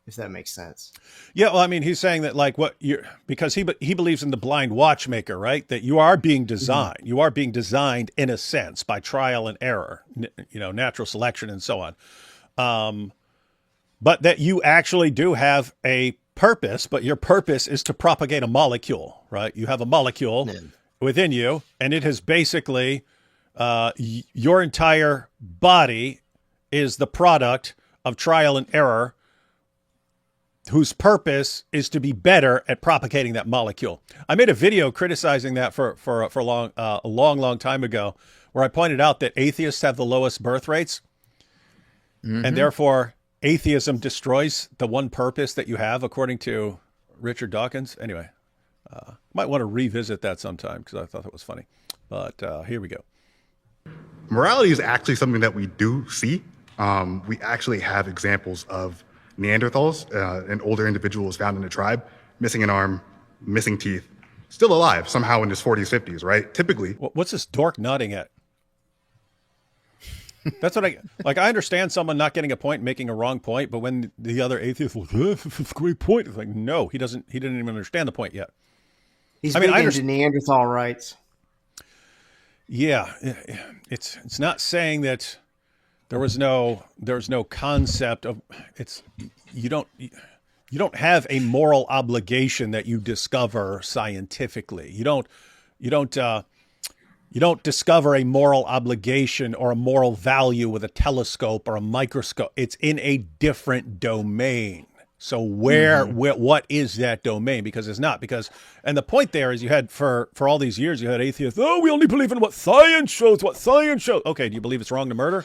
If that makes sense. Yeah, well, I mean, he's saying that because he believes in the blind watchmaker, right? That you are being designed. You are being designed in a sense by trial and error, natural selection and so on. But that you actually do have a purpose, but your purpose is to propagate a molecule, right? You have a molecule within you, and it has basically, your entire body is the product of trial and error, whose purpose is to be better at propagating that molecule. I made a video criticizing that for a long time ago, where I pointed out that atheists have the lowest birth rates, and therefore atheism destroys the one purpose that you have, according to Richard Dawkins. Anyway, might want to revisit that sometime because I thought that was funny. But here we go. Morality is actually something that we do see. We actually have examples of Neanderthals, an older individual was found in a tribe, missing an arm, missing teeth, still alive somehow in his 40s, 50s, right? Typically. What's this dork nodding at? That's what I understand someone not getting a point, making a wrong point, but when the other atheist was, that's a great point. It's like, no, he didn't even understand the point yet. He's big into Neanderthal rights. Yeah. It's not saying that there was no concept of you don't have a moral obligation that you discover scientifically. You don't discover a moral obligation or a moral value with a telescope or a microscope. It's in a different domain. So where what is that domain? Because it's not. And the point there is, you had for all these years, you had atheists. Oh, we only believe in what science shows. Okay, do you believe it's wrong to murder?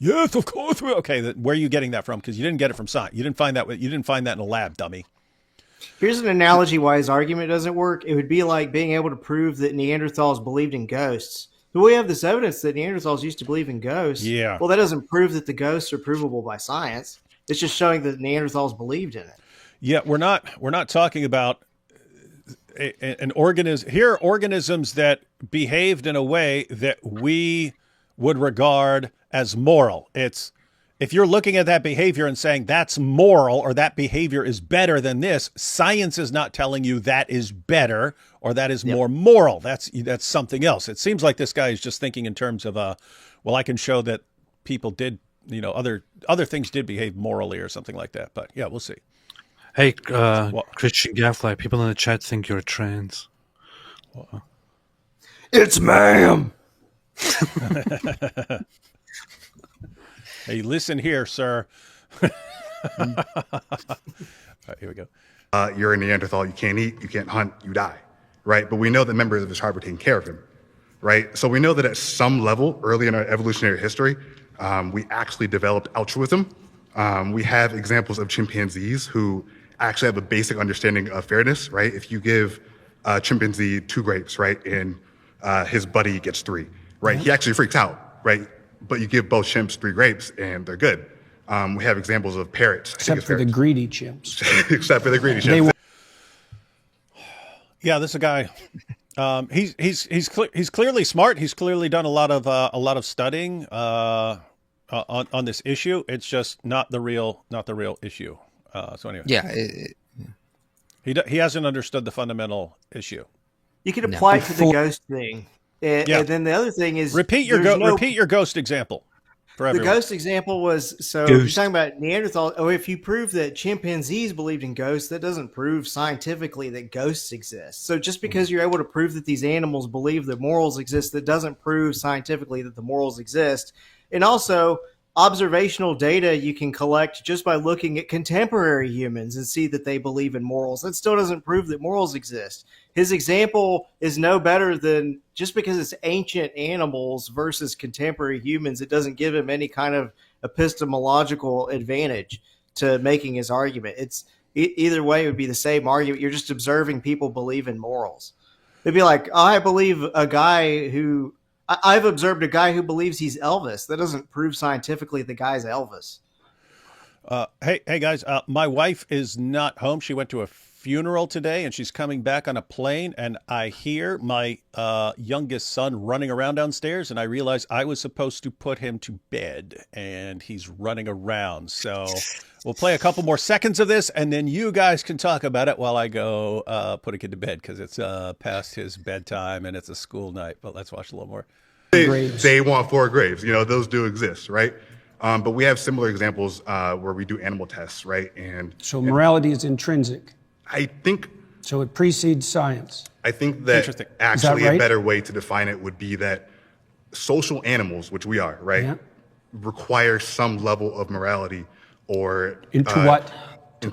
Yes, of course. Okay, where are you getting that from? Because you didn't get it from science. You didn't find that. You didn't find that in a lab, dummy. Here's an analogy why his argument doesn't work. It would be like being able to prove that Neanderthals believed in ghosts. But we have this evidence that Neanderthals used to believe in ghosts. Yeah. Well, that doesn't prove that the ghosts are provable by science. It's just showing that Neanderthals believed in it. Yeah, we're not talking about an organism. Here are organisms that behaved in a way that we would regard as moral. It's if you're looking at that behavior and saying that's moral or that behavior is better than this, science is not telling you that is better or that is more moral. That's something else. It seems like this guy is just thinking in terms of well, I can show that people did, other things did behave morally or something like that. But yeah, we'll see. Hey, Christian Gaffly, people in the chat think you're trans. It's ma'am. Hey, listen here, sir. All right, here we go. You're a Neanderthal. You can't eat. You can't hunt. You die, right? But we know that members of his tribe were taking care of him, right? So we know that at some level, early in our evolutionary history, we actually developed altruism. We have examples of chimpanzees who actually have a basic understanding of fairness, right? If you give a chimpanzee 2 grapes, right, and his buddy gets 3, right? He actually freaks out, right? But you give both chimps 3 grapes and they're good. We have examples of parrots. Except for the greedy chimps. Except for the greedy chimps. Yeah, this is a guy. He's clearly smart. He's clearly done a lot of studying on this issue. It's just not the real issue. So anyway, Yeah. he hasn't understood the fundamental issue. You can apply it to the ghost thing. And then the other thing is repeat your ghost example for everyone. The ghost example was you're talking about Neanderthal. Oh, if you prove that chimpanzees believed in ghosts, that doesn't prove scientifically that ghosts exist. So just because you're able to prove that these animals believe that morals exist, that doesn't prove scientifically that the morals exist. And also, observational data you can collect just by looking at contemporary humans and see that they believe in morals. That still doesn't prove that morals exist. His example is no better than just because it's ancient animals versus contemporary humans, it doesn't give him any kind of epistemological advantage to making his argument. It's either way, it would be the same argument. You're just observing people believe in morals. It'd be like, I've observed a guy who believes he's Elvis. That doesn't prove scientifically the guy's Elvis. Hey guys, my wife is not home. She went to a funeral today and she's coming back on a plane, and I hear my youngest son running around downstairs, and I realize I was supposed to put him to bed and he's running around. So we'll play a couple more seconds of this and then you guys can talk about it while I go put a kid to bed, because it's past his bedtime and it's a school night. But let's watch a little more. They want 4 graves. Those do exist, right? But we have similar examples where we do animal tests, right? So morality is intrinsic. I think so. It precedes science. I think that actually a better way to define it would be that social animals, which we are, right, require some level of morality or into what?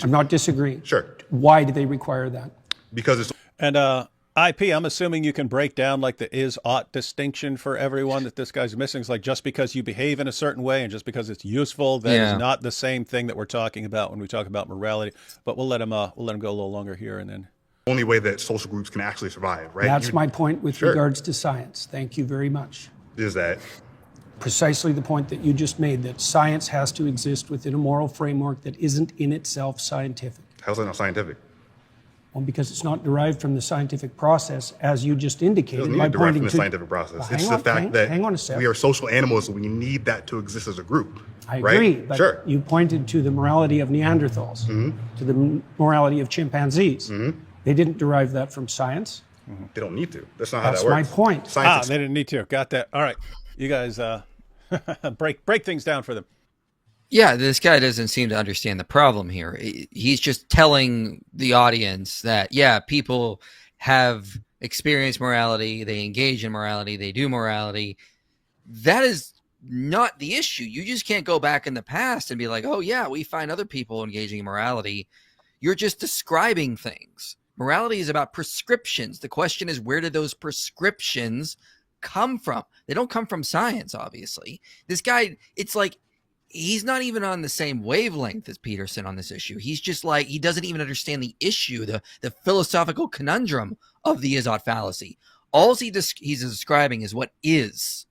I'm not disagreeing. Sure. Why do they require that? Because it's IP, I'm assuming you can break down like the is-ought distinction for everyone that this guy's missing. It's like just because you behave in a certain way and just because it's useful, that is not the same thing that we're talking about when we talk about morality. But we'll let him go a little longer here, and then only way that social groups can actually survive, right? That's my point with regards to science. Thank you very much. Is that precisely the point that you just made, that science has to exist within a moral framework that isn't in itself scientific? How's that not scientific? Well, because it's not derived from the scientific process, as you just indicated. It doesn't need to derive from the scientific process. It's the fact that we are social animals, and we need that to exist as a group. I agree, but you pointed to the morality of Neanderthals, to the morality of chimpanzees. They didn't derive that from science. They don't need to. That's not how that works. That's my point. They didn't need to. Got that. All right. You guys break things down for them. Yeah, this guy doesn't seem to understand the problem here. He's just telling the audience that, people have experienced morality, they engage in morality, they do morality. That is not the issue. You just can't go back in the past and be like, oh, yeah, we find other people engaging in morality. You're just describing things. Morality is about prescriptions. The question is, where did those prescriptions come from. They don't come from science, obviously. This guy, it's like he's not even on the same wavelength as Peterson on this issue. He's just like, he doesn't even understand the issue, the philosophical conundrum of the is-ought fallacy. All he's describing is what is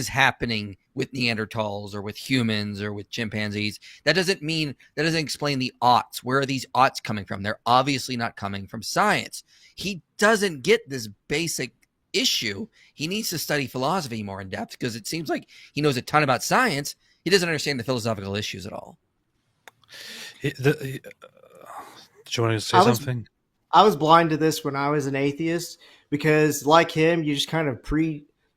happening with Neanderthals or with humans or with chimpanzees. That doesn't explain the oughts. Where are these oughts coming from? They're obviously not coming from science. He doesn't get this basic issue. He needs to study philosophy more in depth, because it seems like he knows a ton about science. He doesn't understand the philosophical issues at all. Do you want to say something? I was blind to this when I was an atheist, because like him, you just kind of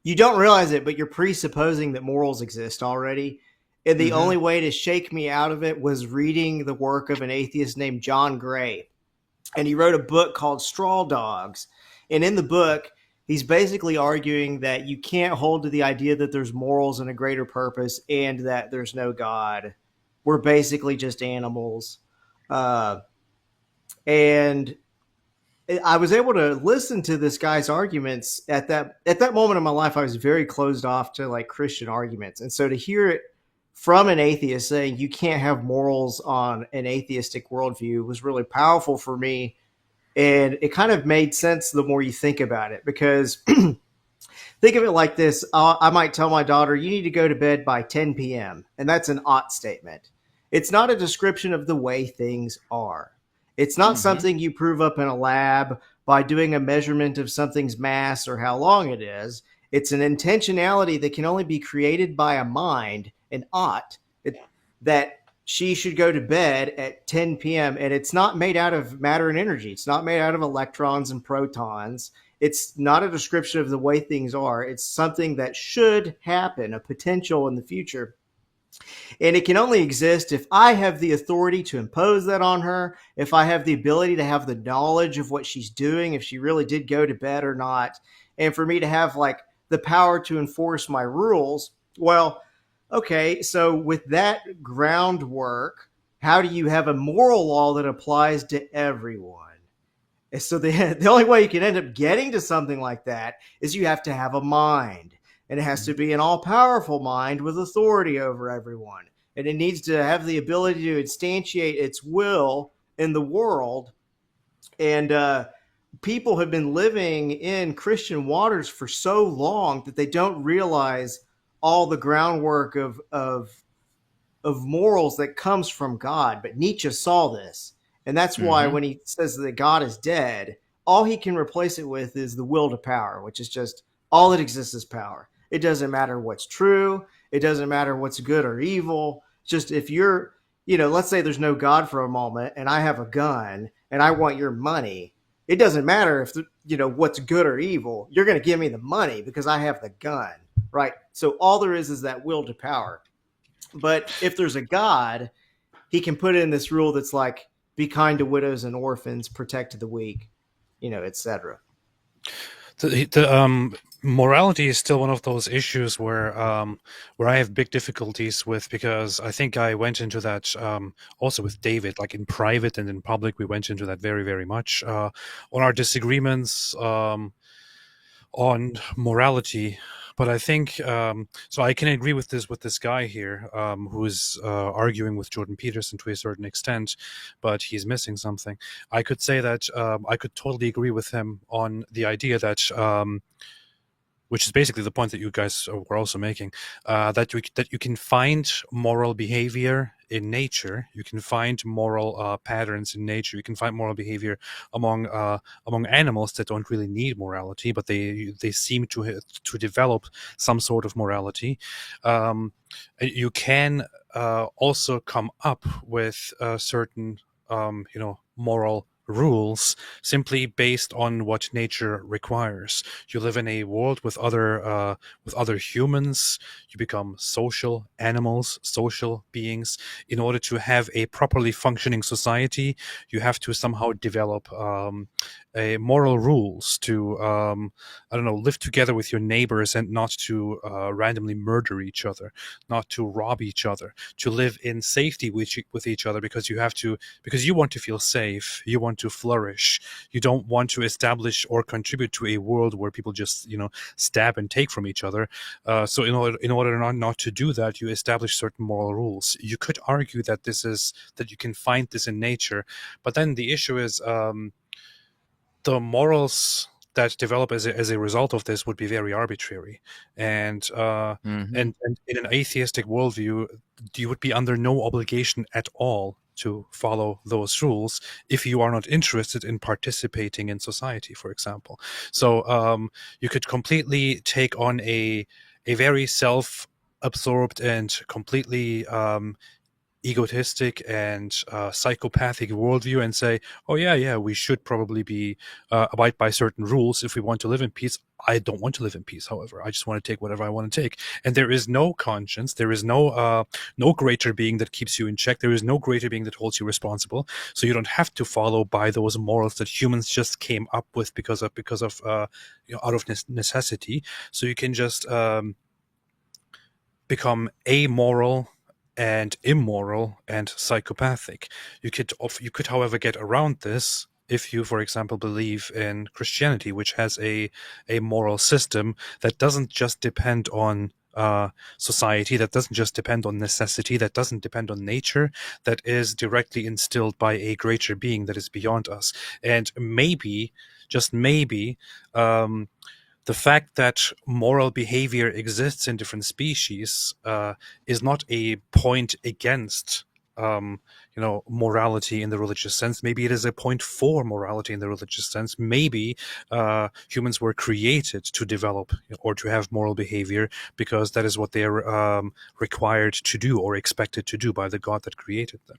you don't realize it, but you're presupposing that morals exist already. And the only way to shake me out of it was reading the work of an atheist named John Gray. And he wrote a book called Straw Dogs. And in the book, he's basically arguing that you can't hold to the idea that there's morals and a greater purpose and that there's no God. We're basically just animals. And I was able to listen to this guy's arguments at that moment in my life. I was very closed off to like Christian arguments. And so to hear it from an atheist saying you can't have morals on an atheistic worldview was really powerful for me. And it kind of made sense the more you think about it, because think of it like this. I might tell my daughter, you need to go to bed by 10 p.m. And that's an ought statement. It's not a description of the way things are. It's not something you prove up in a lab by doing a measurement of something's mass or how long it is. It's an intentionality that can only be created by a mind, an ought, that she should go to bed at 10 p.m. And it's not made out of matter and energy. It's not made out of electrons and protons. It's not a description of the way things are. It's something that should happen, a potential in the future. And it can only exist if I have the authority to impose that on her, if I have the ability to have the knowledge of what she's doing, if she really did go to bed or not, and for me to have like the power to enforce my rules. Well, okay, so with that groundwork, how do you have a moral law that applies to everyone? And so the only way you can end up getting to something like that is you have to have a mind. And it has to be an all-powerful mind with authority over everyone. And it needs to have the ability to instantiate its will in the world. And people have been living in Christian waters for so long that they don't realize all the groundwork of morals that comes from God. But Nietzsche saw this. And that's why when he says that God is dead, all he can replace it with is the will to power, which is just all that exists is power. It doesn't matter what's true. It doesn't matter what's good or evil. Just if you're, let's say there's no God for a moment and I have a gun and I want your money. It doesn't matter if, what's good or evil. You're going to give me the money because I have the gun, right? So all there is that will to power. But if there's a God, he can put in this rule that's like, be kind to widows and orphans, protect the weak, etc. Morality is still one of those issues where I have big difficulties with, because I think I went into that also with David, like in private and in public. We went into that very, very much on our disagreements on morality. But I think so. I can agree with this guy here who's arguing with Jordan Peterson to a certain extent, but he's missing something. I could say that I could totally agree with him on the idea that, which is basically the point that you guys were also making, that you can find moral behavior in nature. You can find moral patterns in nature. You can find moral behavior among animals that don't really need morality, but they seem to develop some sort of morality. You can also come up with certain moral rules simply based on what nature requires. You live in a world with other humans. You become social animals, social beings. In order to have a properly functioning society, you have to somehow develop moral rules to live together with your neighbors and not to randomly murder each other, not to rob each other, to live in safety with each other, because you want to feel safe. You want to flourish. You don't want to establish or contribute to a world where people just, stab and take from each other. So in order not to do that, you establish certain moral rules. You could argue that that you can find this in nature, but then the issue is the morals that develop as a result of this would be very arbitrary, and in an atheistic worldview, you would be under no obligation at all to follow those rules if you are not interested in participating in society, for example. So you could completely take on a very self-absorbed and completely egotistic and psychopathic worldview and say, oh yeah, we should probably abide by certain rules if we want to live in peace. I don't want to live in peace, however. I just want to take whatever I want to take. And there is no conscience. There is no greater being that keeps you in check. There is no greater being that holds you responsible. So you don't have to follow by those morals that humans just came up with because of out of necessity. So you can just become amoral and immoral and psychopathic. You could, however, get around this if you, for example, believe in Christianity, which has a moral system that doesn't just depend on society, that doesn't just depend on necessity, that doesn't depend on nature, that is directly instilled by a greater being that is beyond us. And maybe, just maybe, the fact that moral behavior exists in different species is not a point against, morality in the religious sense. Maybe it is a point for morality in the religious sense. Maybe humans were created to develop or to have moral behavior because that is what they are required to do or expected to do by the God that created them.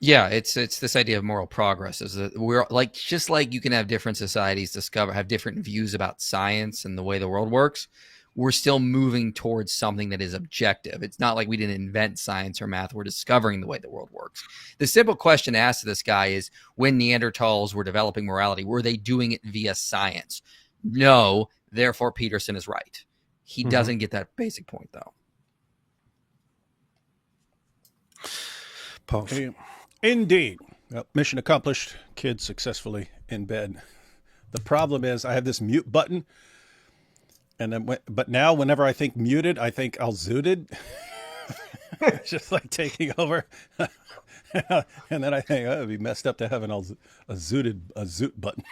Yeah, it's this idea of moral progress. Is that we're just like you can have different societies have different views about science and the way the world works. We're still moving towards something that is objective. It's not like we didn't invent science or math. We're discovering the way the world works. The simple question asked to this guy is, when Neanderthals were developing morality, were they doing it via science? No, therefore Peterson is right. He doesn't get that basic point, though. Powerful. Indeed. Well, mission accomplished. Kids successfully in bed. The problem is I have this mute button, and then but now whenever I think muted, I think I'll zooted. It's just like taking over. And then I think, it'd be messed up to have a zoot button.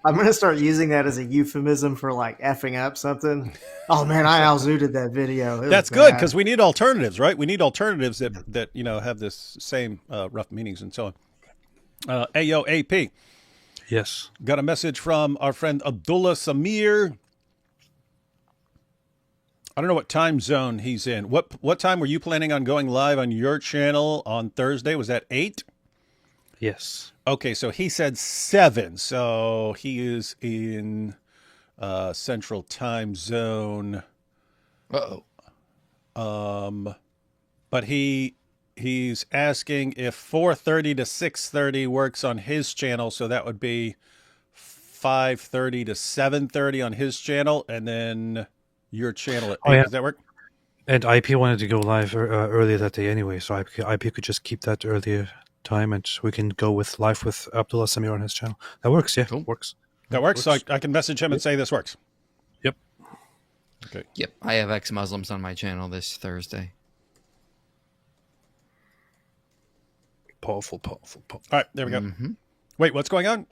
I'm going to start using that as a euphemism for like effing up something. Oh man, I out-zooted that video. That's good, because we need alternatives, right? We need alternatives that have this same rough meanings and so on. Ayo, AP. Yes. Got a message from our friend Abdullah Samir. I don't know what time zone he's in. What time were you planning on going live on your channel on Thursday? Was that 8? Yes. Okay, so he said 7. So he is in Central Time Zone. But he's asking if 4:30 to 6:30 works on his channel. So that would be 5:30 to 7:30 on his channel, and then your channel at 8. Yeah. Does that work? And IP wanted to go live earlier that day anyway, so IP could just keep that earlier time, and we can go live with Abdullah Samir on his channel. That works, yeah. Cool. Works. That works. So I can message him and say this works. Yep. Okay. Yep. I have ex-Muslims on my channel this Thursday. Powerful. All right, there we go. Wait, what's going on?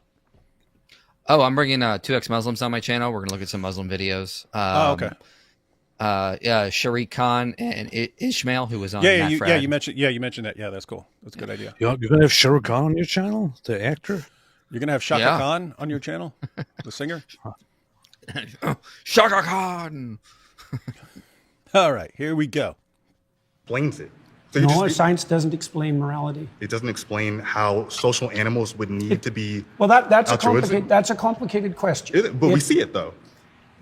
Oh, I'm bringing 2 ex-Muslims on my channel. We're going to look at some Muslim videos. Okay. Sharik Khan and Ishmael, who was on you mentioned that. Yeah, that's cool. That's a good idea. You're going to have Sharik Khan on your channel, the actor? You're going to have Shaka Khan on your channel, the singer? Shaka Khan! All right, here we go. Explains it. So science doesn't explain morality. It doesn't explain how social animals would need to be. Well, that's altruistic. a complicated question. We see it though.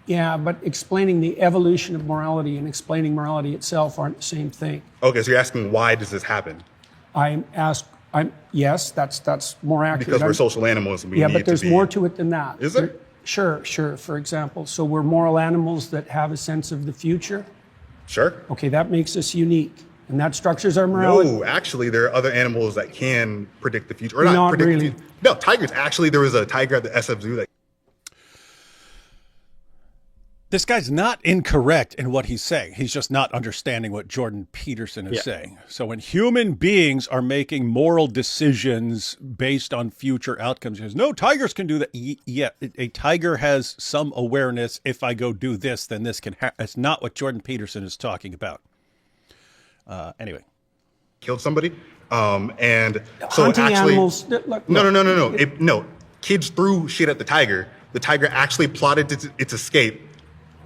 Yeah, but explaining the evolution of morality and explaining morality itself aren't the same thing. Okay, so you're asking why does this happen? Yes, that's more accurate. Because we're social animals. And but there's more to it than that. Is there? Sure. For example, so we're moral animals that have a sense of the future. Sure. Okay, that makes us unique. And that structures our morality? No, actually, there are other animals that can predict the future. Or not Not predict really. the future. No, tigers. Actually, there was a tiger at the SF Zoo that. This guy's not incorrect in what he's saying. He's just not understanding what Jordan Peterson is saying. So when human beings are making moral decisions based on future outcomes, he says, no, tigers can do that. Yeah, a tiger has some awareness. If I go do this, then this can happen. That's not what Jordan Peterson is talking about. Anyway. Killed somebody. And so Hunting actually. animals. No. Kids threw shit at the tiger. The tiger actually plotted its escape.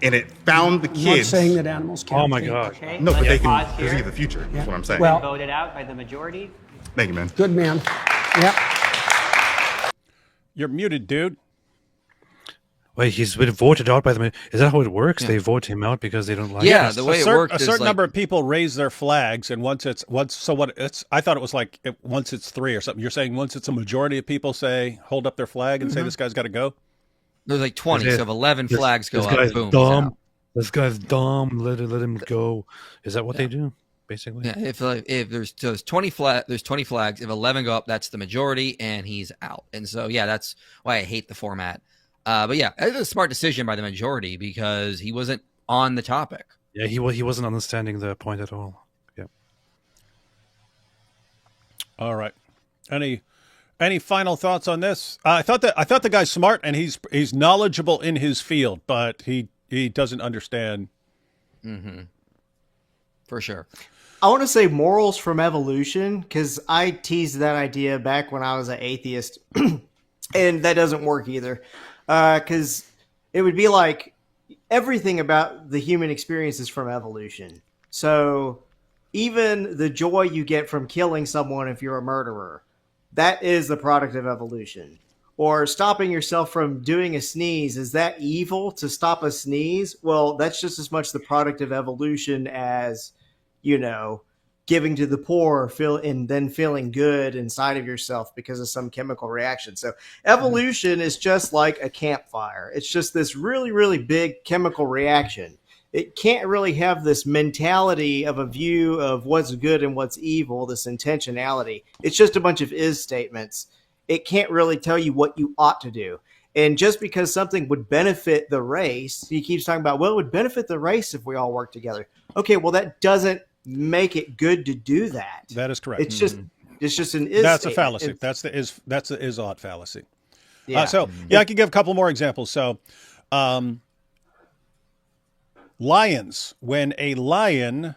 And it found the kids. I'm not saying that animals can't. Oh my think. God. Okay, No, but let's they can pause here. perceive the future. That's what I'm saying. Well- Voted out by the majority. Thank you, man. Good man. Yeah. You're muted, dude. Wait, he's been voted out by them. Is that how it works? They vote him out because they don't like Yeah, him? the way it A works is certain like, number of people raise their flags, and once it's I thought it was like once it's 3 or something. You're saying once it's a majority of people say hold up their flag and say this guy's got to go. there's like 20, This- so if 11 this- flags go this up, guy's boom, he's dumb. out. This guy's dumb. Let him go. Is that what they do? Basically. Yeah, if there's 20 flags. If 11 go up, that's the majority, and he's out. And so yeah, that's why I hate the format. But yeah, it was a smart decision by the majority because he wasn't on the topic. Yeah, he wasn't understanding the point at all. Yeah. All right. Any final thoughts on this? I thought the guy's smart and he's knowledgeable in his field, but he doesn't understand. Mm-hmm. For sure. I want to say morals from evolution because I teased that idea back when I was an atheist, and that doesn't work either. Because it would be like everything about the human experience is from evolution. So even the joy you get from killing someone if you're a murderer, that is the product of evolution. Or stopping yourself from doing a sneeze, is that evil to stop a sneeze? Well, that's just as much the product of evolution as, giving to the poor and then feeling good inside of yourself because of some chemical reaction. So evolution is just like a campfire. It's just this really, really big chemical reaction. It can't really have this mentality of a view of what's good and what's evil, this intentionality. It's just a bunch of is statements. It can't really tell you what you ought to do. And just because something would benefit the race, he keeps talking about, well, it would benefit the race if we all work together. Okay, well, that doesn't make it good to do that. That is correct. It's just an is. That's statement. a fallacy. That's the is-ought fallacy. Yeah. I could give a couple more examples. So, lions. When a lion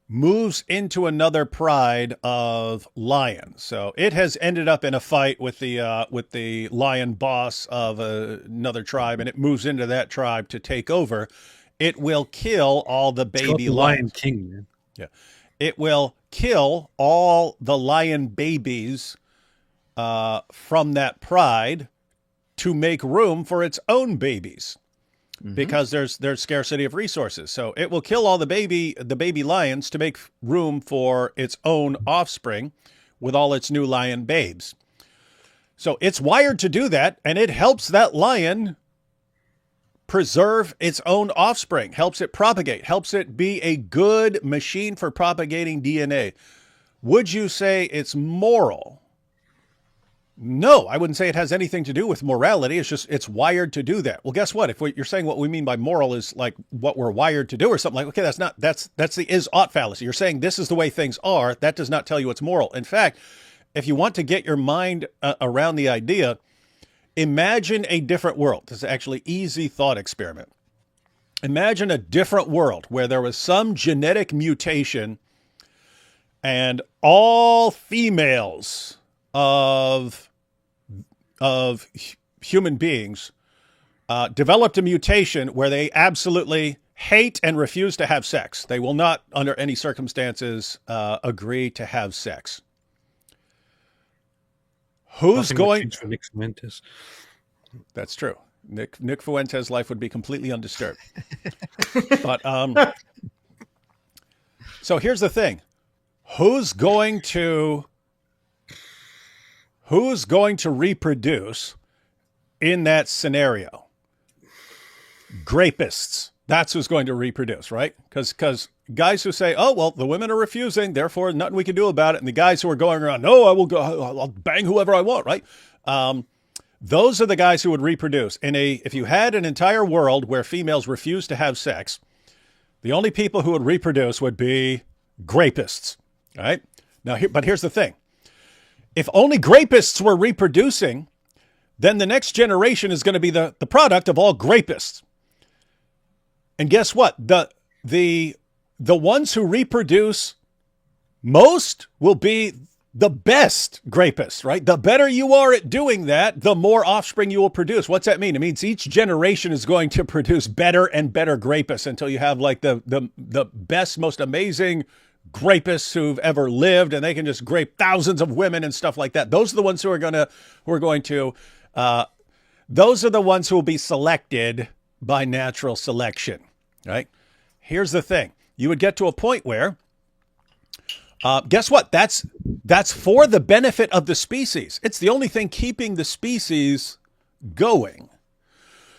moves into another pride of lions, so it has ended up in a fight with the lion boss of another tribe, and it moves into that tribe to take over. It will kill all the baby Lion lions. King, man. Yeah, it will kill all the lion babies from that pride to make room for its own babies, because there's scarcity of resources. So it will kill all the baby lions to make room for its own offspring with all its new lion babes. So it's wired to do that, and it helps that lion preserve its own offspring, helps it propagate, helps it be a good machine for propagating DNA. Would you say it's moral? No, I wouldn't say it has anything to do with morality. It's just, it's wired to do that. Well, guess what? If you're saying what we mean by moral is like what we're wired to do or something, like, okay, that's the is-ought fallacy. You're saying this is the way things are. That does not tell you it's moral. In fact, if you want to get your mind around the idea, imagine a different world. This is actually easy thought experiment. Imagine a different world where there was some genetic mutation and all females of human beings developed a mutation where they absolutely hate and refuse to have sex. They will not, under any circumstances, agree to have sex. Who's Nothing going? would change for Nick Fuentes. That's true. Nick Fuentes' life would be completely undisturbed. But so here's the thing: who's going to reproduce in that scenario? Grapists. That's who's going to reproduce, right? Because guys who say, oh, well, the women are refusing, therefore nothing we can do about it. And the guys who are going around, no, I will go, I'll bang whoever I want, right? Those are the guys who would reproduce. If you had an entire world where females refused to have sex, the only people who would reproduce would be grapists, right? Now, but here's the thing. If only grapists were reproducing, then the next generation is going to be the product of all grapists. And guess what? The ones who reproduce most will be the best grapists, right? The better you are at doing that, the more offspring you will produce. What's that mean? It means each generation is going to produce better and better grapists until you have like the best, most amazing grapists who've ever lived, and they can just grape thousands of women and stuff like that. Those are the ones who are going to those are the ones who will be selected by natural selection, right? Here's the thing. You would get to a point where, guess what? That's for the benefit of the species. It's the only thing keeping the species going.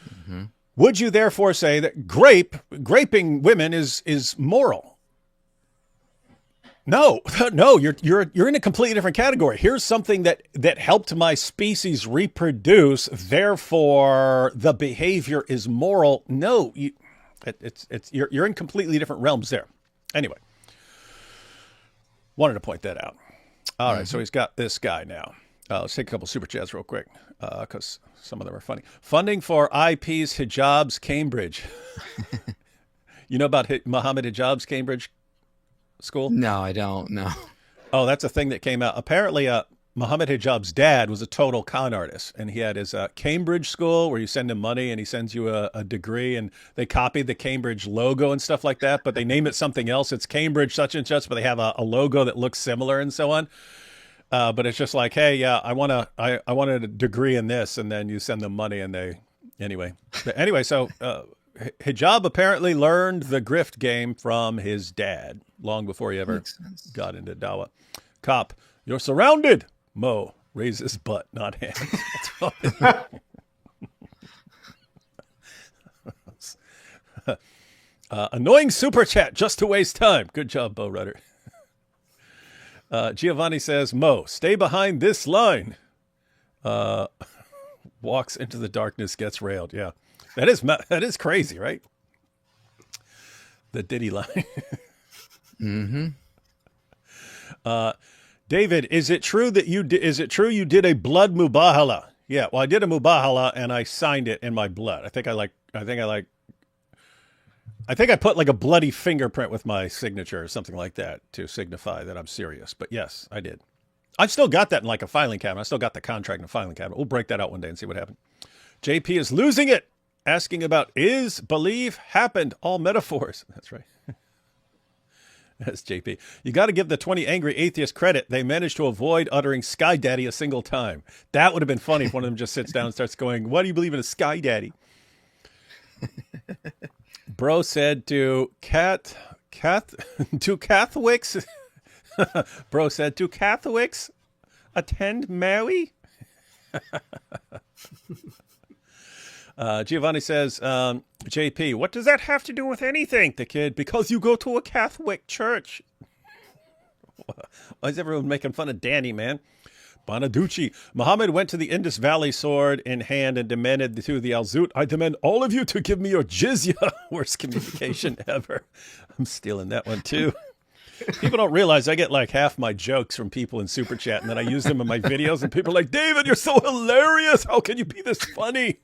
Mm-hmm. Would you therefore say that graping women is moral? No, you're in a completely different category. Here's something that helped my species reproduce. Therefore, the behavior is moral. No, you're in completely different realms there. Anyway, wanted to point that out. All right, so he's got this guy now. Let's take a couple super chats real quick because some of them are funny. Funding for IP's Hijab's Cambridge. You know about Muhammad Hijab's Cambridge school? No, I don't. No. Oh, that's a thing that came out. Apparently, Muhammad Hijab's dad was a total con artist, and he had his Cambridge school where you send him money and he sends you a degree, and they copied the Cambridge logo and stuff like that, but they name it something else. It's Cambridge such and such, but they have a logo that looks similar and so on. But it's just like, hey, yeah, I wanted a degree in this, and then you send them money, and anyway. So Hijab apparently learned the grift game from his dad long before he ever got into Dawah. Cop, you're surrounded. Mo, raise his butt, not hands. Annoying super chat just to waste time. Good job, Bo Rudder. Giovanni says, Mo, stay behind this line. Walks into the darkness, gets railed. Yeah, that is crazy, right? The Diddy line. Mm-hmm. David, is it true you did a blood mubahala? Yeah, well, I did a mubahala and I signed it in my blood. I think I put like a bloody fingerprint with my signature or something like that to signify that I'm serious. But yes, I did. I've still got that in like a filing cabinet. I still got the contract in a filing cabinet. We'll break that out one day and see what happened. JP is losing it, asking about is, believe, happened, all metaphors. That's right. That's JP. You got to give the 20 angry atheists credit. They managed to avoid uttering Sky Daddy a single time. That would have been funny if one of them just sits down and starts going, why do you believe in a Sky Daddy? Bro said to Catholics, Bro said to Catholics, attend Maui? Giovanni says, JP, what does that have to do with anything? The kid, because you go to a Catholic church. Why is everyone making fun of Danny, man? Bonaducci. Muhammad went to the Indus Valley sword in hand and demanded to the Al-Zut, I demand all of you to give me your jizya. Worst communication ever. I'm stealing that one too. People don't realize I get like half my jokes from people in Super Chat, and then I use them in my videos, and people are like, David, you're so hilarious. How can you be this funny?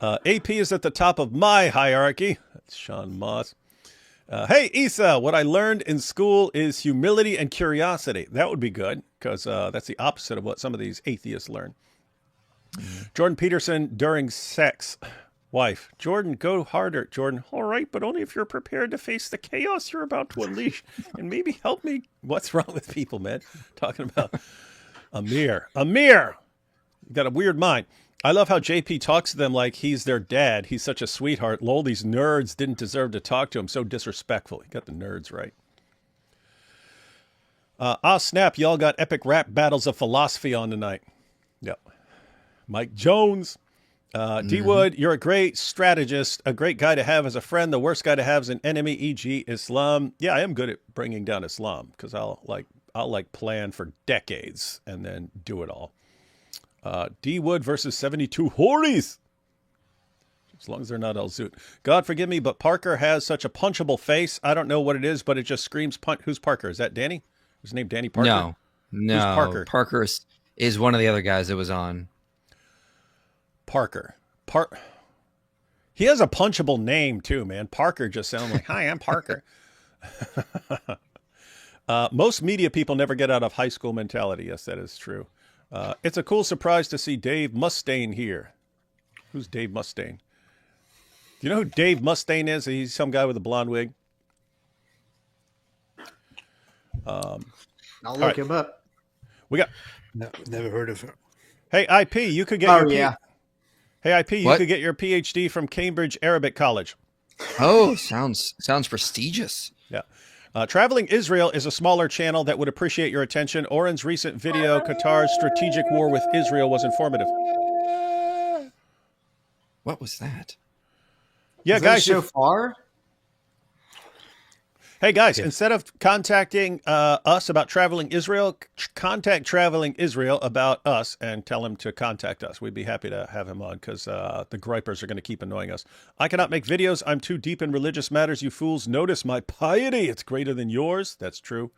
AP is at the top of my hierarchy. That's Sean Moss. Hey, Isa, what I learned in school is humility and curiosity. That would be good, because that's the opposite of what some of these atheists learn. Mm-hmm. Jordan Peterson, during sex. Wife, Jordan, go harder. Jordan, all right, but only if you're prepared to face the chaos you're about to unleash. And maybe help me. What's wrong with people, man? Talking about Amir. You got a weird mind. I love how JP talks to them like he's their dad. He's such a sweetheart. Lol, these nerds didn't deserve to talk to him. So disrespectful. He got the nerds right. Snap. Y'all got epic rap battles of philosophy on tonight. Yep. Mike Jones. D Wood, you're a great strategist, a great guy to have as a friend. The worst guy to have as an enemy, e.g., Islam. Yeah, I am good at bringing down Islam because I'll plan for decades and then do it all. D Wood versus 72 Hories. As long as they're not El Zoot. God forgive me, but Parker has such a punchable face. I don't know what it is, but it just screams punch. Who's Parker? Is that Danny? Is his name Danny Parker? No. Who's Parker? Parker is one of the other guys that was on. Parker. He has a punchable name too, man. Parker just sounds like, hi, I'm Parker. Most media people never get out of high school mentality. Yes, that is true. It's a cool surprise to see Dave Mustaine here. Who's Dave Mustaine? Do you know who Dave Mustaine is? He's some guy with a blonde wig. I'll look him up. We got. No, never heard of her. Hey, IP, you could get Hey, IP, you could get your PhD from Cambridge Arabic College. Oh, sounds prestigious. Yeah. Traveling Israel is a smaller channel that would appreciate your attention. Oren's recent video, Qatar's strategic war with Israel, was informative. What was that? Yeah, guys. Shofar? Hey, guys, instead of contacting us about Traveling Israel, contact Traveling Israel about us and tell him to contact us. We'd be happy to have him on because the gripers are going to keep annoying us. I cannot make videos. I'm too deep in religious matters. You fools notice my piety. It's greater than yours. That's true.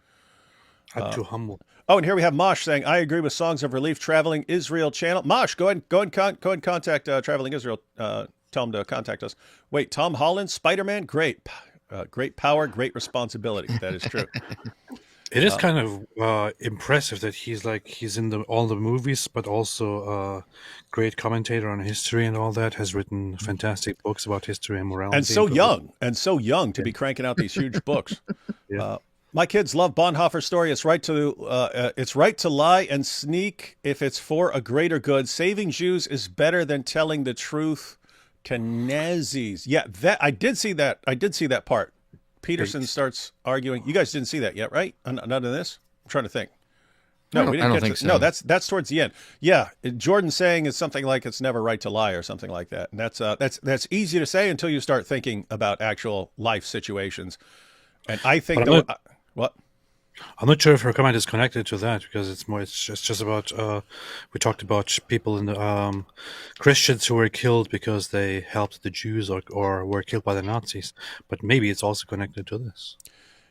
I'm too humble. Oh, and here we have Mosh saying, I agree with Songs of Relief Traveling Israel channel. Mosh, go ahead and contact Traveling Israel. Tell him to contact us. Wait, Tom Holland, Spider-Man? Great. Great power, great responsibility. That is true. It is kind of impressive that he's in all the movies, but also a great commentator on history and all that, has written fantastic books about history and morality. And so young to be cranking out these huge books. Yeah. My kids love Bonhoeffer's story. It's right to lie and sneak if it's for a greater good. Saving Jews is better than telling the truth to Nazis. Yeah, I did see that. I did see that part. Peterson starts arguing. You guys didn't see that yet, right? None of this. I'm trying to think. No, we didn't think so. No, that's towards the end. Yeah, Jordan saying is something like it's never right to lie or something like that. And that's easy to say until you start thinking about actual life situations. And I think what? I'm not sure if her comment is connected to that because it's just about we talked about people in the Christians who were killed because they helped the Jews or were killed by the Nazis, but maybe it's also connected to this.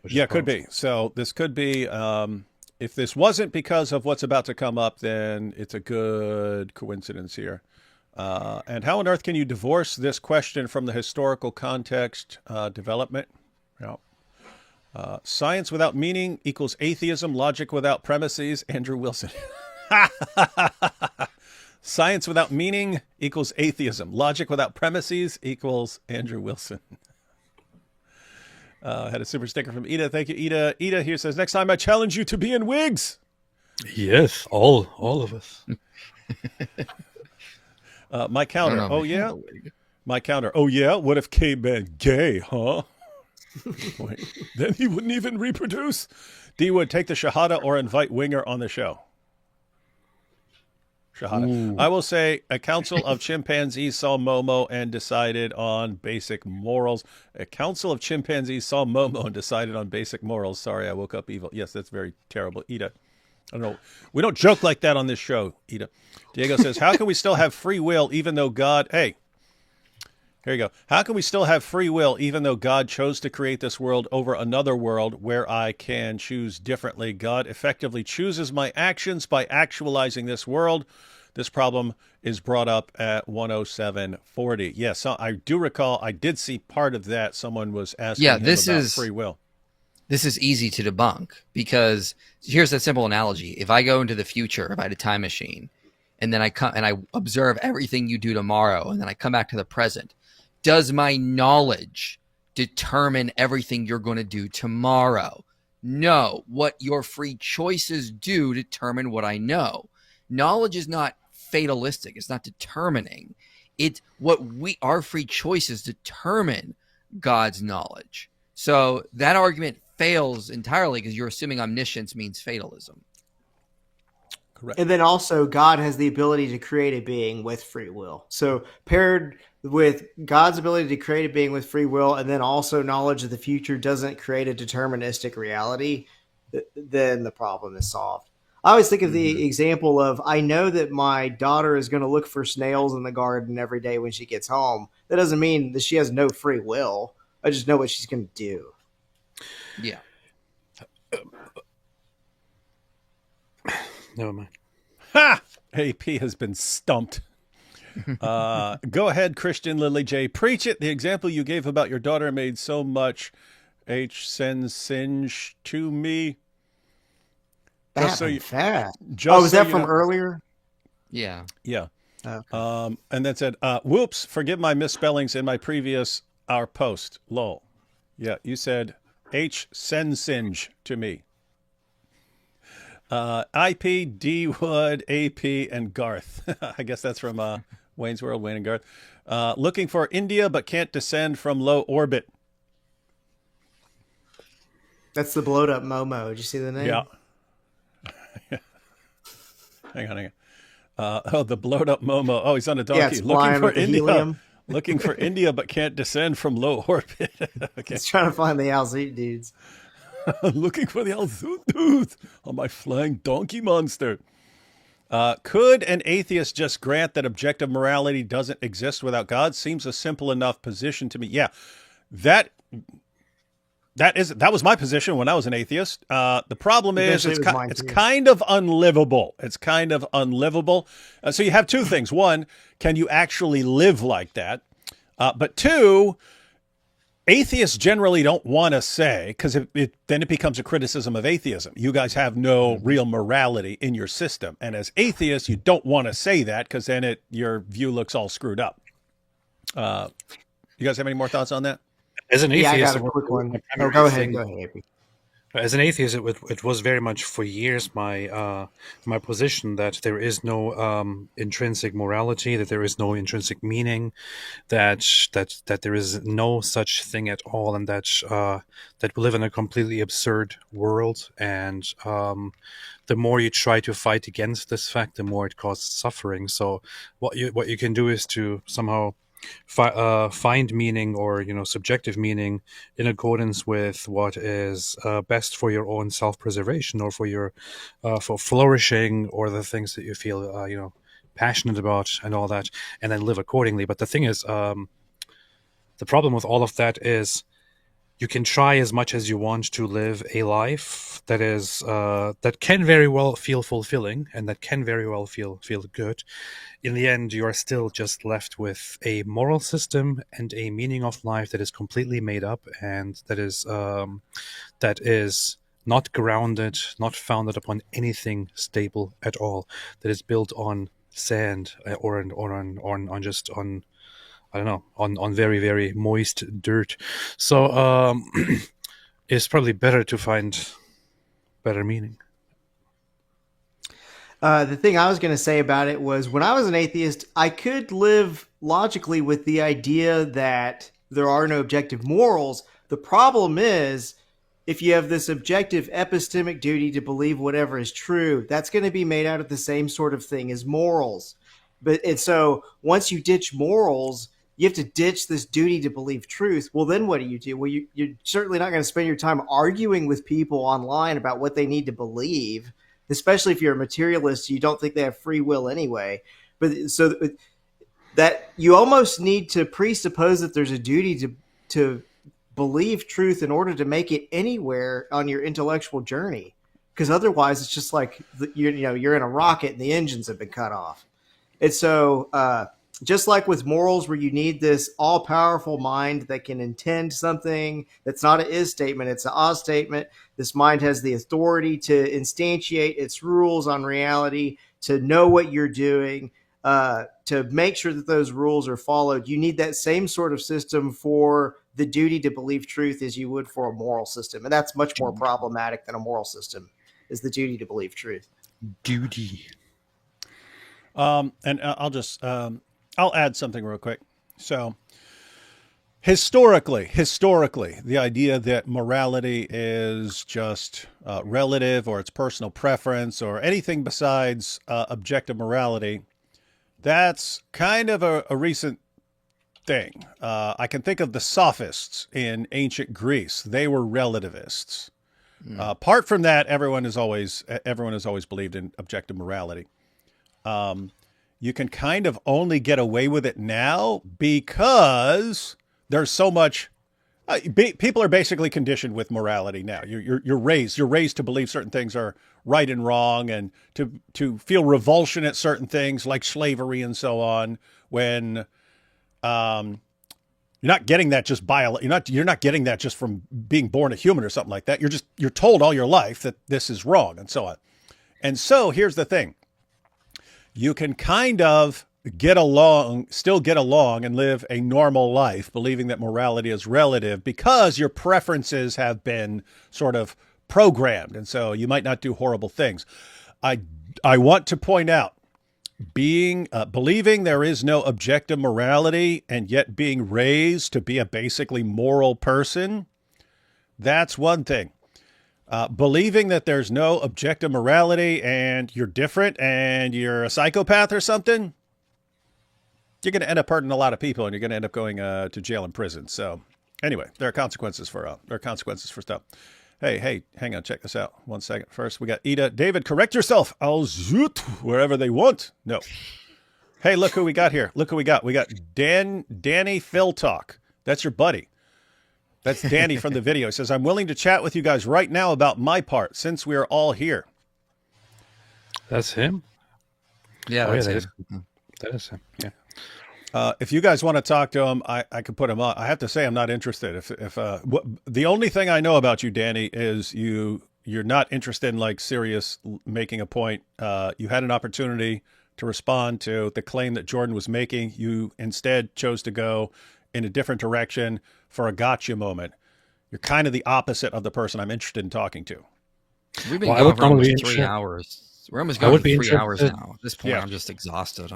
Yeah, it could be. So this could be if this wasn't because of what's about to come up, then it's a good coincidence here. And how on earth can you divorce this question from the historical context development? No. Science without meaning equals atheism. Logic without premises. Andrew Wilson. Science without meaning equals atheism. Logic without premises equals Andrew Wilson. Had a super sticker from Ida. Thank you, Ida. Ida here says, next time I challenge you to be in wigs. Yes, all of us. My counter. Oh, yeah. My counter. Oh, yeah. What if K-Man gay, huh? Wait, then he wouldn't even reproduce. D would take the Shahada or invite Winger on the show. Shahada. Ooh. I will say a council of chimpanzees saw Momo and decided on basic morals. A council of chimpanzees saw Momo and decided on basic morals. Sorry, I woke up evil. Yes, that's very terrible. Ida. I don't know. We don't joke like that on this show, Ida. Diego says, how can we still have free will even though God... Hey. Here you go. How can we still have free will even though God chose to create this world over another world where I can choose differently? God effectively chooses my actions by actualizing this world. This problem is brought up at 107.40. Yes, so I do recall. I did see part of that. Someone was asking him about free will. This is easy to debunk because here's a simple analogy. If I go into the future, if I had a time machine, and then I come and I observe everything you do tomorrow, and then I come back to the present, does my knowledge determine everything you're going to do tomorrow? No. What your free choices do determine what I know. Knowledge is not fatalistic. It's not determining. It's what our free choices determine God's knowledge. So that argument fails entirely because you're assuming omniscience means fatalism. Correct. And then also, God has the ability to create a being with free will. So paired with God's ability to create a being with free will, and then also knowledge of the future doesn't create a deterministic reality, then the problem is solved. I always think of the example of, I know that my daughter is going to look for snails in the garden every day when she gets home. That doesn't mean that she has no free will. I just know what she's going to do. Yeah. Never mind. Ha! AP has been stumped. Go ahead, Christian Lily J. Preach it. The example you gave about your daughter made so much singe to me. Fast. Was that from earlier? Yeah. Yeah. Okay. And then said, whoops, forgive my misspellings in my previous our post. Lol. Yeah, you said singe to me. IP, D Wood, AP, and Garth. I guess that's from Wayne's World, Wayne and Garth. Looking for India, but can't descend from low orbit. That's the blowed up Momo. Did you see the name? Yeah. Hang on. The blowed up Momo. Oh, he's on a donkey. Yeah, it's flying with the helium. Looking for India, but can't descend from low orbit. Okay. He's trying to find the Alzite dudes. Looking for the Alzite dudes on my flying donkey monster. Could an atheist just grant that objective morality doesn't exist without God? Seems a simple enough position to me. Yeah, that was my position when I was an atheist. The problem is it's kind of unlivable. It's kind of unlivable. So you have two things. One, can you actually live like that? But two, atheists generally don't want to say, because then it becomes a criticism of atheism. You guys have no real morality in your system. And as atheists, you don't want to say that because then your view looks all screwed up. You guys have any more thoughts on that? As an atheist, I got a quick one. Go ahead, AP. As an atheist, it was very much for years my position that there is no intrinsic morality, that there is no intrinsic meaning, that there is no such thing at all, and that we live in a completely absurd world. And the more you try to fight against this fact, the more it causes suffering. So what you can do is to somehow find meaning, or subjective meaning, in accordance with what is best for your own self-preservation, or for your for flourishing, or the things that you feel passionate about, and all that, and then live accordingly. But the thing is, the problem with all of that is, you can try as much as you want to live a life that is that can very well feel fulfilling, and that can very well feel good. In the end, you are still just left with a moral system and a meaning of life that is completely made up, and that is not grounded, not founded upon anything stable at all. That is built on sand, or on I don't know, on very, very moist dirt. So it's probably better to find better meaning. The thing I was going to say about it was, when I was an atheist, I could live logically with the idea that there are no objective morals. The problem is, if you have this objective epistemic duty to believe whatever is true, that's going to be made out of the same sort of thing as morals. And so once you ditch morals, you have to ditch this duty to believe truth. Well, then what do? Well, you're certainly not going to spend your time arguing with people online about what they need to believe, especially if you're a materialist. You don't think they have free will anyway. But so that you almost need to presuppose that there's a duty to believe truth in order to make it anywhere on your intellectual journey. Because otherwise, it's just like you're in a rocket and the engines have been cut off. And so, just like with morals, where you need this all-powerful mind that can intend something that's not an is statement, it's an a statement. This mind has the authority to instantiate its rules on reality, to know what you're doing, to make sure that those rules are followed. You need that same sort of system for the duty to believe truth as you would for a moral system. And that's much more problematic than a moral system, is the duty to believe truth. Duty. And I'll add something real quick. So Historically, the idea that morality is just relative, or it's personal preference, or anything besides objective morality, that's kind of a recent thing. I can think of the sophists in ancient Greece. They were relativists. Apart from that, everyone has always believed in objective morality. You can kind of only get away with it now because there's so much. People are basically conditioned with morality now. You're raised to believe certain things are right and wrong, and to feel revulsion at certain things like slavery and so on. When you're not getting that just you're not getting that just from being born a human or something like that. You're told all your life that this is wrong and so on. And so here's the thing: you can kind of still get along and live a normal life, believing that morality is relative because your preferences have been sort of programmed. And so you might not do horrible things. I want to point out, believing there is no objective morality and yet being raised to be a basically moral person, that's one thing. Believing that there's no objective morality and you're different and you're a psychopath or something, you're going to end up hurting a lot of people, and you're going to end up going to jail and prison. So anyway, there are consequences for stuff. Hey, hang on, check this out. 1 second. First, we got Ida. David, correct yourself. I'll zoot wherever they want. No. Hey, look who we got here. Look who we got. We got Danny Phil Talk. That's your buddy. That's Danny from the video. He says, I'm willing to chat with you guys right now about my part, since we are all here. That's him? Yeah, that him. That is him, yeah. If you guys want to talk to him, I could put him on. I have to say I'm not interested. The only thing I know about you, Danny, is you're not interested in like serious making a point. You had an opportunity to respond to the claim that Jordan was making. You instead chose to go in a different direction for a gotcha moment. You're kind of the opposite of the person I'm interested in talking to. We've been going for almost 3 hours. We're almost going for 3 hours now. At this point, I'm just exhausted.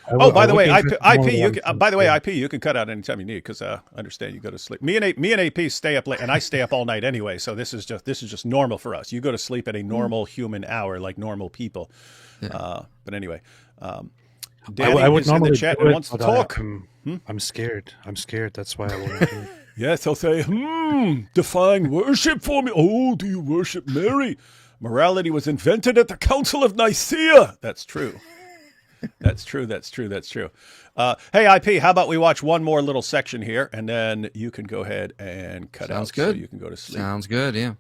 Oh, by the way, IP, you can cut out anytime you need, because I understand you go to sleep. Me and AP stay up late, and I stay up all night anyway. So this is just normal for us. You go to sleep at a normal human hour, like normal people. Yeah. But anyway, Danny I would is in the chat and wants to talk. I'm scared. That's why I won't do it. Yes, he'll say, define worship for me. Oh, do you worship Mary? Morality was invented at the Council of Nicaea. That's true. That's true. Hey, IP, how about we watch one more little section here, and then you can go ahead and cut out. Good. So you can go to sleep. Sounds good, yeah.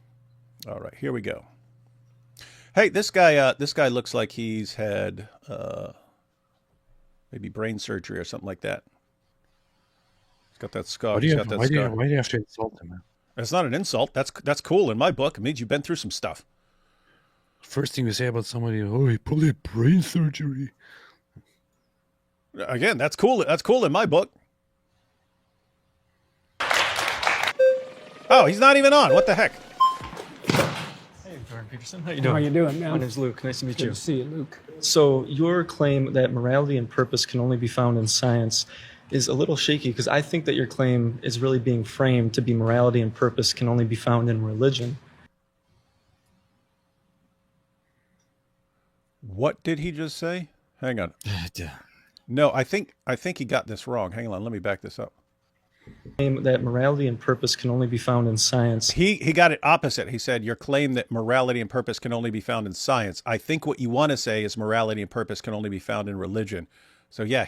All right, here we go. Hey, this guy looks like he's had maybe brain surgery or something like that. He's got that scar. Why do you have to insult him, man? It's not an insult. That's cool in my book. It means you've been through some stuff. First thing you say about somebody, he probably had brain surgery. Again, that's cool. That's cool in my book. Oh, he's not even on. What the heck? Hey, Jordan Peterson. How you doing? How you doing, man? My name's Luke. Nice to meet you. Good to see you, Luke. So your claim that morality and purpose can only be found in science is a little shaky, because I think that your claim is really being framed to be morality and purpose can only be found in religion. What did he just say? Hang on. No, I think he got this wrong. Hang on, let me back this up. Claim that morality and purpose can only be found in science. He got it opposite. He said your claim that morality and purpose can only be found in science. I think what you want to say is morality and purpose can only be found in religion. So yeah,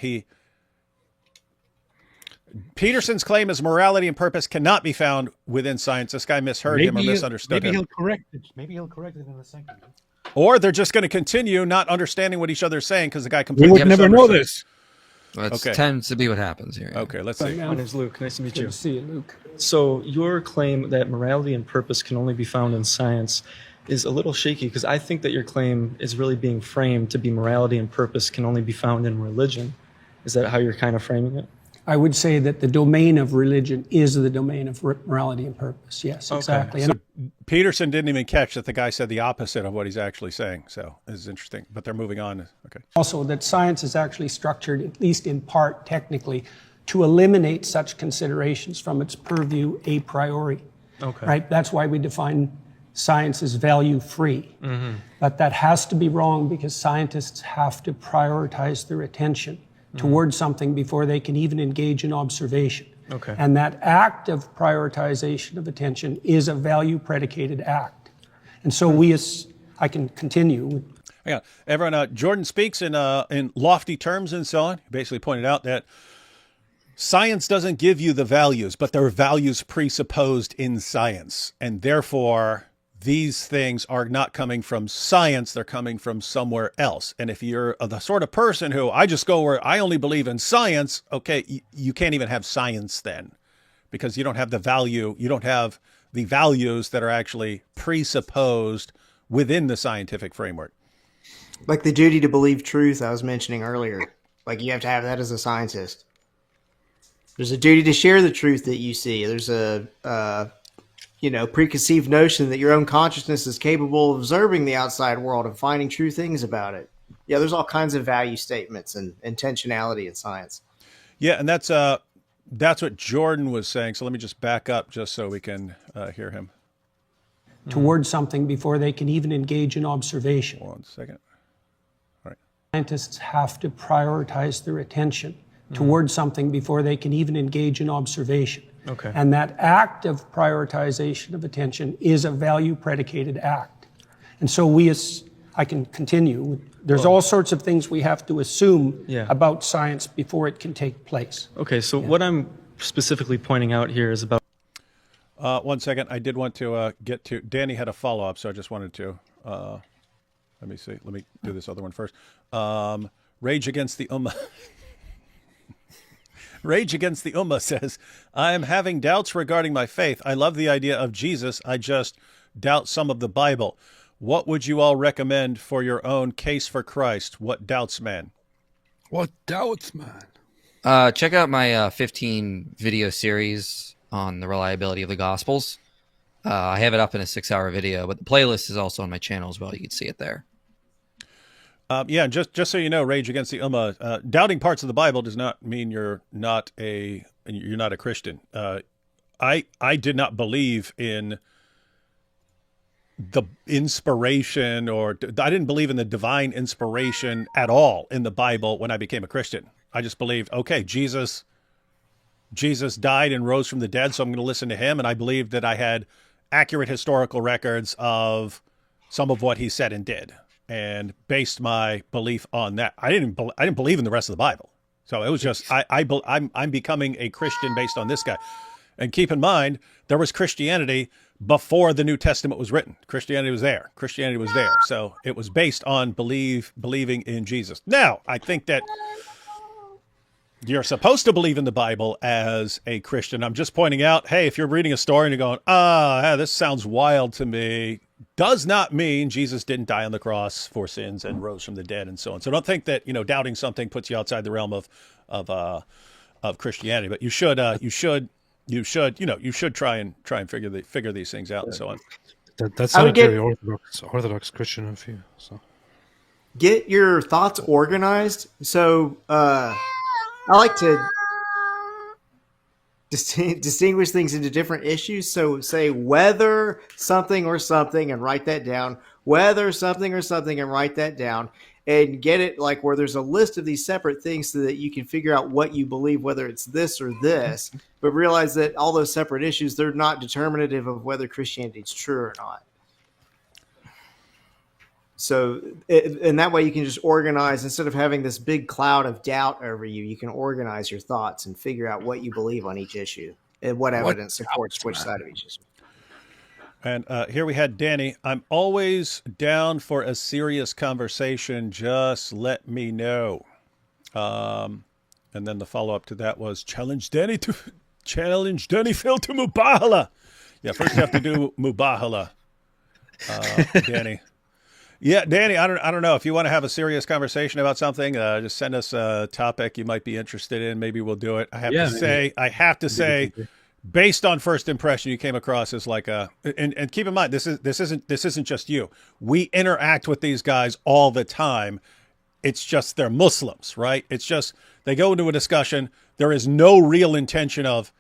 Peterson's claim is morality and purpose cannot be found within science. This guy misheard him or misunderstood him. Maybe he'll correct it in a second. Or they're just going to continue not understanding what each other's saying because the guy completely We would never know this. That tends to be what happens here. Okay, let's see. My name's Luke. Nice to meet you. Good to see you, Luke. So your claim that morality and purpose can only be found in science is a little shaky, because I think that your claim is really being framed to be morality and purpose can only be found in religion. Is that how you're kind of framing it? I would say that the domain of religion is the domain of morality and purpose. Yes, exactly. So Peterson didn't even catch that the guy said the opposite of what he's actually saying. So this is interesting, but they're moving on. Okay. Also, that science is actually structured, at least in part technically, to eliminate such considerations from its purview a priori. Okay. Right? That's why we define science as value-free. Mm-hmm. But that has to be wrong because scientists have to prioritize their attention towards something before they can even engage in observation. Okay. And that act of prioritization of attention is a value-predicated act. And so I can continue. Yeah, everyone. Jordan speaks in lofty terms and so on. He basically pointed out that science doesn't give you the values, but there are values presupposed in science, and therefore these things are not coming from science; they're coming from somewhere else. And if you're the sort of person who I just go where I only believe in science, okay, you can't even have science then, because you don't have the value. You don't have the values that are actually presupposed within the scientific framework. Like the duty to believe truth I was mentioning earlier. Like you have to have that as a scientist. There's a duty to share the truth that you see. There's a preconceived notion that your own consciousness is capable of observing the outside world and finding true things about it. Yeah, there's all kinds of value statements and intentionality in science. Yeah, and that's what Jordan was saying. So let me just back up just so we can hear him. Towards something before they can even engage in observation. 1 second. All right. Scientists have to prioritize their attention towards something before they can even engage in observation. Okay. And that act of prioritization of attention is a value-predicated act. And so I can continue. There's all sorts of things we have to assume about science before it can take place. Okay, so what I'm specifically pointing out here is about... 1 second. I did want to get to... Danny had a follow-up, so I just wanted to... let me see. Let me do this other one first. Rage Against the Ummah. Rage Against the Ummah says, I am having doubts regarding my faith. I love the idea of Jesus. I just doubt some of the Bible. What would you all recommend for your own case for Christ? What doubts, man? What doubts, man? Check out my 15 video series on the reliability of the Gospels. I have it up in a 6-hour video, but the playlist is also on my channel as well. You can see it there. Just so you know, Rage Against the Ummah, doubting parts of the Bible does not mean you're not a Christian. I did not believe in the inspiration, or I didn't believe in the divine inspiration at all in the Bible when I became a Christian. I just believed, okay, Jesus died and rose from the dead, so I'm going to listen to him. And I believed that I had accurate historical records of some of what he said and did, and based my belief on that. I didn't believe in the rest of the Bible. So it was just, I'm becoming a Christian based on this guy. And keep in mind, there was Christianity before the New Testament was written. Christianity was there. So it was based on believing in Jesus. Now, I think that you're supposed to believe in the Bible as a Christian. I'm just pointing out, hey, if you're reading a story and you're going, this sounds wild to me, does not mean Jesus didn't die on the cross for sins and rose from the dead and so on. So don't think that, doubting something puts you outside the realm of Christianity, but you should try and figure these things out and so on. That's not very orthodox Christian of you. So get your thoughts organized. So I like to distinguish things into different issues. So say whether something or something and write that down, whether something or something and write that down, and get it like where there's a list of these separate things so that you can figure out what you believe, whether it's this or this, but realize that all those separate issues, they're not determinative of whether Christianity is true or not. So, and that way you can just organize, instead of having this big cloud of doubt over you, you can organize your thoughts and figure out what you believe on each issue and what evidence supports which side of each issue. And here we had Danny. I'm always down for a serious conversation. Just let me know. And then the follow-up to that was challenge Danny Phil to Mubahala. Yeah, first you have to do Mubahala, Danny. Yeah, Danny, I don't know. If you want to have a serious conversation about something, just send us a topic you might be interested in. Maybe we'll do it. I have to say, based on first impression, you came across as like and keep in mind, this isn't just you. We interact with these guys all the time. It's just they're Muslims, right? It's just they go into a discussion, There is no real intention of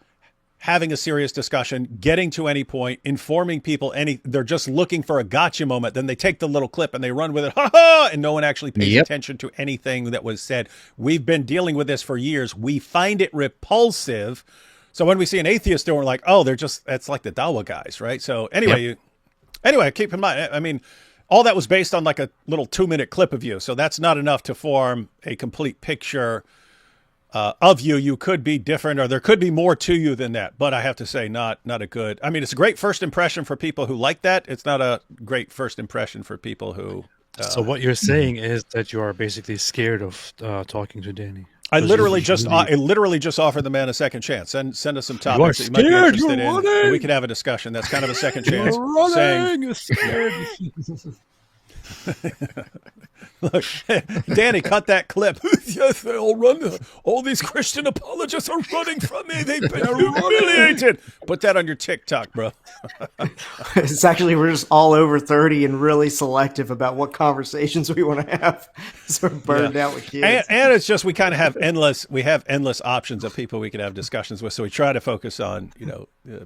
having a serious discussion, getting to any point, informing people they're just looking for a gotcha moment. Then they take the little clip and they run with it, ha ha, and no one actually pays attention to anything that was said. We've been dealing with this for years. We find it repulsive. So when we see an atheist doing, we're like, oh, that's like the Dawa guys, right? So anyway, keep in mind, I mean, all that was based on like a little 2-minute clip of you. So that's not enough to form a complete picture of you. You could be different, or there could be more to you than that. But I have to say, not a good. I mean, it's a great first impression for people who like that. It's not a great first impression for people who. So what you're saying is that you are basically scared of talking to Danny. I literally just offered the man a second chance. Send us some topics that you might be interested in. And we can have a discussion. That's kind of a second chance. You're scared. Look, Danny, cut that clip. Yes, they all run. All these Christian apologists are running from me. They've been humiliated. Put that on your TikTok, bro. It's actually, we're just all over 30 and really selective about what conversations we want to have. So we're burned out with kids. And it's just, we kind of have endless options of people we can have discussions with. So we try to focus on,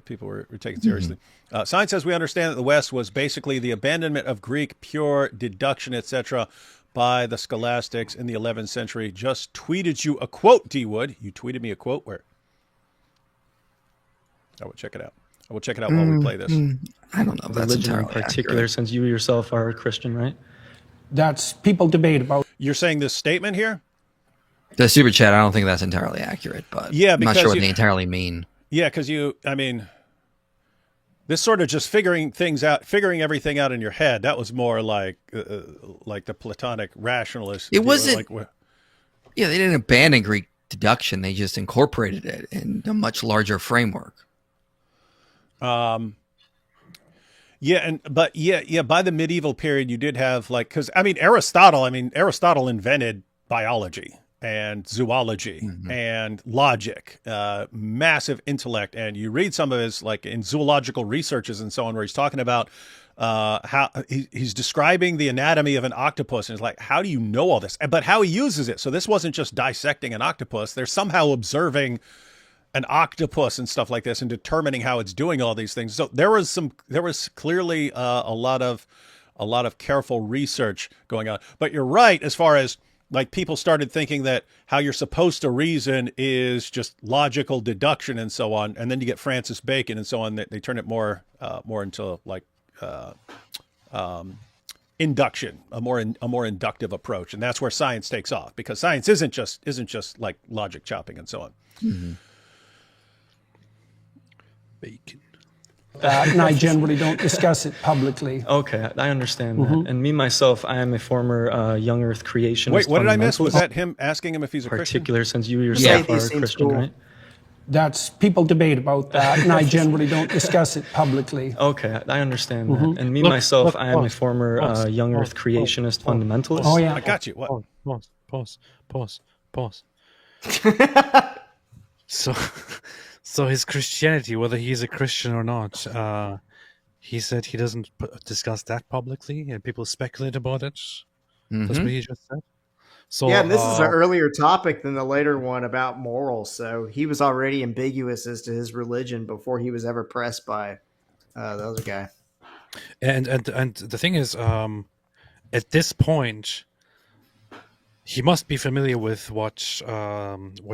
people we're taking seriously. Science says we understand that the West was basically the abandonment of Greek pure deduction, etc., by the scholastics in the 11th century. Just tweeted you a quote, D. Wood. You tweeted me a quote where? I will check it out. I will check it out while we play this. I don't know if that's Religion in particular, accurate. since you yourself are a Christian, right? That's people debate about. You're saying this statement here? The super chat, I don't think that's entirely accurate, but yeah, I'm not sure what they entirely mean. Yeah, because this sort of just figuring everything out in your head, that was more like the Platonic rationalist. It wasn't. Yeah, they didn't abandon Greek deduction; they just incorporated it in a much larger framework. By the medieval period, you did have Aristotle invented biology and zoology and logic, massive intellect. And you read some of his, like in zoological researches and so on, where he's talking about how he's describing the anatomy of an octopus. And it's like, how do you know all this? But how he uses it. So this wasn't just dissecting an octopus. They're somehow observing an octopus and stuff like this and determining how it's doing all these things. So there was clearly a lot of careful research going on. But you're right, as far as like people started thinking that how you're supposed to reason is just logical deduction and so on. And then you get Francis Bacon and so on. They turn it more into like induction, a more inductive approach. And that's where science takes off, because science isn't just like logic chopping and so on. Bacon. And I generally don't discuss it publicly. Okay, I understand that. And me, myself, I am a former young earth creationist. Wait, what did I miss? Was that him asking him if he's a Christian? Particular, since you yourself are a Christian, cool. right? That's people debate about that, and I generally don't discuss it publicly. Okay, I understand that. And me, myself, I am a former young earth creationist fundamentalist. Oh, yeah. I got you. What? Pause. So his Christianity, whether he's a Christian or not, he said he doesn't discuss that publicly, and people speculate about it. That's what he just said. So yeah, and this is an earlier topic than the later one about morals. So he was already ambiguous as to his religion before he was ever pressed by the other guy. And the thing is, at this point, he must be familiar with what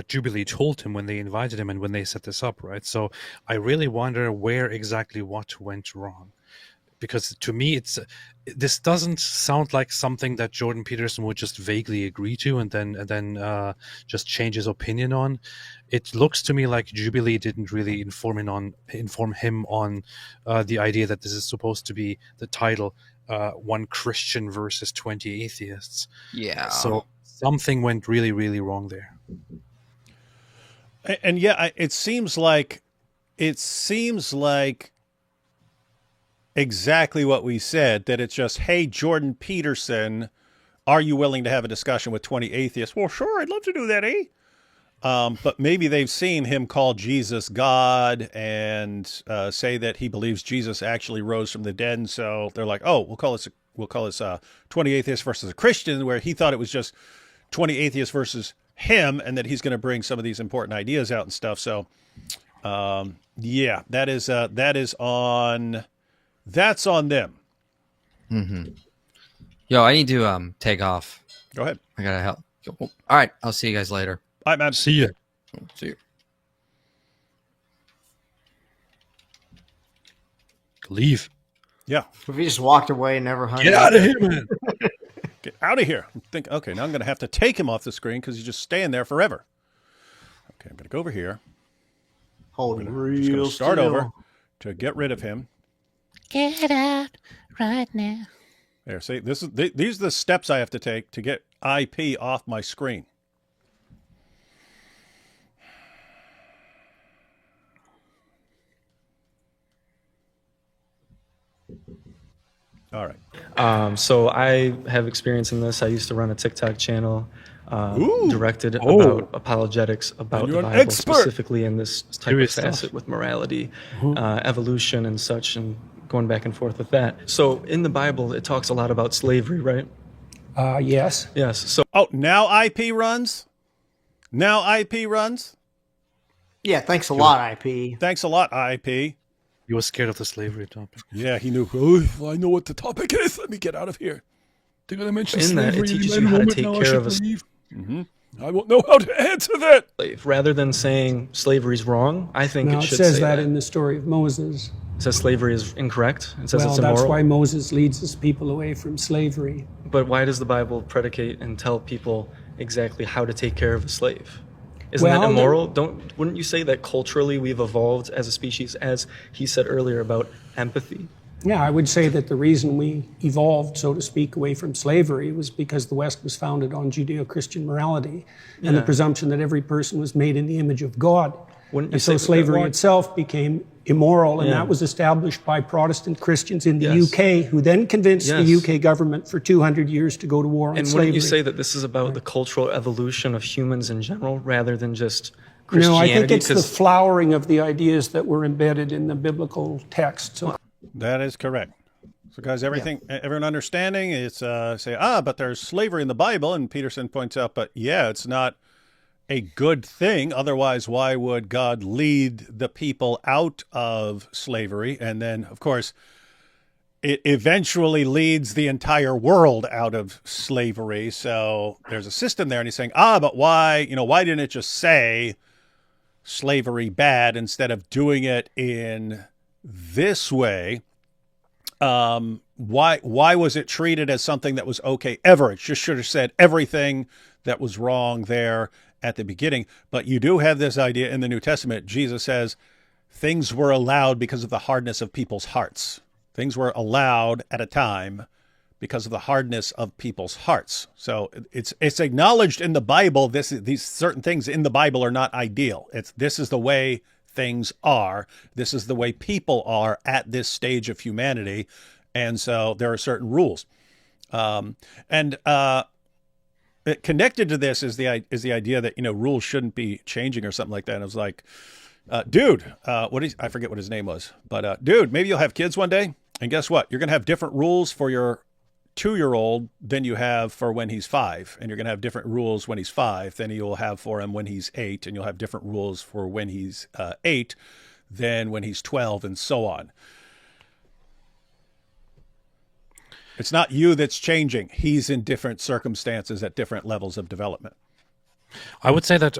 Jubilee told him when they invited him and when they set this up, right? So I really wonder where exactly what went wrong, because to me, this doesn't sound like something that Jordan Peterson would just vaguely agree to and then just change his opinion on. It looks to me like Jubilee didn't really inform him on the idea that this is supposed to be the title, one Christian versus 20 atheists. Yeah. So something went really, really wrong there. And yeah, it seems like exactly what we said, that it's just, hey, Jordan Peterson, are you willing to have a discussion with 20 atheists? Well, sure, I'd love to do that, eh? But maybe they've seen him call Jesus God and say that he believes Jesus actually rose from the dead. And so they're like, oh, we'll call this 20 atheists versus a Christian, where he thought it was just 20 atheists versus him, and that he's going to bring some of these important ideas out and stuff. So, yeah, that's on them. Mm-hmm. Yo, I need to take off. Go ahead. I gotta help. All right, I'll see you guys later. All right, man. See you. See you. Leave. Yeah. If he just walked away and never hung Get up. out of here, man. Get out of here. Okay, now I'm going to have to take him off the screen because he's just staying there forever. Okay, I'm going to go over here. Hold I'm real just going to start still. over to get rid of him. Get out right now. There, see, these are the steps I have to take to get IP off my screen. All right. So I have experience in this. I used to run a TikTok channel directed Oh. about apologetics, about And the you're an Bible, expert. specifically in this type Serious of facet stuff. with morality, evolution, and such, and going back and forth with that. So in the Bible, it talks a lot about slavery, right? Yes. Yes. So Oh, now IP runs? Now IP runs? Yeah, thanks a lot, IP. Thanks a lot, IP. You were scared of the slavery topic. Yeah, he knew. Oh, I know what the topic is. Let me get out of here. They're going to mention in that, slavery it teaches in you a how to moment. take Now I care should of a leave. Mm-hmm. I won't know how to answer that. slave. Rather than saying slavery is wrong, I think Now it it should says say that that. in the story of Moses. It says slavery is incorrect. It says Well, it's immoral. that's why Moses leads his people away from slavery. But why does the Bible predicate and tell people exactly how to take care of a slave? Isn't Well, that immoral? Wouldn't you say that culturally we've evolved as a species, as he said earlier about empathy? Yeah, I would say that the reason we evolved, so to speak, away from slavery was because the West was founded on Judeo-Christian morality and the Yeah. presumption that every person was made in the image of God. Wouldn't you And say so that slavery that- itself became immoral, and Yeah. that was established by Protestant Christians in the Yes. UK, who then convinced the Yes. UK government for 200 years to go to war on And slavery. wouldn't you say that this is about the cultural evolution of humans in general, rather than just Christianity? No, I think it's the 'Cause- flowering of the ideas that were embedded in the biblical text. So That is correct. So, guys, everyone understanding? It's say, but there's slavery in the Bible, and Peterson points out, but yeah, it's not a good thing. Otherwise, why would God lead the people out of slavery? And then, of course, it eventually leads the entire world out of slavery. So there's a system there, and he's saying, but why didn't it just say slavery bad instead of doing it in this way? Why was it treated as something that was okay ever? It just should have said everything that was wrong there at the beginning. But you do have this idea in the New Testament. Jesus says things were allowed because of the hardness of people's hearts. Things were allowed at a time because of the hardness of people's hearts. So it's acknowledged in the Bible. These certain things in the Bible are not ideal. This is the way things are. This is the way people are at this stage of humanity. And so there are certain rules. Connected to this is the idea that, rules shouldn't be changing or something like that. And I was like, dude, I forget what his name was, but dude, maybe you'll have kids one day. And guess what? You're going to have different rules for your 2-year-old than you have for when he's 5. And you're going to have different rules when he's 5 than you'll have for him when he's 8. And you'll have different rules for when he's 8 than when he's 12, and so on. It's not you that's changing. He's in different circumstances at different levels of development. I would say that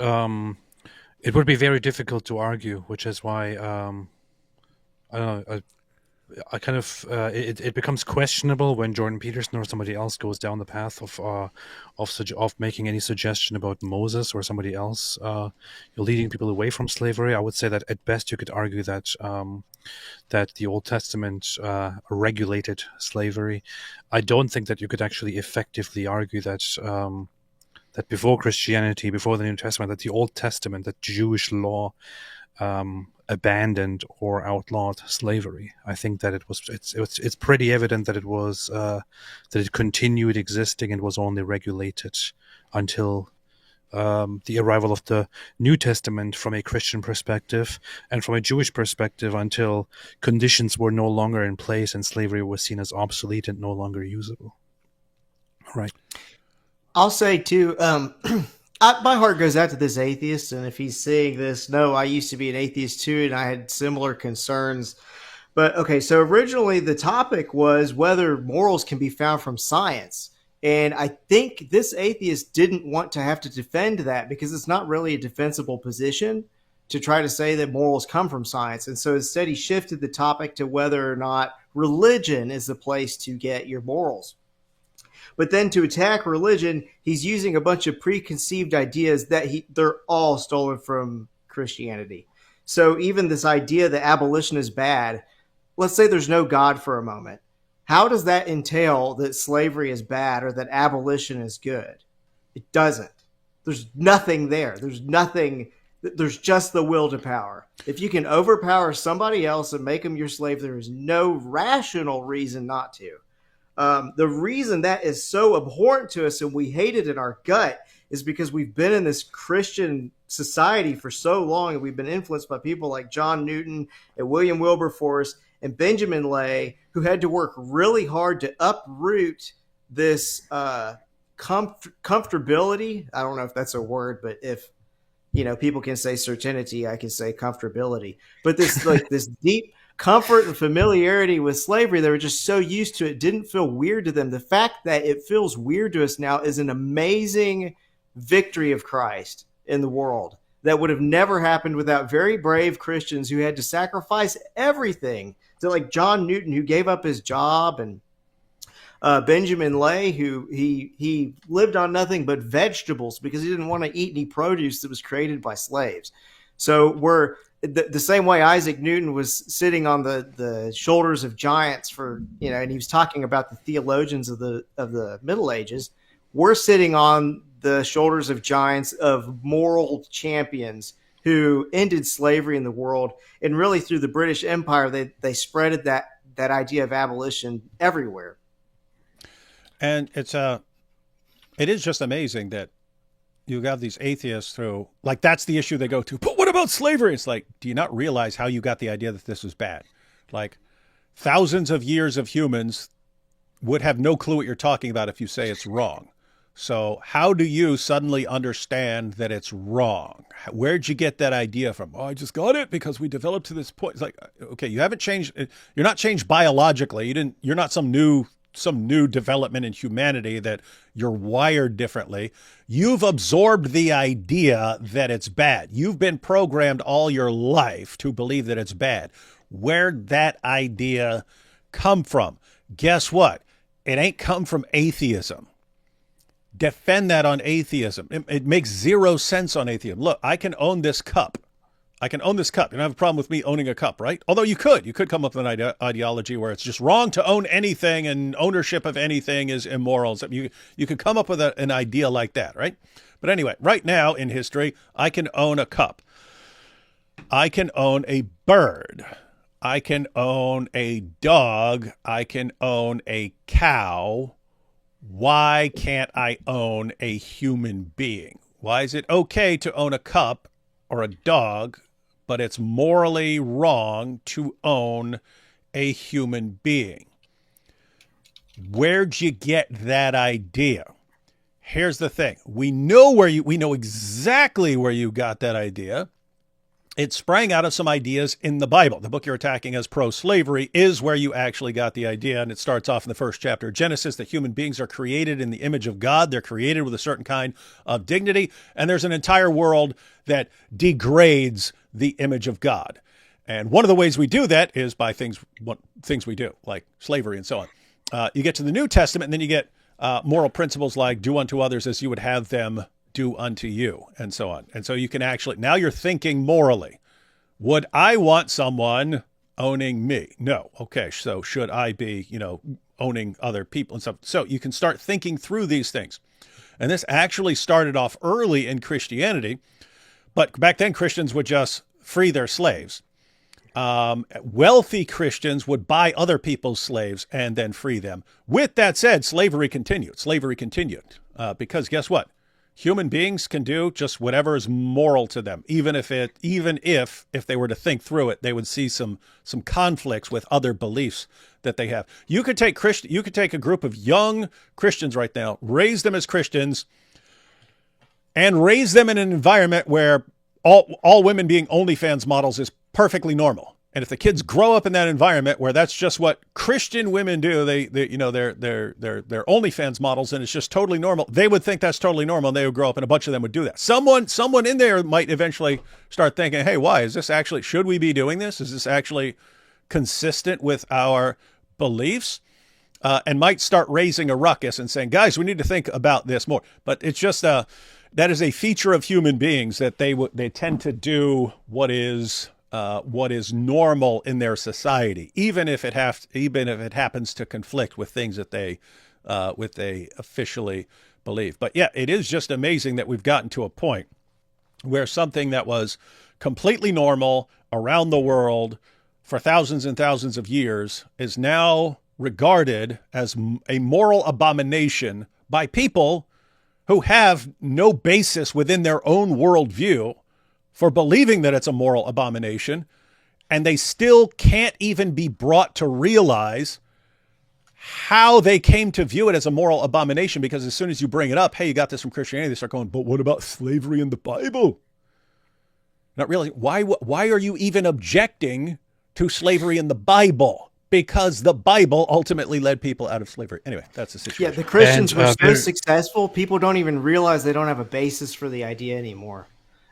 it would be very difficult to argue, which is why I don't know. I kind of it becomes questionable when Jordan Peterson or somebody else goes down the path of making any suggestion about Moses or somebody else. You're leading people away from slavery. I would say that at best you could argue that that the Old Testament regulated slavery. I don't think that you could actually effectively argue that that before Christianity, before the New Testament, that the Old Testament, that Jewish law abandoned or outlawed slavery. I think that it's pretty evident that it was that it continued existing and was only regulated until the arrival of the New Testament from a Christian perspective, and from a Jewish perspective until conditions were no longer in place and slavery was seen as obsolete and no longer usable. Right. I'll say too, My heart goes out to this atheist, and if he's saying this, no, I used to be an atheist too, and I had similar concerns. But okay, so originally the topic was whether morals can be found from science. And I think this atheist didn't want to have to defend that because it's not really a defensible position to try to say that morals come from science. And so instead he shifted the topic to whether or not religion is the place to get your morals. But then to attack religion, he's using a bunch of preconceived ideas that they're all stolen from Christianity. So even this idea that abolition is bad, let's say there's no God for a moment. How does that entail that slavery is bad or that abolition is good? It doesn't. There's nothing there. There's nothing. There's just the will to power. If you can overpower somebody else and make them your slave, there is no rational reason not to. The reason that is so abhorrent to us and we hate it in our gut is because we've been in this Christian society for so long, and we've been influenced by people like John Newton and William Wilberforce and Benjamin Lay, who had to work really hard to uproot this comfortability. I don't know if that's a word, but if people can say certainty, I can say comfortability. But this this deep comfort and familiarity with slavery, they were just so used to it, didn't feel weird to them. The fact that it feels weird to us now is an amazing victory of Christ in the world that would have never happened without very brave Christians who had to sacrifice everything. So like John Newton, who gave up his job, and Benjamin Lay, who he lived on nothing but vegetables because he didn't want to eat any produce that was created by slaves. So we're the same way Isaac Newton was sitting on the shoulders of giants and he was talking about the theologians of the Middle Ages. We're sitting on the shoulders of giants, of moral champions who ended slavery in the world. And really through the British Empire, they spreaded that idea of abolition everywhere. And it is just amazing that you have these atheists that's the issue they go to. But what about slavery? It's like, do you not realize how you got the idea that this was bad? Like, thousands of years of humans would have no clue what you're talking about if you say it's wrong. So how do you suddenly understand that it's wrong? Where'd you get that idea from? Oh, I just got it because we developed to this point. It's like, okay, you haven't changed. You're not changed biologically. You're not some new development in humanity that you're wired differently. You've absorbed the idea that it's bad. You've been programmed all your life to believe that it's bad. Where'd that idea come from? Guess what? It ain't come from atheism. Defend that on atheism. It makes zero sense on atheism. Look, I can own this cup. You don't have a problem with me owning a cup, right? Although you could come up with an ideology where it's just wrong to own anything and ownership of anything is immoral. So you could come up with an idea like that, right? But anyway, right now in history, I can own a cup. I can own a bird. I can own a dog. I can own a cow. Why can't I own a human being? Why is it okay to own a cup or a dog, but it's morally wrong to own a human being? Where'd you get that idea? Here's the thing. We know exactly where you got that idea. It sprang out of some ideas in the Bible. The book you're attacking as pro-slavery is where you actually got the idea. And it starts off in the first chapter of Genesis that human beings are created in the image of God. They're created with a certain kind of dignity. And there's an entire world that degrades the image of God. And one of the ways we do that is by things we do, like slavery and so on. You get to the New Testament, and then you get moral principles like do unto others as you would have them do unto you, and so on. And so you can actually, now you're thinking morally. Would I want someone owning me? No. Okay, so should I be, owning other people and stuff? So you can start thinking through these things. And this actually started off early in Christianity, but back then Christians would just free their slaves. Wealthy Christians would buy other people's slaves and then free them. With that said, slavery continued. Because guess what? Human beings can do just whatever is moral to them, even if they were to think through it, they would see some conflicts with other beliefs that they have. You could take a group of young Christians right now, raise them as Christians, and raise them in an environment where all women being OnlyFans models is perfectly normal. And if the kids grow up in that environment where that's just what Christian women do, they're OnlyFans models, and it's just totally normal, they would think that's totally normal, and they would grow up, and a bunch of them would do that. Someone in there might eventually start thinking, hey, why is this actually? Should we be doing this? Is this actually consistent with our beliefs? And might start raising a ruckus and saying, guys, we need to think about this more. But it's just that is a feature of human beings, that they tend to do what is normal in their society, even if it happens to conflict with things that they officially believe. But yeah, it is just amazing that we've gotten to a point where something that was completely normal around the world for thousands and thousands of years is now regarded as a moral abomination by people who have no basis within their own worldview for believing that it's a moral abomination, and they still can't even be brought to realize how they came to view it as a moral abomination, because as soon as you bring it up, hey, you got this from Christianity, they start going, but what about slavery in the Bible? Not really. Why are you even objecting to slavery in the Bible? Because the Bible ultimately led people out of slavery. Anyway, that's the situation. Yeah, the Christians were so successful, people don't even realize they don't have a basis for the idea anymore.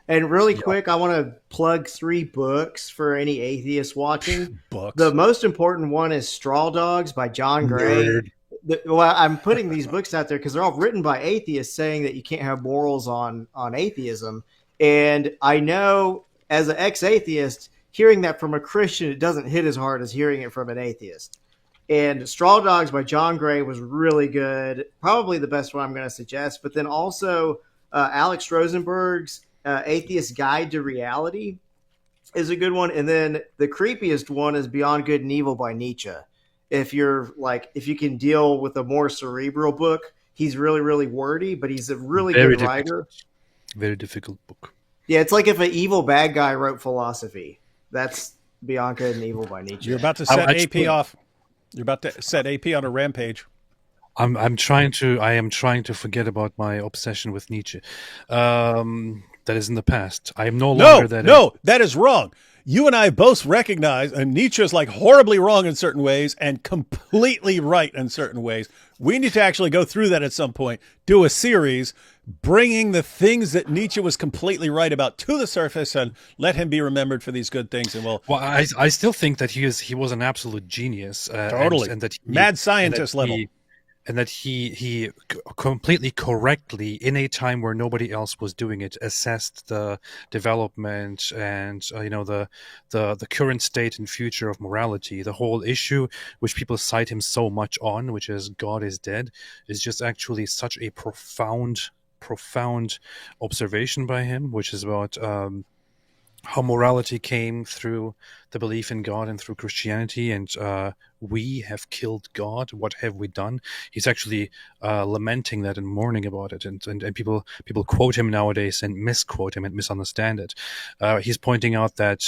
And really quick, I want to plug 3 books for any atheists watching. Books. The most important one is Straw Dogs by John Gray. Well, I'm putting these books out there because they're all written by atheists saying that you can't have morals on atheism. And I know, as an ex-atheist, hearing that from a Christian, it doesn't hit as hard as hearing it from an atheist. And Straw Dogs by John Gray was really good. Probably the best one I'm going to suggest. But then also Alex Rosenberg's Atheist Guide to Reality is a good one. And then the creepiest one is Beyond Good and Evil by Nietzsche. If you can deal with a more cerebral book, he's really, really wordy, but he's a really good writer. Very difficult book. Yeah, it's like if an evil bad guy wrote philosophy. That's Beyond Good and Evil by Nietzsche. You're about to set AP off. You're about to set AP on a rampage. I am trying to forget about my obsession with Nietzsche. That is in the past. I am no longer that. No, that is wrong. You and I both recognize, and Nietzsche is like horribly wrong in certain ways and completely right in certain ways. We need to actually go through that at some point, do a series, bringing the things that Nietzsche was completely right about to the surface, and let him be remembered for these good things. And well, I still think that he was an absolute genius. Totally. And that mad scientist level. And that he completely correctly, in a time where nobody else was doing it, assessed the development and the current state and future of morality. The whole issue, which people cite him so much on, which is God is dead, is just actually such a profound observation by him, which is about how morality came through the belief in God and through Christianity, and we have killed God. What have we done? He's actually lamenting that and mourning about it, and people quote him nowadays and misquote him and misunderstand it. He's pointing out that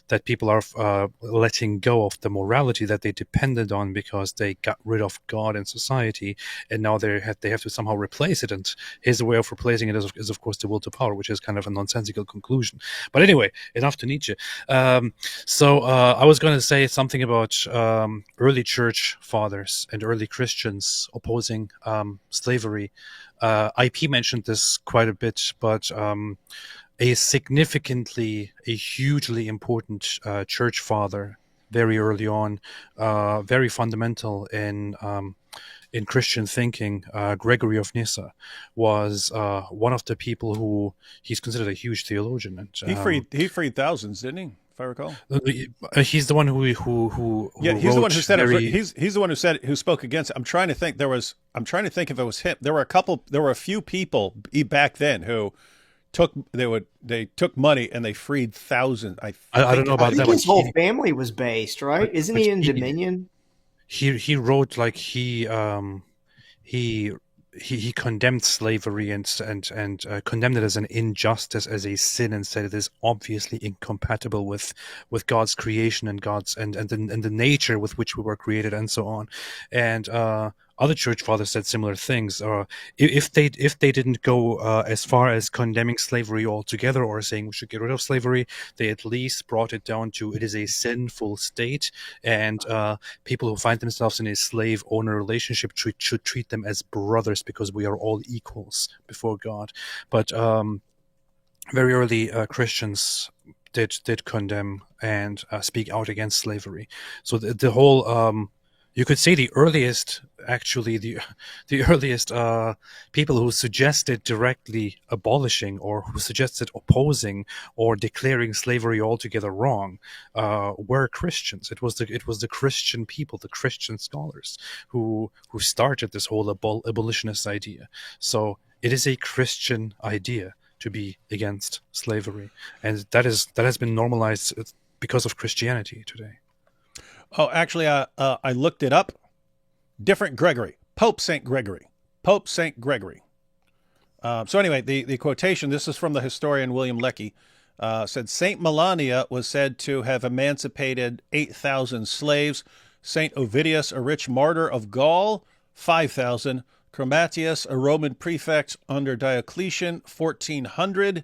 that people are letting go of the morality that they depended on because they got rid of God in society, and now they have to somehow replace it. And his way of replacing it is of course the will to power, which is kind of a nonsensical conclusion. But anyway, enough to Nietzsche. So I was going to say something about early church fathers and early Christians opposing slavery. IP mentioned this quite a bit, but a hugely important church father very early on, very fundamental in Christian thinking, Gregory of Nyssa, was one of the people who he's considered a huge theologian. And he freed thousands, didn't he? If I recall, he's the one who he's the one who said it. He's the one who said it, who spoke against it. I'm trying to think if it was him. There were a few people back then who took money and they freed thousands. I don't know about that. His whole family was based, right? Isn't he in Dominion? He wrote like he condemned slavery and condemned it as an injustice, as a sin, and said it is obviously incompatible with God's creation and God's and the nature with which we were created and so on. And other church fathers said similar things. If they didn't go as far as condemning slavery altogether or saying we should get rid of slavery, they at least brought it down to it is a sinful state, and people who find themselves in a slave-owner relationship should treat them as brothers because we are all equals before God. But very early Christians did condemn and speak out against slavery. So the whole you could say the earliest people who suggested directly abolishing or who suggested opposing or declaring slavery altogether wrong were Christians. It was the Christian people, the Christian scholars who started this whole abolitionist idea. So it is a Christian idea to be against slavery, and that has been normalized because of Christianity today. Oh, actually, I looked it up. Different Gregory, Pope Saint Gregory. So anyway, the quotation, this is from the historian William Lecky, said Saint Melania was said to have emancipated 8,000 slaves. Saint Ovidius, a rich martyr of Gaul, 5,000. Chromatius, a Roman prefect under Diocletian, 1400.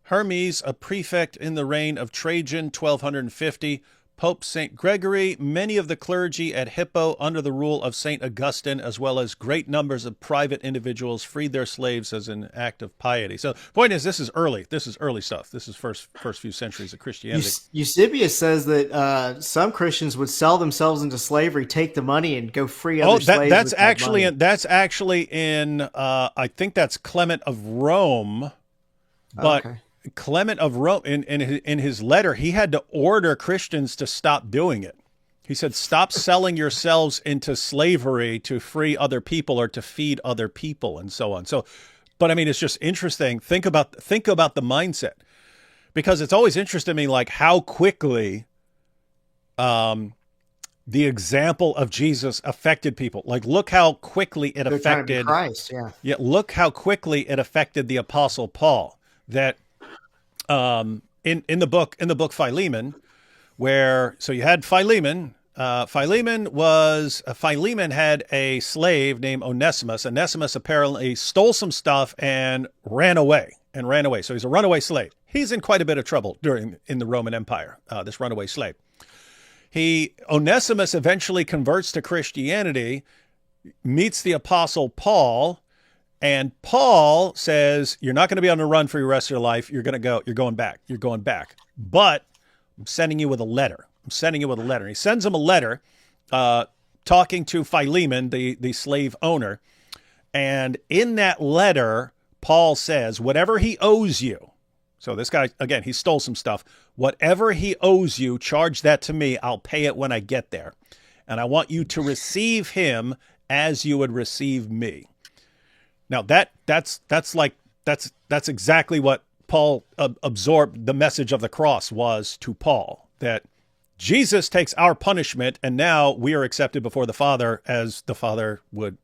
Hermes, a prefect in the reign of Trajan, 1250. Pope St. Gregory, many of the clergy at Hippo under the rule of St. Augustine, as well as great numbers of private individuals freed their slaves as an act of piety. So the point is, this is early stuff. This is first few centuries of Christianity. Eusebius says that some Christians would sell themselves into slavery, take the money, and go free other slaves. That's actually in I think that's Clement of Rome, but. Okay. Clement of Rome, in his letter, he had to order Christians to stop doing it. He said, stop selling yourselves into slavery to free other people or to feed other people and so on. So, but I mean, it's just interesting. Think about the mindset, because it's always interested me like how quickly the example of Jesus affected people. Like, look how quickly it affected Christ. Yeah. Look how quickly it affected the Apostle Paul. That in the book Philemon, where so you had Philemon. Philemon had a slave named Onesimus. Onesimus apparently stole some stuff and ran away. So he's a runaway slave. He's in quite a bit of trouble in the Roman Empire. This runaway slave. Onesimus eventually converts to Christianity, meets the Apostle Paul. And Paul says, you're not going to be on the run for your rest of your life. You're going back. But I'm sending you with a letter. He sends him a letter talking to Philemon, the slave owner. And in that letter, Paul says, whatever he owes you. So this guy, again, he stole some stuff. Whatever he owes you, charge that to me. I'll pay it when I get there. And I want you to receive him as you would receive me. Now that's exactly what Paul absorbed. The message of the cross was to Paul, that Jesus takes our punishment, and now we are accepted before the Father as the Father would.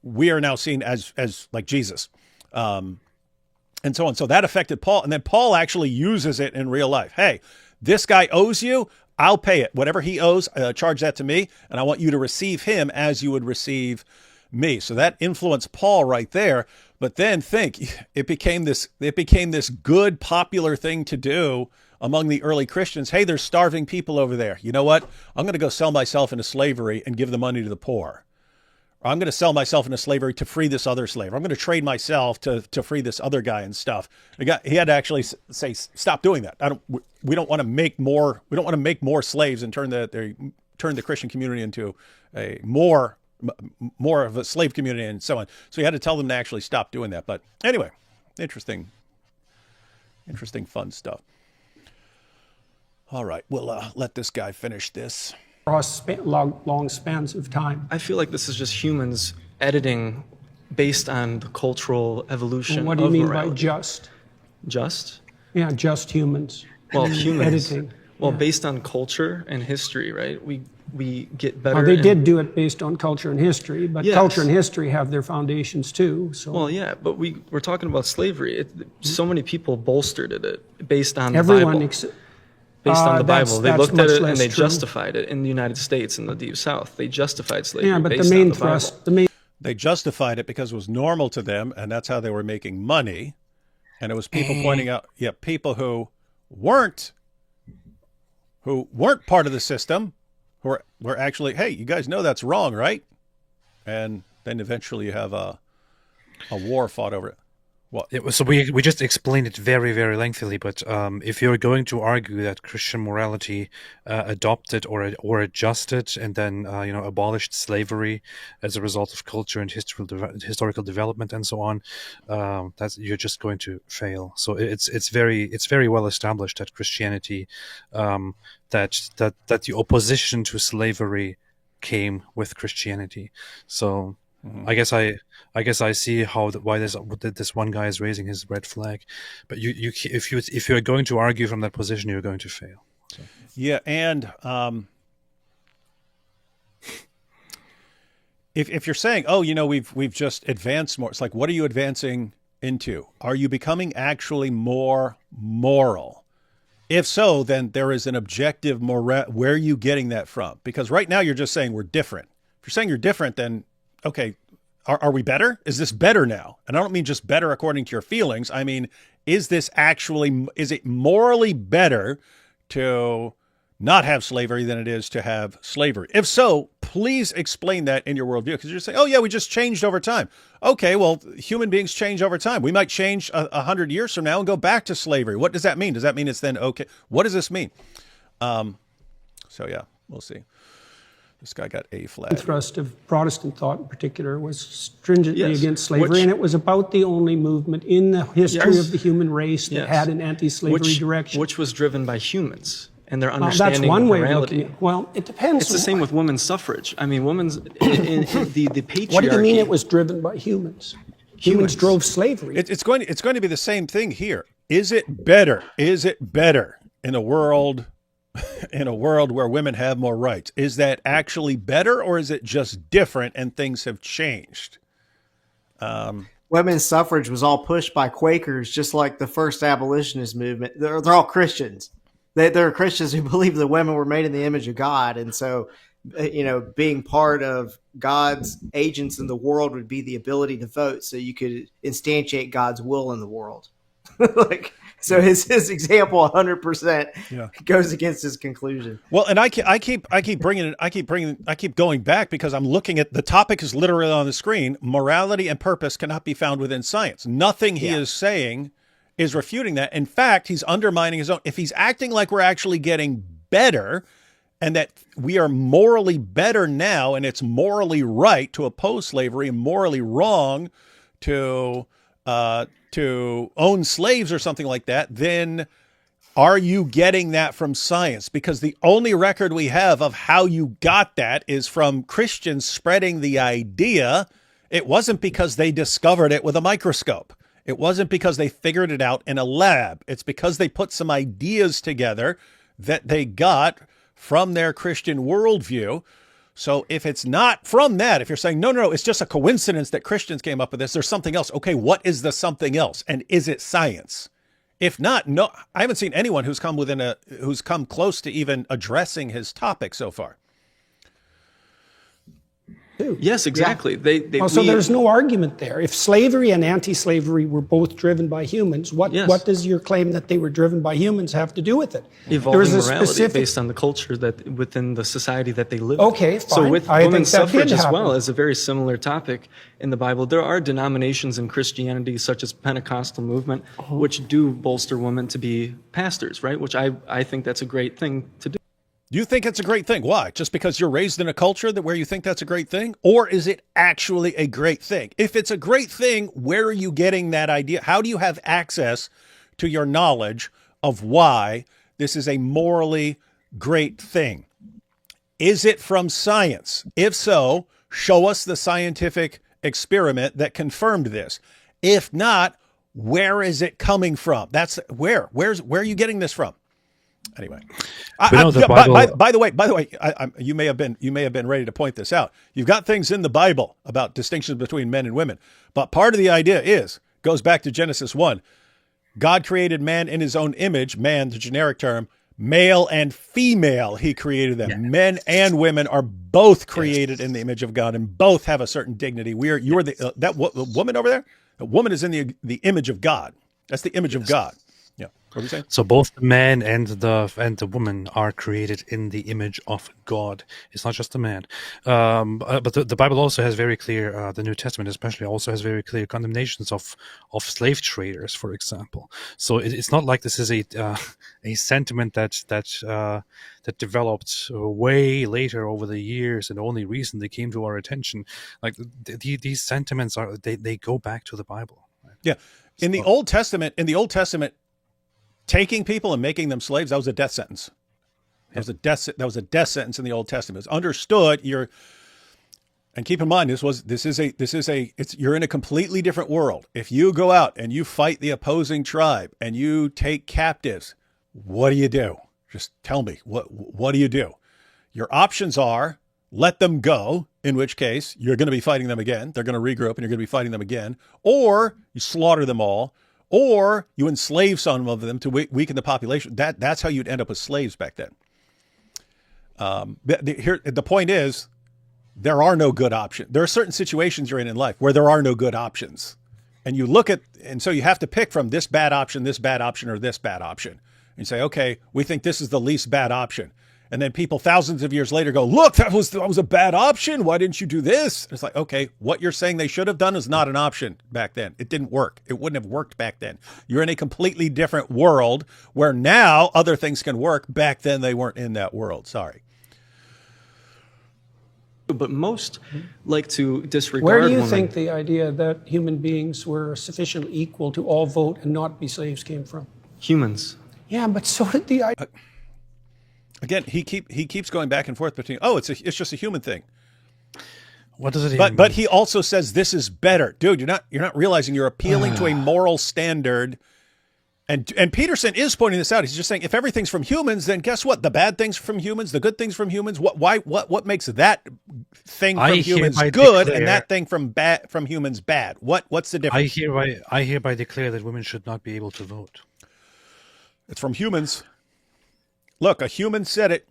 We are now seen as like Jesus, and so on. So that affected Paul, and then Paul actually uses it in real life. Hey, this guy owes you. I'll pay it. Whatever he owes, charge that to me, and I want you to receive him as you would receive me. So that influenced Paul right there. But then it became this good popular thing to do among the early Christians. Hey, there's starving people over there. You know what? I'm going to go sell myself into slavery and give the money to the poor. Or I'm going to sell myself into slavery to free this other slave. I'm going to trade myself to free this other guy and stuff. He had to actually say, stop doing that. We don't want to make more slaves and turn the Christian community into a more of a slave community and so on. So he had to tell them to actually stop doing that. But anyway, interesting, fun stuff. All right, we'll let this guy finish this. Across long spans of time. I feel like this is just humans editing based on the cultural evolution of morality. What do you mean by just? Just? Yeah, just humans. Well, humans. Editing. Well, based on culture and history, right? We get better. They did do it based on culture and history, but yes. Culture and history have their foundations too. So. Well, yeah, but we're talking about slavery. So many people bolstered it based on everyone the Bible. based on the Bible. They looked at it and they true. justified it in the United States, in the Deep South. They justified slavery. Yeah, but based the main on the thrust, Bible. They justified it because it was normal to them, and that's how they were making money. And it was people pointing out, people who weren't part of the system, who were actually, hey, you guys know that's wrong, right? And then eventually you have a war fought over it. What? So we just explained it very, very lengthily, but if you're going to argue that Christian morality adopted or adjusted and then abolished slavery as a result of culture and historical development and so on, you're just going to fail. So it's very well established that Christianity, that the opposition to slavery came with Christianity. So. I guess I see why this one guy is raising his red flag, but if you're going to argue from that position, you're going to fail. So. Yeah, and if you're saying, we've just advanced more, it's like, what are you advancing into? Are you becoming actually more moral? If so, then there is an objective where are you getting that from? Because right now you're just saying we're different. If you're saying you're different, then okay, are we better? Is this better now? And I don't mean just better according to your feelings. I mean, is it morally better to not have slavery than it is to have slavery? If so, please explain that in your worldview, because you're saying, oh yeah, we just changed over time. Okay, well, human beings change over time. We might change 100 years from now and go back to slavery. What does that mean? Does that mean it's then okay? What does this mean? So yeah, we'll see. This guy got a flag. The thrust of Protestant thought in particular was stringently against slavery, and it was about the only movement in the history of the human race that had an anti-slavery direction. Which was driven by humans and their understanding that's one of way morality. of looking at it. Well, it depends. It's the same with women's suffrage. I mean, the patriarchy. What do you mean it was driven by humans? Humans drove slavery. It's going to be the same thing here. Is it better? Is it better in a world where women have more rights? Is that actually better, or is it just different and things have changed? Women's suffrage was all pushed by Quakers, just like the first abolitionist movement. They're all Christians. They're Christians who believe that women were made in the image of God. And so, being part of God's agents in the world would be the ability to vote, so you could instantiate God's will in the world. So his example 100% goes against his conclusion. Well, and I keep going back because I'm looking at the topic is literally on the screen. Morality and purpose cannot be found within science. Nothing he is saying is refuting that. In fact, he's undermining his own. If he's acting like we're actually getting better and that we are morally better now and it's morally right to oppose slavery and morally wrong to own slaves or something like that, then are you getting that from science? Because the only record we have of how you got that is from Christians spreading the idea. It wasn't because they discovered it with a microscope. It wasn't because they figured it out in a lab. It's because they put some ideas together that they got from their Christian worldview. So if it's not from that, if you're saying, no, it's just a coincidence that Christians came up with this, there's something else. Okay, what is the something else? And is it science? If not, no, I haven't seen anyone who's come close to even addressing his topic so far. Yes, exactly. So there's no argument there. If slavery and anti-slavery were both driven by humans, what does your claim that they were driven by humans have to do with it? Evolving morality based on the culture that within the society that they live in. Okay, fine. So with women's suffrage as well as a very similar topic in the Bible, there are denominations in Christianity such as Pentecostal movement, which do bolster women to be pastors, right? Which I think that's a great thing to do. You think it's a great thing. Why? Just because you're raised in a culture where you think that's a great thing? Or is it actually a great thing? If it's a great thing, where are you getting that idea? How do you have access to your knowledge of why this is a morally great thing? Is it from science? If so, show us the scientific experiment that confirmed this. If not, where is it coming from? Where are you getting this from? Anyway, by the way, you may have been ready to point this out. You've got things in the Bible about distinctions between men and women, but part of the idea goes back to Genesis 1. God created man in his own image, man, the generic term, Male and female, he created them. Yeah. Men and women are both created in the image of God, and both have a certain dignity. You're that woman over there. A woman is in the image of God. That's the image of God. Yeah. What were you saying? So both the man and the woman are created in the image of God. It's not just the man. But the Bible also has very clear, the New Testament especially also has very clear condemnations of slave traders, for example. So it's not like this is a sentiment that developed way later over the years and only recently came to our attention. Like these sentiments they go back to the Bible. Right? Yeah. In the Old Testament, taking people and making them slaves, that was a death sentence. That was a death sentence in the Old Testament. It's understood. And keep in mind, you're in a completely different world. If you go out and you fight the opposing tribe and you take captives, what do you do? Just tell me, what do you do? Your options are let them go, in which case you're going to be fighting them again. They're going to regroup and you're going to be fighting them again. Or you slaughter them all. Or you enslave some of them to weaken the population. That's how you'd end up with slaves back then. The point is, there are no good options. There are certain situations you're in life where there are no good options. And you look at, and so you have to pick from this bad option, or this bad option. And you say, okay, we think this is the least bad option. And then people thousands of years later go, look, that was a bad option. Why didn't you do this? It's like, okay, what you're saying they should have done is not an option back then. It didn't work. It wouldn't have worked back then. You're in a completely different world where now other things can work. Back then they weren't in that world. Sorry. But most like to disregard. Where do you think the idea that human beings were sufficiently equal to all vote and not be slaves came from? Humans. Yeah, but so did the idea. Again, he keeps going back and forth between, it's just a human thing. What does it even mean? But he also says this is better. Dude, you're not realizing you're appealing to a moral standard. And Peterson is pointing this out. He's just saying if everything's from humans, then guess what? The bad things from humans, the good things from humans. What makes that thing from humans good and that thing from humans bad? What's the difference? I hereby declare that women should not be able to vote. It's from humans. Look, a human said it.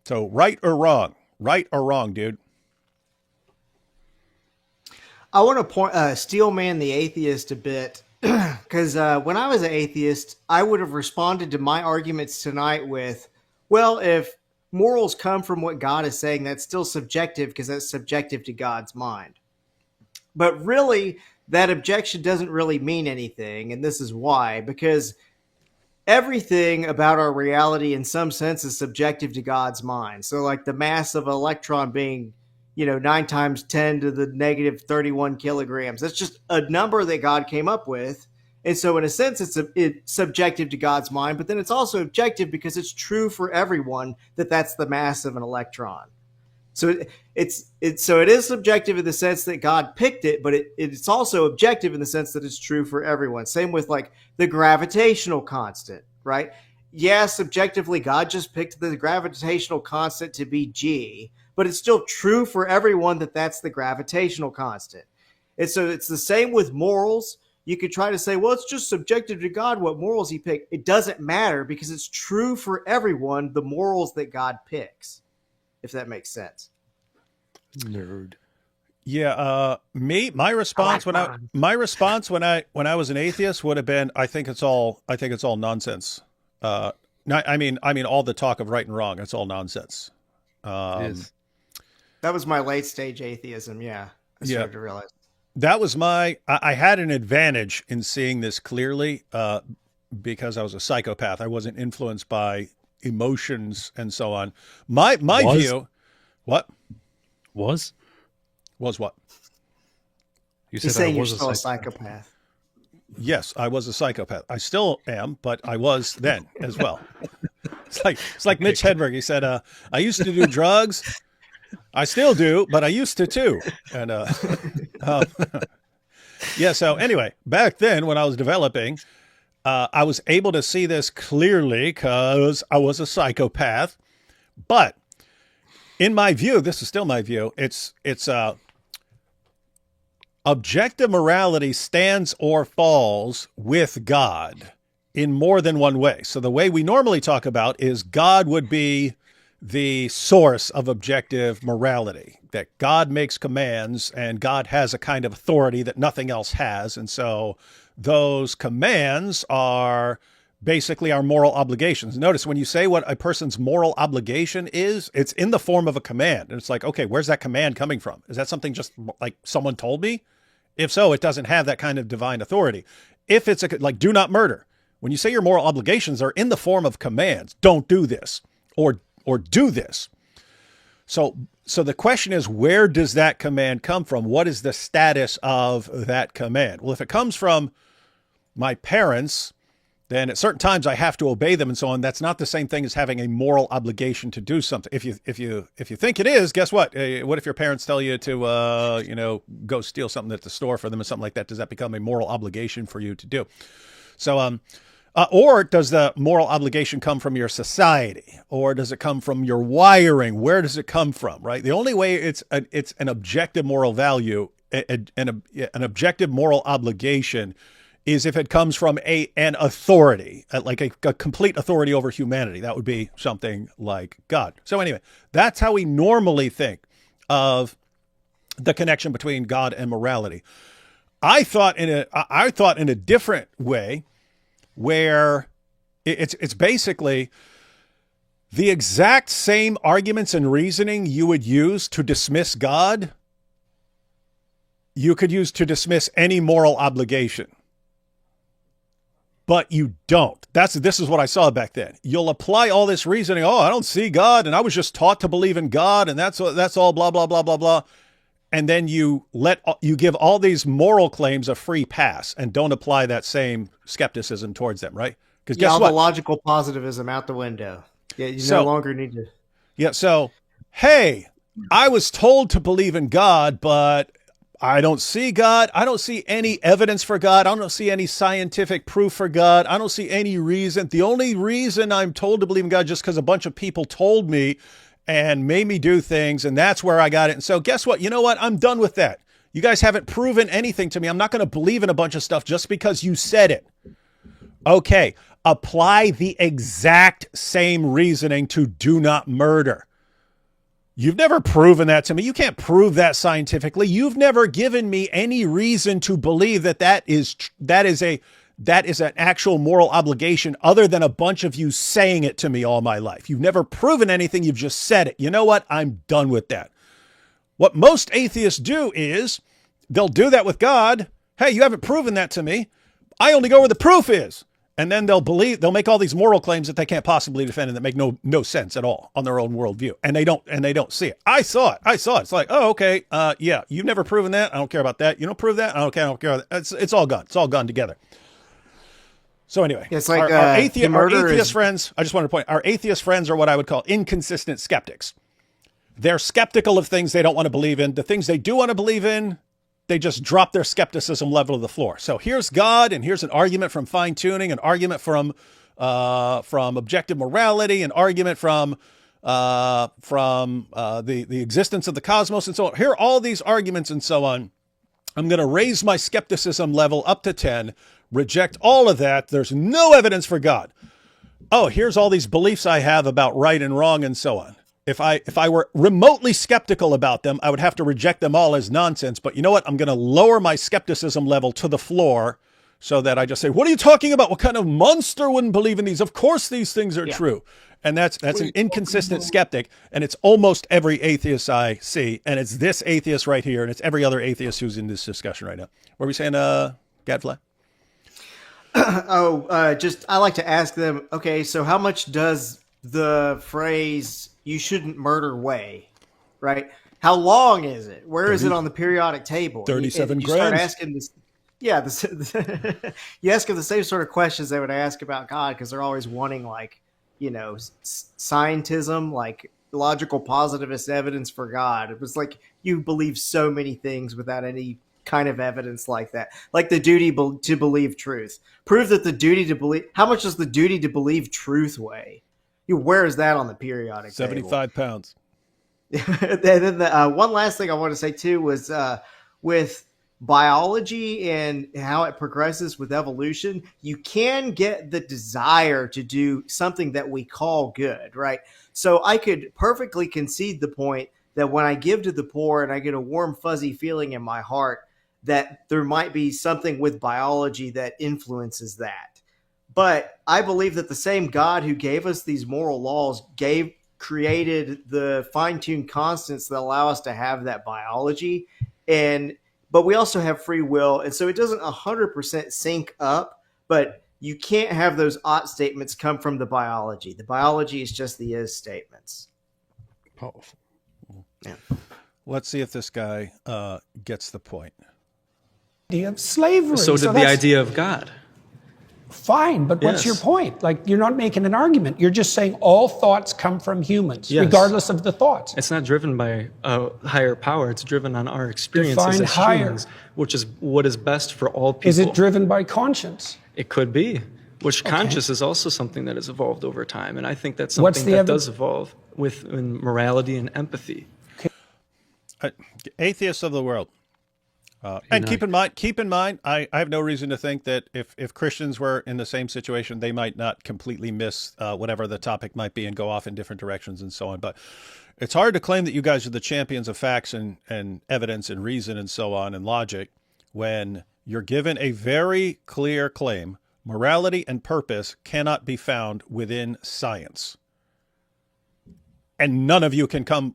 So right or wrong, dude. I want to steel man the atheist a bit because when I was an atheist, I would have responded to my arguments tonight with, well, if morals come from what God is saying, that's still subjective because that's subjective to God's mind. But really, that objection doesn't really mean anything. And this is why, because everything about our reality in some sense is subjective to God's mind. So like the mass of an electron being, 9 times 10 to the negative 31 kilograms. That's just a number that God came up with. And so in a sense, it's subjective to God's mind, but then it's also objective because it's true for everyone that that's the mass of an electron. So it is subjective in the sense that God picked it, but it's also objective in the sense that it's true for everyone. Same with like the gravitational constant, right? Yeah, subjectively, God just picked the gravitational constant to be G, but it's still true for everyone that that's the gravitational constant. And so it's the same with morals. You could try to say, well, it's just subjective to God what morals he picked. It doesn't matter because it's true for everyone, the morals that God picks, if that makes sense. Nerd. Yeah, my response when I was an atheist would have been, I think it's all nonsense. I mean all the talk of right and wrong, it's all nonsense. It is. That was my late stage atheism. Yeah. I started to realize. That was I had an advantage in seeing this clearly because I was a psychopath. I wasn't influenced by emotions and so on. My view, what? Was what? He's saying you're still a psychopath. Yes, I was a psychopath. I still am, but I was then as well. It's like Mitch Hedberg. He said, I used to do drugs. I still do, but I used to too. And yeah, so anyway, back then when I was developing, I was able to see this clearly because I was a psychopath. But in my view, this is still my view, it's objective morality stands or falls with God. in more than one way. So the way we normally talk about is God would be the source of objective morality, that God makes commands and God has a kind of authority that nothing else has. And so those commands are basically our moral obligations. Notice when you say what a person's moral obligation is, it's in the form of a command. And it's like, okay, where's that command coming from? Is that something just like someone told me? If so, it doesn't have that kind of divine authority. If it's like, do not murder. When you say your moral obligations are in the form of commands, don't do this or do this. So the question is, where does that command come from? What is the status of that command? Well, if it comes from my parents, then at certain times I have to obey them and so on. That's not the same thing as having a moral obligation to do something. If you think it is, guess what? What if your parents tell you to go steal something at the store for them or something like that? Does that become a moral obligation for you to do? So or does the moral obligation come from your society, or does it come from your wiring? Where does it come from? Right. The only way it's an objective moral value, an objective moral obligation, is if it comes from an authority, like a complete authority over humanity. That would be something like God. So anyway, that's how we normally think of the connection between God and morality. I thought in a different way, where it's basically the exact same arguments and reasoning you would use to dismiss God, you could use to dismiss any moral obligation. But you don't. This is what I saw back then. You'll apply all this reasoning. Oh, I don't see God, and I was just taught to believe in God, and that's all blah blah blah blah blah. And then you give all these moral claims a free pass and don't apply that same skepticism towards them, right? Because guess what? The logical positivism out the window. Yeah, you no longer need to. Yeah. So, hey, I was told to believe in God, but I don't see God. I don't see any evidence for God. I don't see any scientific proof for God. I don't see any reason. The only reason I'm told to believe in God is just because a bunch of people told me and made me do things, and that's where I got it. And so guess what? You know what? I'm done with that. You guys haven't proven anything to me. I'm not going to believe in a bunch of stuff just because you said it. Okay, apply the exact same reasoning to do not murder. You've never proven that to me. You can't prove that scientifically. You've never given me any reason to believe that is an actual moral obligation other than a bunch of you saying it to me all my life. You've never proven anything. You've just said it. You know what? I'm done with that. What most atheists do is they'll do that with God. Hey, you haven't proven that to me. I only go where the proof is. And then they'll make all these moral claims that they can't possibly defend and that make no sense at all on their own worldview. And they don't see it. I saw it. It's like, oh, okay. Yeah, you've never proven that. I don't care about that. You don't prove that. I don't care about that. It's all gone. It's all gone together. So anyway, it's like our atheist friends, I just wanted to point, our atheist friends are what I would call inconsistent skeptics. They're skeptical of things they don't want to believe in. The things they do want to believe in, they just drop their skepticism level to the floor. So here's God, and here's an argument from fine tuning, an argument from objective morality, an argument from the existence of the cosmos, and so on. Here are all these arguments and so on. I'm going to raise my skepticism level up to 10, reject all of that. There's no evidence for God. Oh, here's all these beliefs I have about right and wrong and so on. If I were remotely skeptical about them, I would have to reject them all as nonsense. But you know what? I'm going to lower my skepticism level to the floor so that I just say, what are you talking about? What kind of monster wouldn't believe in these? Of course these things are true. And that's an inconsistent skeptic. And it's almost every atheist I see. And it's this atheist right here. And it's every other atheist who's in this discussion right now. What are we saying, Gadfly? I like to ask them, okay, so how much does the phrase "you shouldn't murder" weigh, right? How long is it? Where is it on the periodic table? 37 you grams. Start asking this, you ask them the same sort of questions they would ask about God, because they're always wanting, like, scientism, like logical positivist evidence for God. It was like, you believe so many things without any kind of evidence like that, like the duty to believe truth. Prove that the duty to believe. How much does the duty to believe truth weigh? Where is that on the periodic 75 table? Pounds. And then the one last thing I want to say too was with biology and how it progresses with evolution, you can get the desire to do something that we call good, right? So I could perfectly concede the point that when I give to the poor and I get a warm, fuzzy feeling in my heart, that there might be something with biology that influences that. But I believe that the same God who gave us these moral laws created the fine-tuned constants that allow us to have that biology. But we also have free will. And so it doesn't 100% sync up, but you can't have those ought statements come from the biology. The biology is just the is statements. Powerful. Yeah. Let's see if this guy gets the point. Idea of slavery. So did the idea of God. Fine, but what's your point? Like, you're not making an argument. You're just saying all thoughts come from humans, regardless of the thoughts. It's not driven by a higher power. It's driven on our experiences Define as higher. humans, which is what is best for all people. Is it driven by conscience? It could be. Which conscience is also something that has evolved over time. And I think that's something that does evolve in morality and empathy. Atheists of the world. And keep in mind, I have no reason to think that if Christians were in the same situation, they might not completely miss whatever the topic might be and go off in different directions and so on. But it's hard to claim that you guys are the champions of facts and evidence and reason and so on and logic when you're given a very clear claim: morality and purpose cannot be found within science. And none of you can come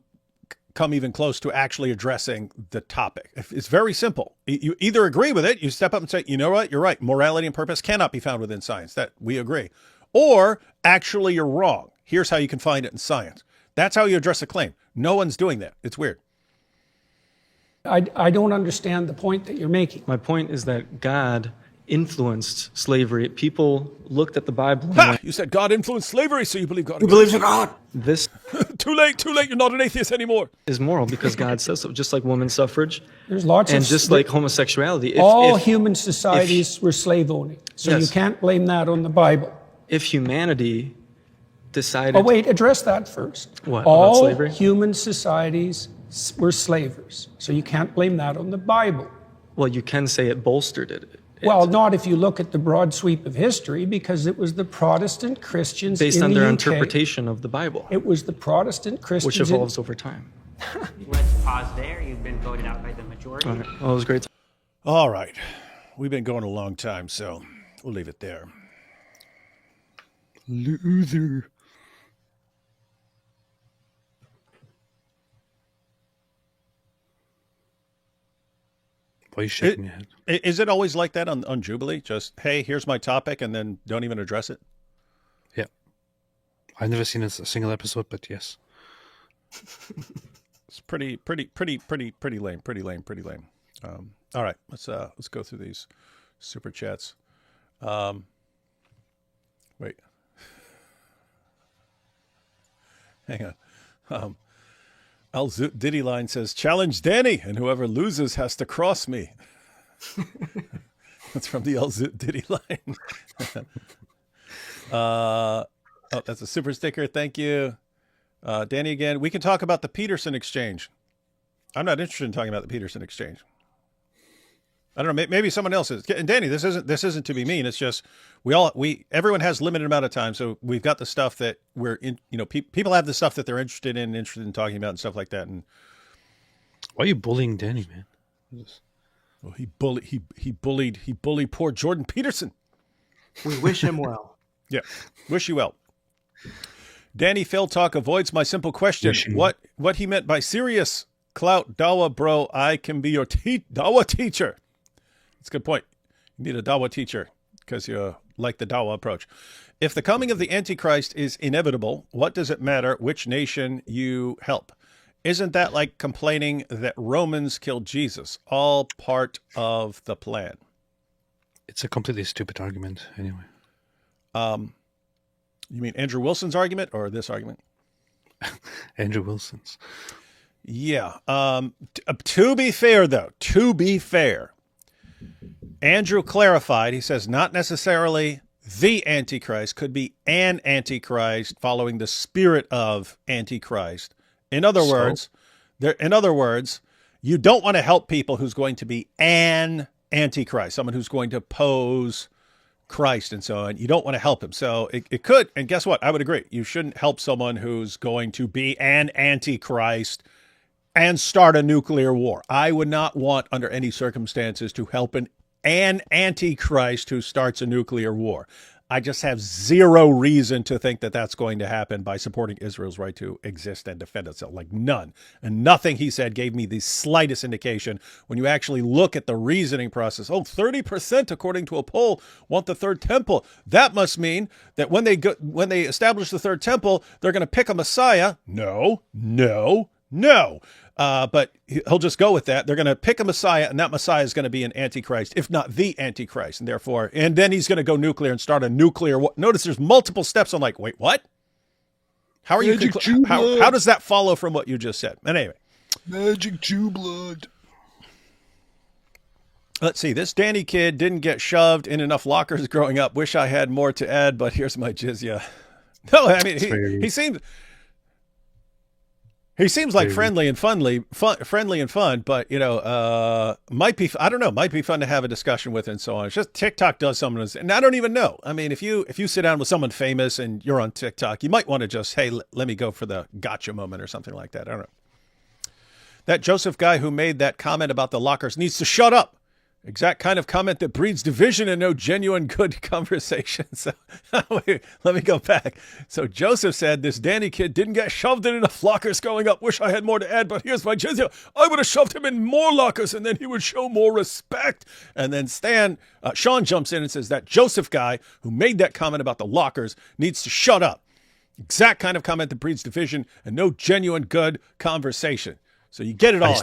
even close to actually addressing the topic. It's very simple. You either agree with it, you step up and say, you know what, you're right, morality and purpose cannot be found within science. That we agree. Or actually you're wrong. Here's how you can find it in science. That's how you address a claim. No one's doing that. It's weird. I don't understand the point that you're making. My point is that God influenced slavery. People looked at the Bible. You said God influenced slavery, so you believe God. Who believes in God? This too late. You're not an atheist anymore. Is moral because God says so. Just like women's suffrage, there's lots and of just like homosexuality. All human societies were slave owning, so you can't blame that on the Bible. If humanity decided, oh wait, address that first. What all about slavery? Human societies were slavers, so you can't blame that on the Bible. Well, you can say it bolstered it. Well, not if you look at the broad sweep of history, because it was the Protestant Christians based in on the their UK. interpretation of the Bible. It was the Protestant Christians, which evolves over time. Let's pause there. You've been voted out by the majority. All right. Well, it was great. All right. We've been going a long time, so we'll leave it there. Loser. Why are you shaking your head? Is it always like that on Jubilee? Just, hey, here's my topic, and then don't even address it? Yeah. I've never seen a single episode, but yes. It's pretty lame. All right, let's go through these super chats. Wait. Hang on. Al Diddy line says, challenge Danny, and whoever loses has to cross me. That's from the El Diddy line. Oh, that's a super sticker. Thank you. Danny again. We can talk about the Peterson exchange. I'm not interested in talking about the Peterson exchange. I don't know. Maybe someone else is. And Danny, this isn't to be mean. It's just everyone has limited amount of time. So we've got the stuff that we're in. You know, people have the stuff that they're interested in talking about and stuff like that. And why are you bullying Danny, man? Well, he bullied poor Jordan Peterson. We wish him well. Yeah, wish you well. Danny Phil Talk avoids my simple question. What he meant by serious clout dawa, bro? I can be your dawa teacher. That's a good point. You need a dawa teacher because you like the dawa approach. If the coming of the Antichrist is inevitable, what does it matter which nation you help? Isn't that like complaining that Romans killed Jesus? All part of the plan. It's a completely stupid argument, anyway. You mean Andrew Wilson's argument or this argument? Andrew Wilson's. Yeah. To be fair, Andrew clarified. He says not necessarily the Antichrist, could be an Antichrist following the spirit of Antichrist. In other words, You don't want to help people who's going to be an antichrist, someone who's going to oppose Christ and so on. You don't want to help him. So it could, and guess what? I would agree. You shouldn't help someone who's going to be an antichrist and start a nuclear war. I would not want, under any circumstances, to help an antichrist who starts a nuclear war. I just have zero reason to think that that's going to happen by supporting Israel's right to exist and defend itself. Like none. And nothing he said gave me the slightest indication. When you actually look at the reasoning process, 30%, according to a poll, want the third temple. That must mean that when they establish the third temple, they're going to pick a Messiah. No. But he'll just go with that. They're going to pick a Messiah, and that Messiah is going to be an Antichrist, if not the Antichrist. And then he's going to go nuclear and start a nuclear war. Notice there's multiple steps. I'm like, wait, what? How are you? How does that follow from what you just said? And anyway. Magic Jew blood. Let's see. This Danny kid didn't get shoved in enough lockers growing up. Wish I had more to add, but here's my jizya. No, I mean, he seems... He seems like friendly and fun, but might be, I don't know, might be fun to have a discussion with and so on. It's just TikTok does something, and I don't even know. I mean, if you sit down with someone famous and you're on TikTok, you might want to just, hey, let me go for the gotcha moment or something like that. I don't know. That Joseph guy who made that comment about the lockers needs to shut up. Exact kind of comment that breeds division and no genuine good conversation. So wait, let me go back. So Joseph said this Danny kid didn't get shoved in enough lockers growing up. Wish I had more to add, but here's my jizya. I would have shoved him in more lockers and then he would show more respect. And then Sean jumps in and says that Joseph guy who made that comment about the lockers needs to shut up. Exact kind of comment that breeds division and no genuine good conversation. So you get it all.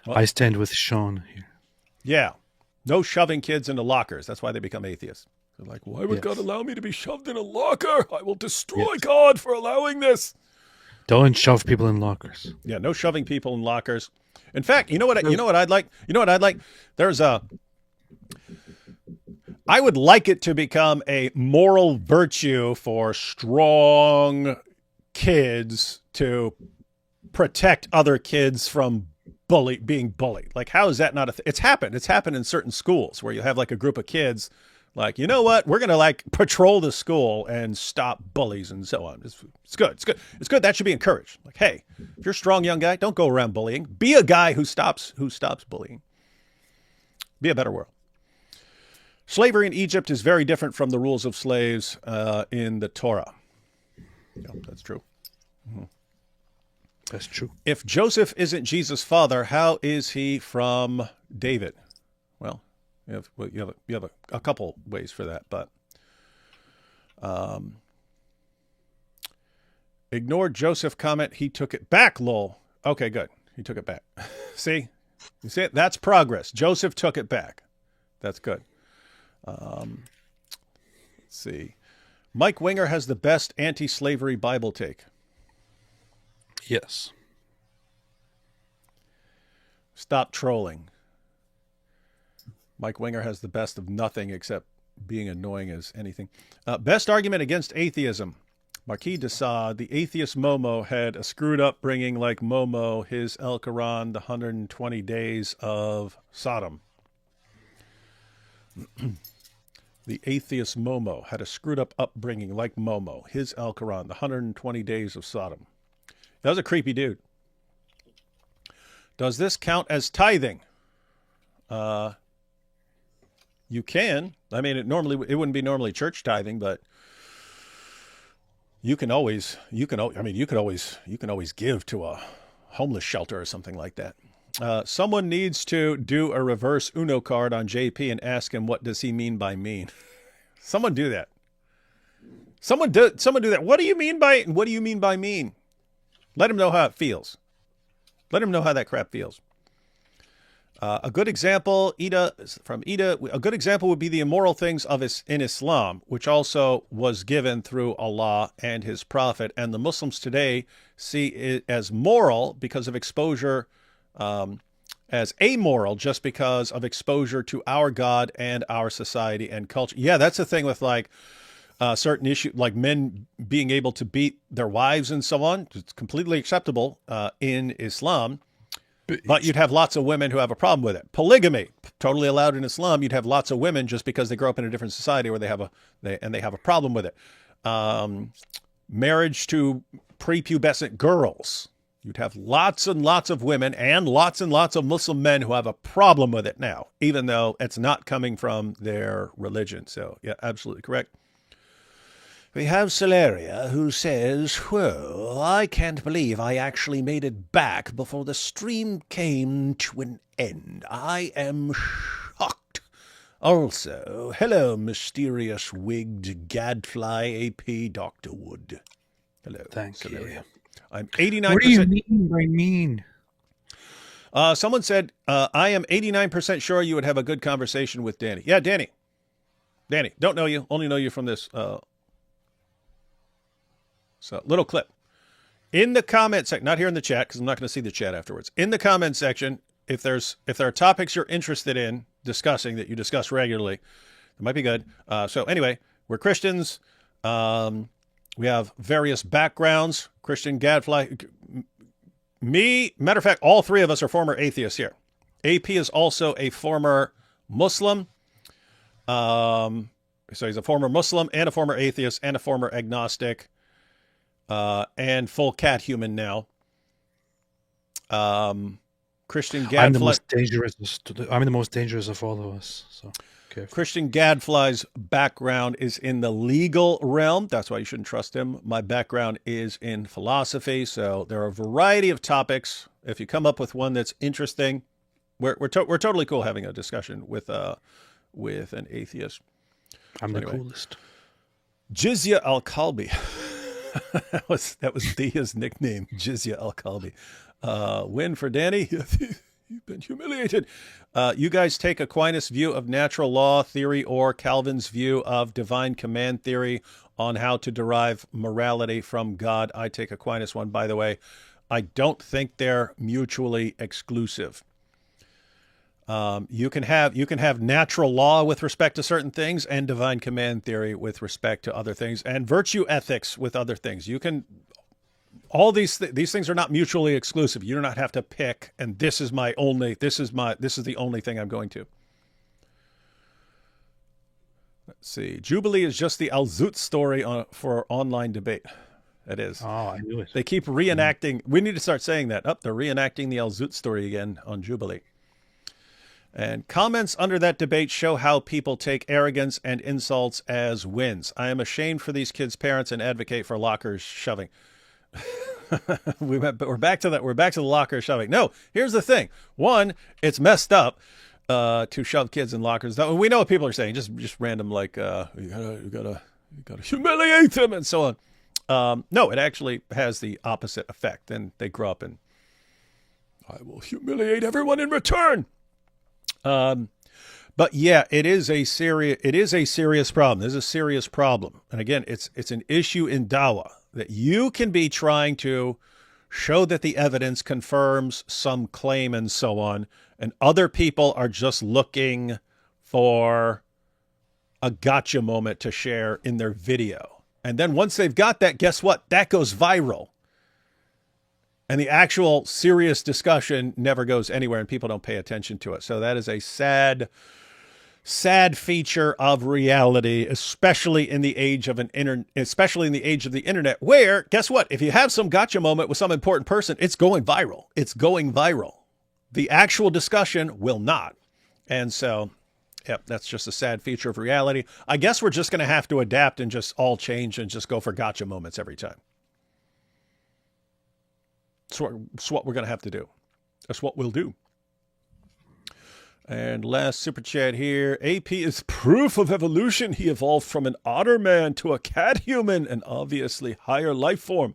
I stand with Sean here. Yeah. No shoving kids into lockers. That's why they become atheists. They're like, why would God allow me to be shoved in a locker? I will destroy God for allowing this. Don't shove people in lockers. Yeah, no shoving people in lockers. In fact, you know what I'd like? I would like it to become a moral virtue for strong kids to protect other kids from being bullied. Like, how is that not a thing? It's happened in certain schools where you have like a group of kids like, you know what, we're gonna like patrol the school and stop bullies and so on. It's good. That should be encouraged. Like, hey, if you're a strong young guy, don't go around bullying. Be a guy who stops bullying. Be a better world. Slavery in Egypt is very different from the rules of slaves in the Torah. Yeah, that's true. Mm-hmm. That's true. If Joseph isn't Jesus' father, how is he from David? Well, you have a couple ways for that, but ignore Joseph comment. He took it back, lol. Okay, good. He took it back. See? You see it? That's progress. Joseph took it back. That's good. Let's see. Mike Winger has the best anti-slavery Bible take. Yes. Stop trolling. Mike Winger has the best of nothing except being annoying as anything. Best argument against atheism. Marquis de Sade, the atheist Momo had a screwed upbringing like Momo, his El Quran, the 120 days of Sodom. The atheist Momo had a screwed up upbringing like Momo, his El Quran, the 120 days of Sodom. That was a creepy dude. Does this count as tithing? You can. I mean, it wouldn't be normally church tithing, but you can always give to a homeless shelter or something like that. Someone needs to do a reverse Uno card on JP and ask him, what does he mean by mean? Someone do that. Someone do that. What do you mean by mean? Let him know how it feels. Let him know how that crap feels. A good example, Ida, a good example would be the immoral things in Islam, which also was given through Allah and his prophet. And the Muslims today see it as moral because of exposure, as amoral just because of exposure to our God and our society and culture. Yeah, that's the thing with like certain issues, like men being able to beat their wives and so on. It's completely acceptable in Islam. But you'd have lots of women who have a problem with it. Polygamy, totally allowed in Islam. You'd have lots of women just because they grow up in a different society where they have a problem with it. Marriage to prepubescent girls. You'd have lots and lots of women and lots of Muslim men who have a problem with it now, even though it's not coming from their religion. So, yeah, absolutely correct. We have Celeria, who says, "Whoa, I can't believe I actually made it back before the stream came to an end. I am shocked." Also, hello, mysterious wigged gadfly AP Dr. Wood. Hello, Thank Celeria. you. I'm 89%. What do you mean by mean? Someone said, I am 89% sure you would have a good conversation with Danny. Yeah, Danny. Danny, don't know you. Only know you from this so little clip. In the comment section, not here in the chat, because I'm not going to see the chat afterwards. In the comment section, if there are topics you're interested in discussing that you discuss regularly, it might be good. So anyway, we're Christians. We have various backgrounds. Christian Gadfly. Me, matter of fact, all three of us are former atheists here. AP is also a former Muslim. So he's a former Muslim and a former atheist and a former agnostic. And full cat human now. Christian Gadfly. I'm the most dangerous of all of us. So careful. Christian Gadfly's background is in the legal realm. That's why you shouldn't trust him. My background is in philosophy. So there are a variety of topics. If you come up with one that's interesting, we're totally cool having a discussion with an atheist. I'm the coolest. Jizya Al-Kalbi. that was Dia's nickname, Jizya Al-Kalbi. Win for Danny. You've been humiliated. You guys take Aquinas' view of natural law theory or Calvin's view of divine command theory on how to derive morality from God. I take Aquinas one, by the way. I don't think they're mutually exclusive. You can have natural law with respect to certain things and divine command theory with respect to other things and virtue ethics with other things. You can, all these things are not mutually exclusive. You do not have to pick, and this is the only thing I'm going to. Let's see. Jubilee is just the Al-Zut story for online debate. It is. Oh, I knew it. They keep reenacting. We need to start saying that. They're reenacting the Al-Zut story again on Jubilee. And comments under that debate show how people take arrogance and insults as wins. I am ashamed for these kids' parents and advocate for lockers shoving. We're back to that. We're back to the locker shoving. No, here's the thing. One, it's messed up to shove kids in lockers. We know what people are saying. Just random like you gotta humiliate them and so on. No, it actually has the opposite effect. And they grow up and I will humiliate everyone in return. But yeah, it is a serious problem. There's a serious problem. And again, it's an issue in Dawah that you can be trying to show that the evidence confirms some claim and so on. And other people are just looking for a gotcha moment to share in their video. And then once they've got that, guess what? That goes viral. And the actual serious discussion never goes anywhere and people don't pay attention to it. So that is a sad feature of reality, especially in the age of the internet, where, guess what? If you have some gotcha moment with some important person, it's going viral. It's going viral. The actual discussion will not. And so, yep, that's just a sad feature of reality. I guess we're just going to have to adapt and just all change and just go for gotcha moments every time. That's what we're going to have to do. That's what we'll do. And last super chat here. AP is proof of evolution. He evolved from an otter man to a cat human, an obviously higher life form.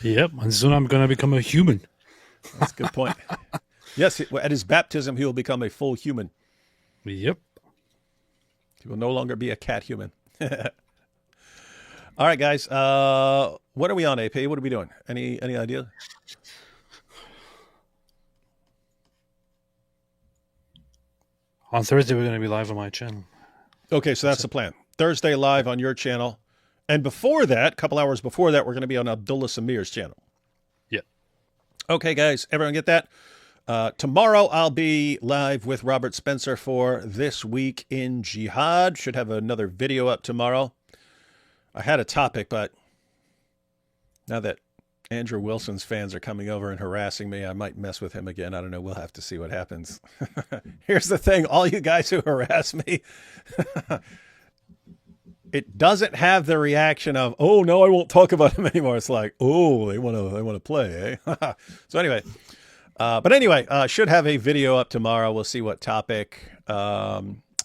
Yep, and soon I'm going to become a human. That's a good point. Yes, at his baptism, he will become a full human. Yep. He will no longer be a cat human. All right, guys. What are we on, AP? What are we doing? Any idea? On Thursday, we're going to be live on my channel. Okay, so that's the plan. Thursday live on your channel. And before that, a couple hours before that, we're going to be on Abdullah Samir's channel. Yeah. Okay, guys. Everyone get that? Tomorrow I'll be live with Robert Spencer for This Week in Jihad. Should have another video up tomorrow. I had a topic, but now that Andrew Wilson's fans are coming over and harassing me, I might mess with him again. I don't know. We'll have to see what happens. Here's the thing. All you guys who harass me, it doesn't have the reaction of, oh, no, I won't talk about him anymore. It's like, oh, they want to play, eh? So anyway, should have a video up tomorrow. We'll see what topic.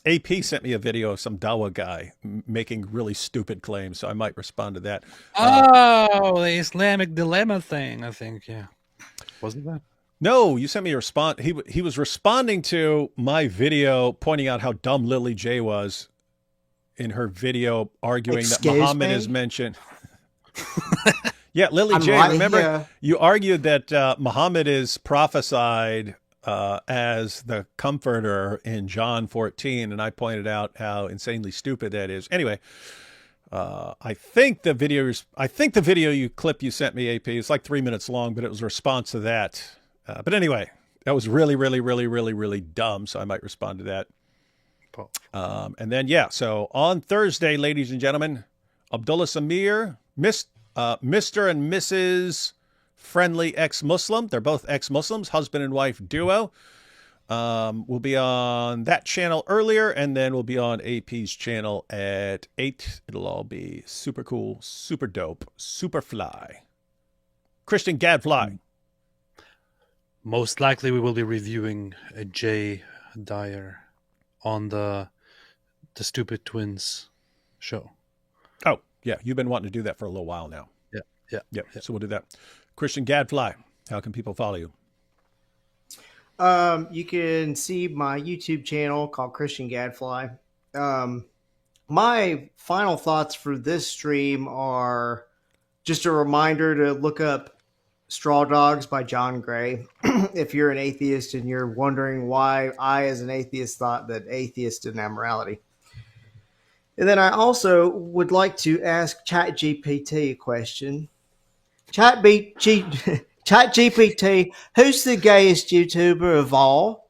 AP sent me a video of some Dawa guy making really stupid claims, so I might respond to that. The Islamic dilemma thing, I think, yeah. Wasn't that? No, you sent me a response. He was responding to my video pointing out how dumb Lily J was in her video arguing that Muhammad is mentioned. Yeah, Lily J, right remember here. You argued that Muhammad is prophesied as the comforter in John 14, and I pointed out how insanely stupid that is. Anyway, I think the video clip you sent me, AP, is like 3 minutes long, but it was a response to that. But anyway, that was really, really, really, really, really dumb, so I might respond to that. And then, so on Thursday, ladies and gentlemen, Abdullah Samir, Mr. and Mrs. Friendly Ex-Muslim. They're both ex-Muslims, husband and wife duo. We'll be on that channel earlier, and then we'll be on AP's channel at 8. It'll all be super cool, super dope, super fly. Christian Gadfly. Most likely we will be reviewing a Jay Dyer on the Stupid Twins show. Oh, yeah. You've been wanting to do that for a little while now. Yeah. So we'll do that. Christian Gadfly, how can people follow you? You can see my YouTube channel called Christian Gadfly. My final thoughts for this stream are just a reminder to look up Straw Dogs by John Gray. If you're an atheist and you're wondering why I, as an atheist, thought that atheists didn't have morality. And then I also would like to ask ChatGPT a question. ChatGPT, who's the gayest YouTuber of all?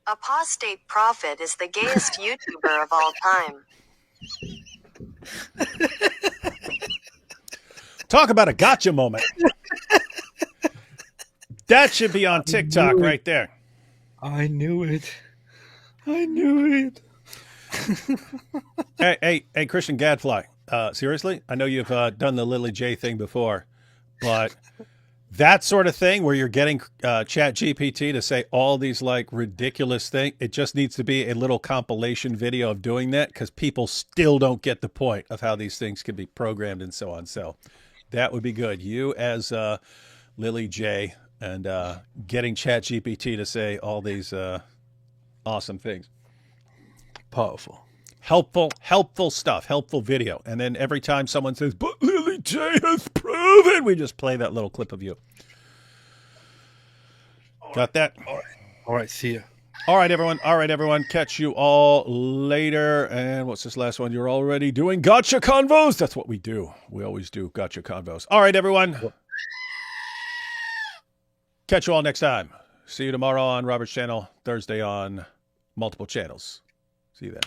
Apostate Prophet is the gayest YouTuber of all time. Talk about a gotcha moment. That should be on TikTok right there. I knew it. Hey, Christian Gadfly. Seriously, I know you've done the Lily J thing before, but that sort of thing where you're getting ChatGPT to say all these like ridiculous things, it just needs to be a little compilation video of doing that, because people still don't get the point of how these things can be programmed and so on. So that would be good. You as Lily J and getting ChatGPT to say all these awesome things. Powerful. Helpful stuff, helpful video. And then every time someone says, but Lily J has proven, we just play that little clip of you. Got that? All right, see ya. All right, everyone. Catch you all later. And what's this last one? You're already doing gotcha convos. That's what we do. We always do gotcha convos. All right, everyone. Catch you all next time. See you tomorrow on Robert's channel, Thursday on multiple channels. See you then.